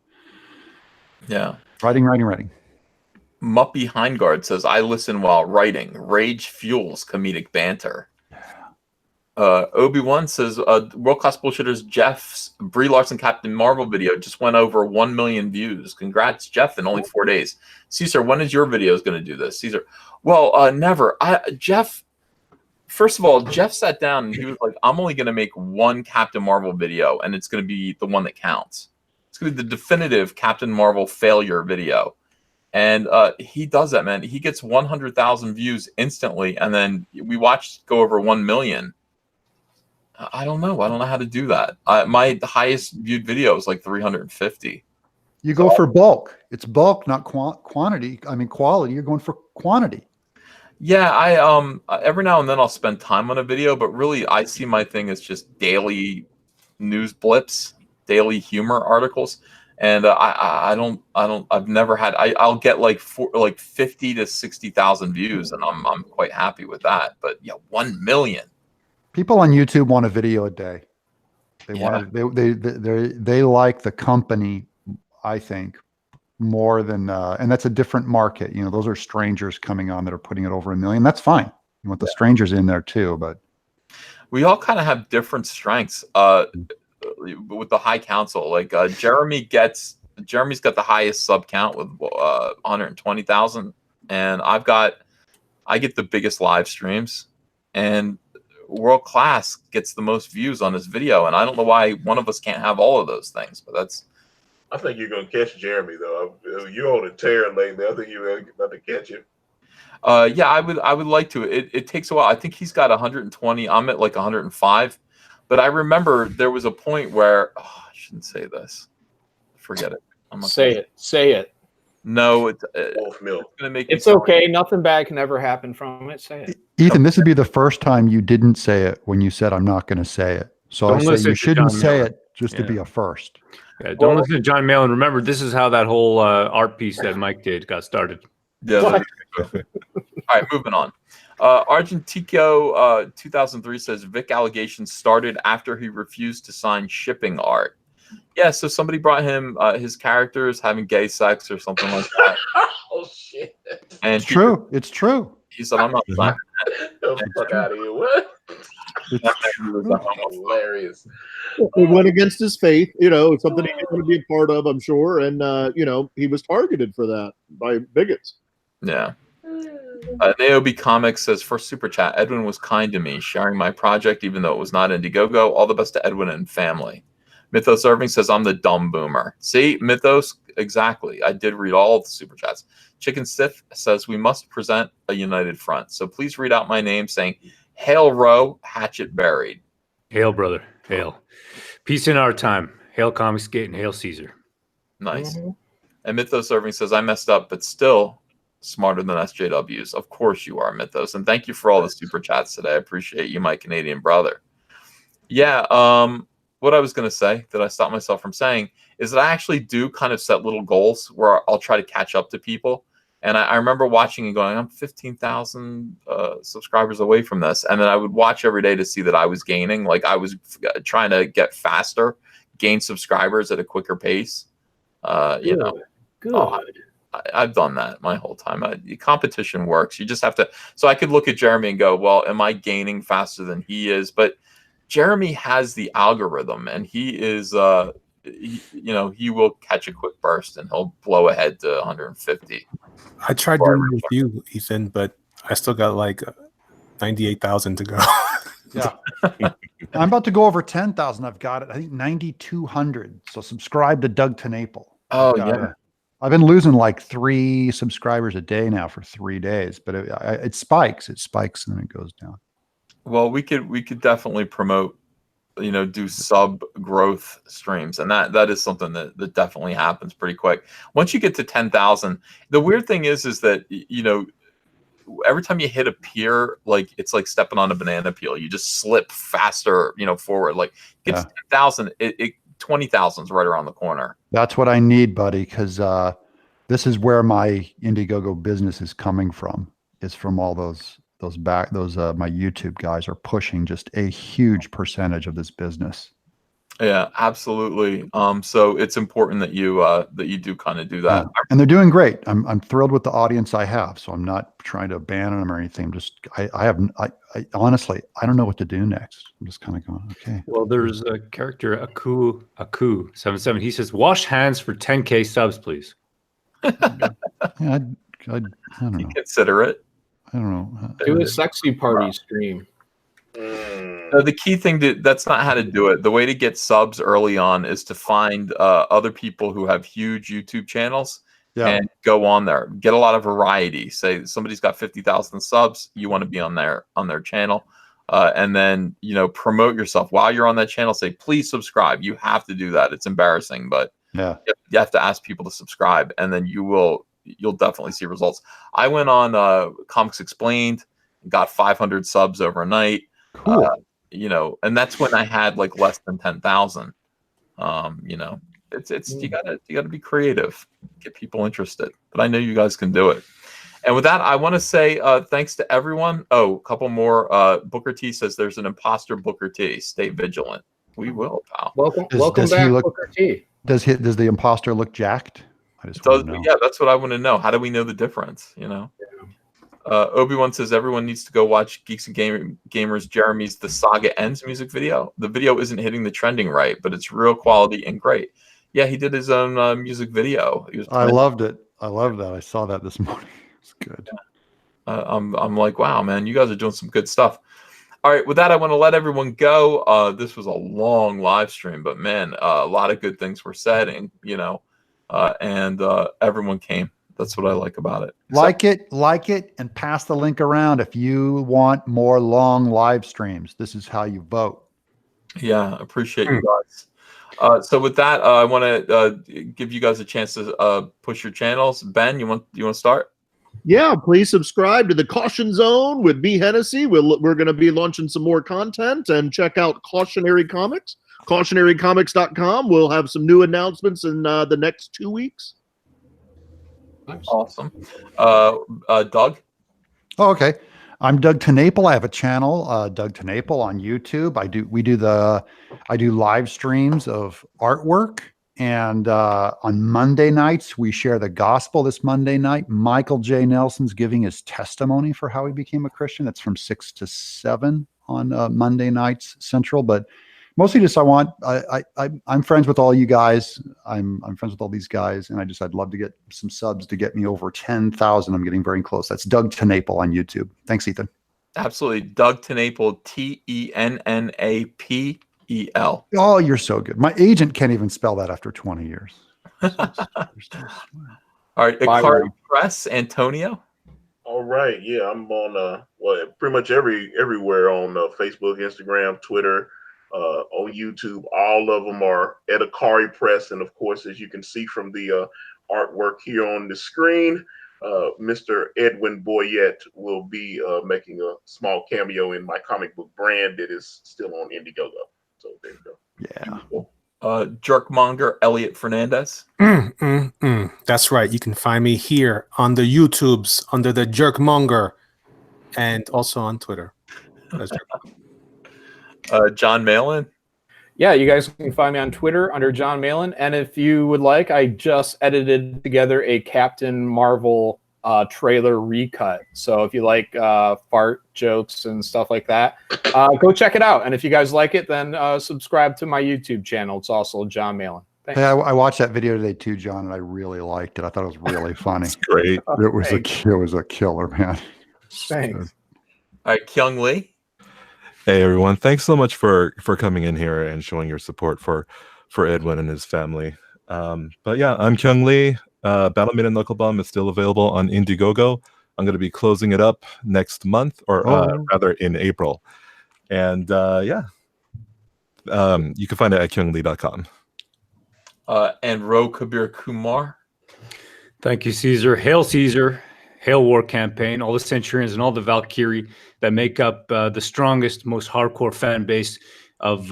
A: Yeah.
M: Writing.
A: Muppy Hindguard says, I listen while writing. Rage fuels comedic banter. Obi-Wan says, World Class Bullshitters Jeff's Brie Larson Captain Marvel video just went over 1 million views. Congrats, Jeff, in only 4 days. Caesar, when is your video going to do this? Caesar, well, never. Jeff, first of all, Jeff sat down and he was like, I'm only going to make one Captain Marvel video, and it's going to be the one that counts. It's going to be the definitive Captain Marvel failure video. And he does that, man. He gets 100,000 views instantly, and then we watched go over 1 million. I don't know. I don't know how to do that. My highest viewed video is like 350.
M: You go for bulk. It's bulk, not quantity. I mean, quality. You're going for quantity.
A: Yeah, I every now and then I'll spend time on a video, but really I see my thing as just daily news blips, daily humor articles. And I've never had, I'll get like 50 to 60,000 views, and I'm quite happy with that. But yeah, 1 million.
M: People on YouTube want a video a day. They like the company, I think, more than, and that's a different market. You know, those are strangers coming on that are putting it over 1 million. That's fine. You want the strangers in there too, but
A: we all kind of have different strengths. With the high council, like Jeremy's got the highest sub count with 120,000, and I get the biggest live streams, and World Class gets the most views on this video, and I don't know why one of us can't have all of those things, but that's.
C: I think you're gonna catch Jeremy though. You're on a tear lately. I think you're about to catch him.
A: Yeah, I would like to. It takes a while. I think he's got 120. I'm at like 105. But I remember there was a point where I shouldn't say this. Forget it. I'm not
L: Say it.
A: No, it's
C: gonna
L: make. It's okay. Nothing bad can ever happen from it. Say it.
M: Ethan, this would be the first time you didn't say it when you said I'm not going to say it. So I say you shouldn't say it just to be a first.
G: Yeah, don't listen to John Malin. Remember, this is how that whole art piece that Mike did got started.
A: Yeah. All right, moving on. Argentico 2003 says Vic allegations started after he refused to sign shipping art. Yeah, so somebody brought him his characters having gay sex or something like that.
C: Oh shit!
A: And
M: it's true. It's true.
A: He said, "I'm not signing that."
C: The fuck out of here! What? Hilarious.
H: He went against his faith, something he didn't want to be a part of, I'm sure, and he was targeted for that by bigots.
A: Yeah. Naobi Comics says, first super chat, Edwin was kind to me, sharing my project even though it was not Indiegogo. All the best to Edwin and family. Mythos Irving says, I'm the dumb boomer. See, Mythos, exactly. I did read all of the super chats. Chicken Stiff says, we must present a united front. So please read out my name saying, Hail Row, hatchet buried.
G: Hail, brother. Hail. Peace in our time. Hail Comicsgate and hail Caesar.
A: Nice. And Mythos Irving says, I messed up, but still smarter than SJWs. Of course you are, Mythos. And thank you for all the super chats today. I appreciate you, my Canadian brother. Yeah. What I was going to say that I stopped myself from saying is that I actually do kind of set little goals where I'll try to catch up to people. And I remember watching and going, I'm 15,000 subscribers away from this. And then I would watch every day to see that I was gaining. Like I was trying to get faster, gain subscribers at a quicker pace. You know, I've done that my whole time. Competition works. You just have to. So I could look at Jeremy and go, well, am I gaining faster than he is? But Jeremy has the algorithm, and he is, you know, he will catch a quick burst and he'll blow ahead to 150.
F: I tried doing it with you, Ethan, but I still got like 98,000 to go.
M: Yeah. I'm about to go over 10,000. I've got it. I think 9,200. So subscribe to Doug Tenaple.
A: Oh, yeah.
M: I've been losing like 3 subscribers a day now for 3 days, but it spikes. It spikes and then it goes down.
A: Well, we could definitely promote, you know, do sub growth streams, and that is something that definitely happens pretty quick. Once you get to 10,000, the weird thing is that, you know, every time you hit a peer, like it's like stepping on a banana peel. You just slip faster, you know, forward. Like get to 10,000, 20,000 is right around the corner.
M: That's what I need, buddy, because this is where my Indiegogo business is coming from. Is from all those my YouTube guys are pushing just a huge percentage of this business.
A: Yeah, absolutely. So it's important that you do kind of do that.
M: Yeah. And they're doing great. I'm thrilled with the audience I have. So I'm not trying to abandon them or anything. I honestly, I don't know what to do next. I'm just kind of going, okay.
G: Well, there's a character, Aku 77. He says, wash hands for 10K subs, please.
M: Yeah, I don't know.
A: Consider it.
M: I don't know.
L: Do a sexy party stream.
A: The key thing that's not how to do it. The way to get subs early on is to find other people who have huge YouTube channels and go on there. Get a lot of variety. Say somebody's got 50,000 subs, you want to be on their channel, and then, you know, promote yourself while you're on that channel. Say, please subscribe. You have to do that. It's embarrassing, but you have to ask people to subscribe, and then you'll definitely see results. I went on Comics Explained, got 500 subs overnight.
M: Cool.
A: You know, and that's when I had like less than 10,000. You know, it's you gotta be creative, get people interested. But I know you guys can do it. And with that, I want to say thanks to everyone. Oh, a couple more. Booker T says there's an imposter Booker T. Stay vigilant. We will, pal.
L: Welcome back, Booker T.
M: Does the imposter look jacked? I just want to know.
A: Yeah, that's what I want to know. How do we know the difference? You know. Obi-Wan says everyone needs to go watch Geeks and Gamers Jeremy's The Saga Ends music video. The video isn't hitting the trending right, but it's real quality and great. Yeah, he did his own music video.
M: I loved it. I loved that. I saw that this morning. It's good.
A: I'm like, wow, man, you guys are doing some good stuff. All right, with that, I want to let everyone go. This was a long live stream, but man, a lot of good things were said, and you know, and everyone came. That's what I like about it.
M: Like it, and pass the link around if you want more long live streams. This is how you vote.
A: Yeah, appreciate you guys. So with that, I want to give you guys a chance to push your channels. Ben, you want to start?
H: Yeah, please subscribe to the Caution Zone with me, Hennessy. We're going to be launching some more content, and check out Cautionary Comics, cautionarycomics.com. We'll have some new announcements in the next 2 weeks.
A: Awesome. Doug?
M: Oh, okay. I'm Doug Tenaple. I have a channel, Doug Tenaple on YouTube. I do live streams of artwork, and on Monday nights we share the gospel. This Monday night, Michael J. Nelson's giving his testimony for how he became a Christian. That's from 6 to 7 on Monday nights Central, but mostly just I'm friends with all you guys. I'm friends with all these guys, and I'd love to get some subs to get me over 10,000. I'm getting very close. That's Doug Tenaple on YouTube. Thanks, Ethan.
A: Absolutely. Doug Tenaple, Tennapel.
M: Oh, you're so good. My agent can't even spell that after 20 years.
A: All right. Ikari Press, Antonio.
C: All right. Yeah, I'm on pretty much everywhere on Facebook, Instagram, Twitter, on YouTube. All of them are Edakari Press, and of course, as you can see from the artwork here on the screen, Mr. Edwin Boyette will be making a small cameo in my comic book brand. It is still on Indiegogo. So there you go.
M: Yeah.
A: Jerkmonger Elliot Fernandez.
F: That's right. You can find me here on the YouTubes under the Jerkmonger, and also on Twitter.
A: John Malin.
L: Yeah, you guys can find me on Twitter under John Malin. And if you would like, I just edited together a Captain Marvel trailer recut. So if you like fart jokes and stuff like that, go check it out. And if you guys like it, then subscribe to my YouTube channel. It's also John Malin. Thanks.
M: Hey, I watched that video today too, John, and I really liked it. I thought it was really funny.
E: It's great.
M: It was a killer, man.
L: Thanks.
A: All right, Kyung Lee.
E: Hey everyone, thanks so much for coming in here and showing your support for Edwin and his family. But yeah, I'm Kyung Lee. Battle Maiden Knuckle Bomb is still available on Indiegogo. I'm going to be closing it up next month, or rather in April. And you can find it at kyunglee.com.
A: And Ro Kabir Kumar.
G: Thank you, Caesar. Hail Caesar. Hail War Campaign, all the Centurions and all the Valkyrie that make up the strongest, most hardcore fan base of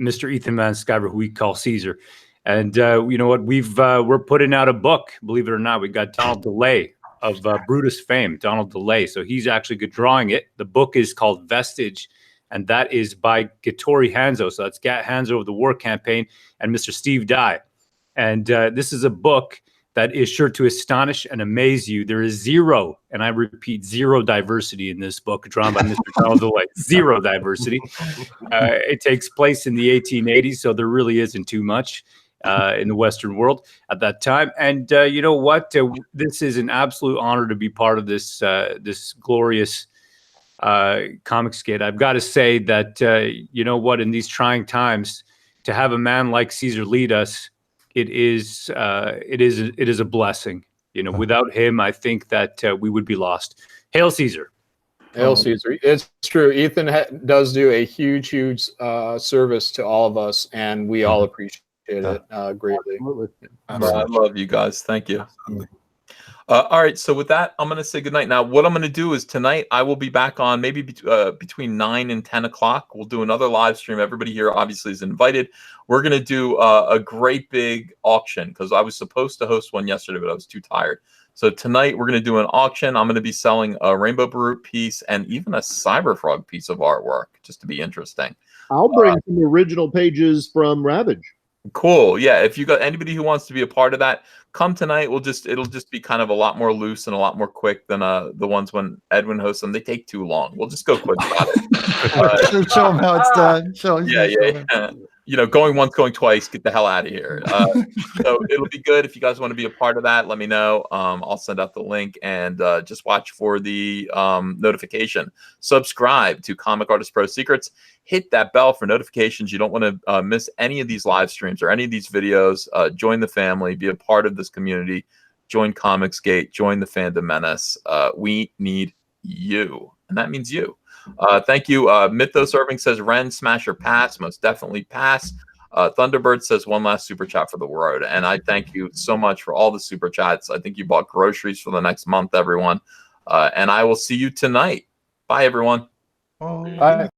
G: Mr. Ethan Van Sciver, who we call Caesar. And you know what? We're putting out a book, believe it or not. We got Donald DeLay of Brutus fame, Donald DeLay. So he's actually good drawing it. The book is called Vestige, and that is by Gattori Hanzo. So that's Gat Hanzo of the War Campaign and Mr. Steve Dye. And this is a book that is sure to astonish and amaze you. There is zero, and I repeat, zero diversity in this book drawn by Mr. Donald DeLay. Zero diversity. It takes place in the 1880s, so there really isn't too much in the Western world at that time. And you know what? This is an absolute honor to be part of this this glorious comic skate. I've got to say that, you know what, in these trying times, to have a man like Caesar lead us, it is a blessing. You know, without him, I think that we would be lost. Hail Caesar!
L: Hail Caesar! It's true. Ethan does do a huge service to all of us, and we all appreciate it greatly.
A: I love you guys. Thank you. All right, so with that, I'm going to say goodnight. Now, what I'm going to do is tonight I will be back on maybe between 9 and 10 o'clock. We'll do another live stream. Everybody here obviously is invited. We're going to do a great big auction because I was supposed to host one yesterday, but I was too tired. So tonight we're going to do an auction. I'm going to be selling a Rainbow Brute piece and even a Cyberfrog piece of artwork, just to be interesting.
H: I'll bring some original pages from Ravage.
A: Cool. Yeah. If you got anybody who wants to be a part of that, come tonight. It'll just be kind of a lot more loose and a lot more quick than the ones when Edwin hosts them. They take too long. We'll just go quick about it.
M: Show them how it's done.
A: Yeah. You know, going once, going twice, get the hell out of here. So it'll be good. If you guys want to be a part of that, let me know. I'll send out the link and just watch for the notification. Subscribe to Comic Artist Pro Secrets. Hit that bell for notifications. You don't want to miss any of these live streams or any of these videos. Join the family. Be a part of this community. Join Comicsgate. Join the Fandom Menace. We need you. And that means you. Thank you. Mythos Irving says, Ren, smash or pass? Most definitely pass. Thunderbird says, one last super chat for the road. And I thank you so much for all the super chats. I think you bought groceries for the next month, everyone. And I will see you tonight. Bye, everyone.
L: Bye.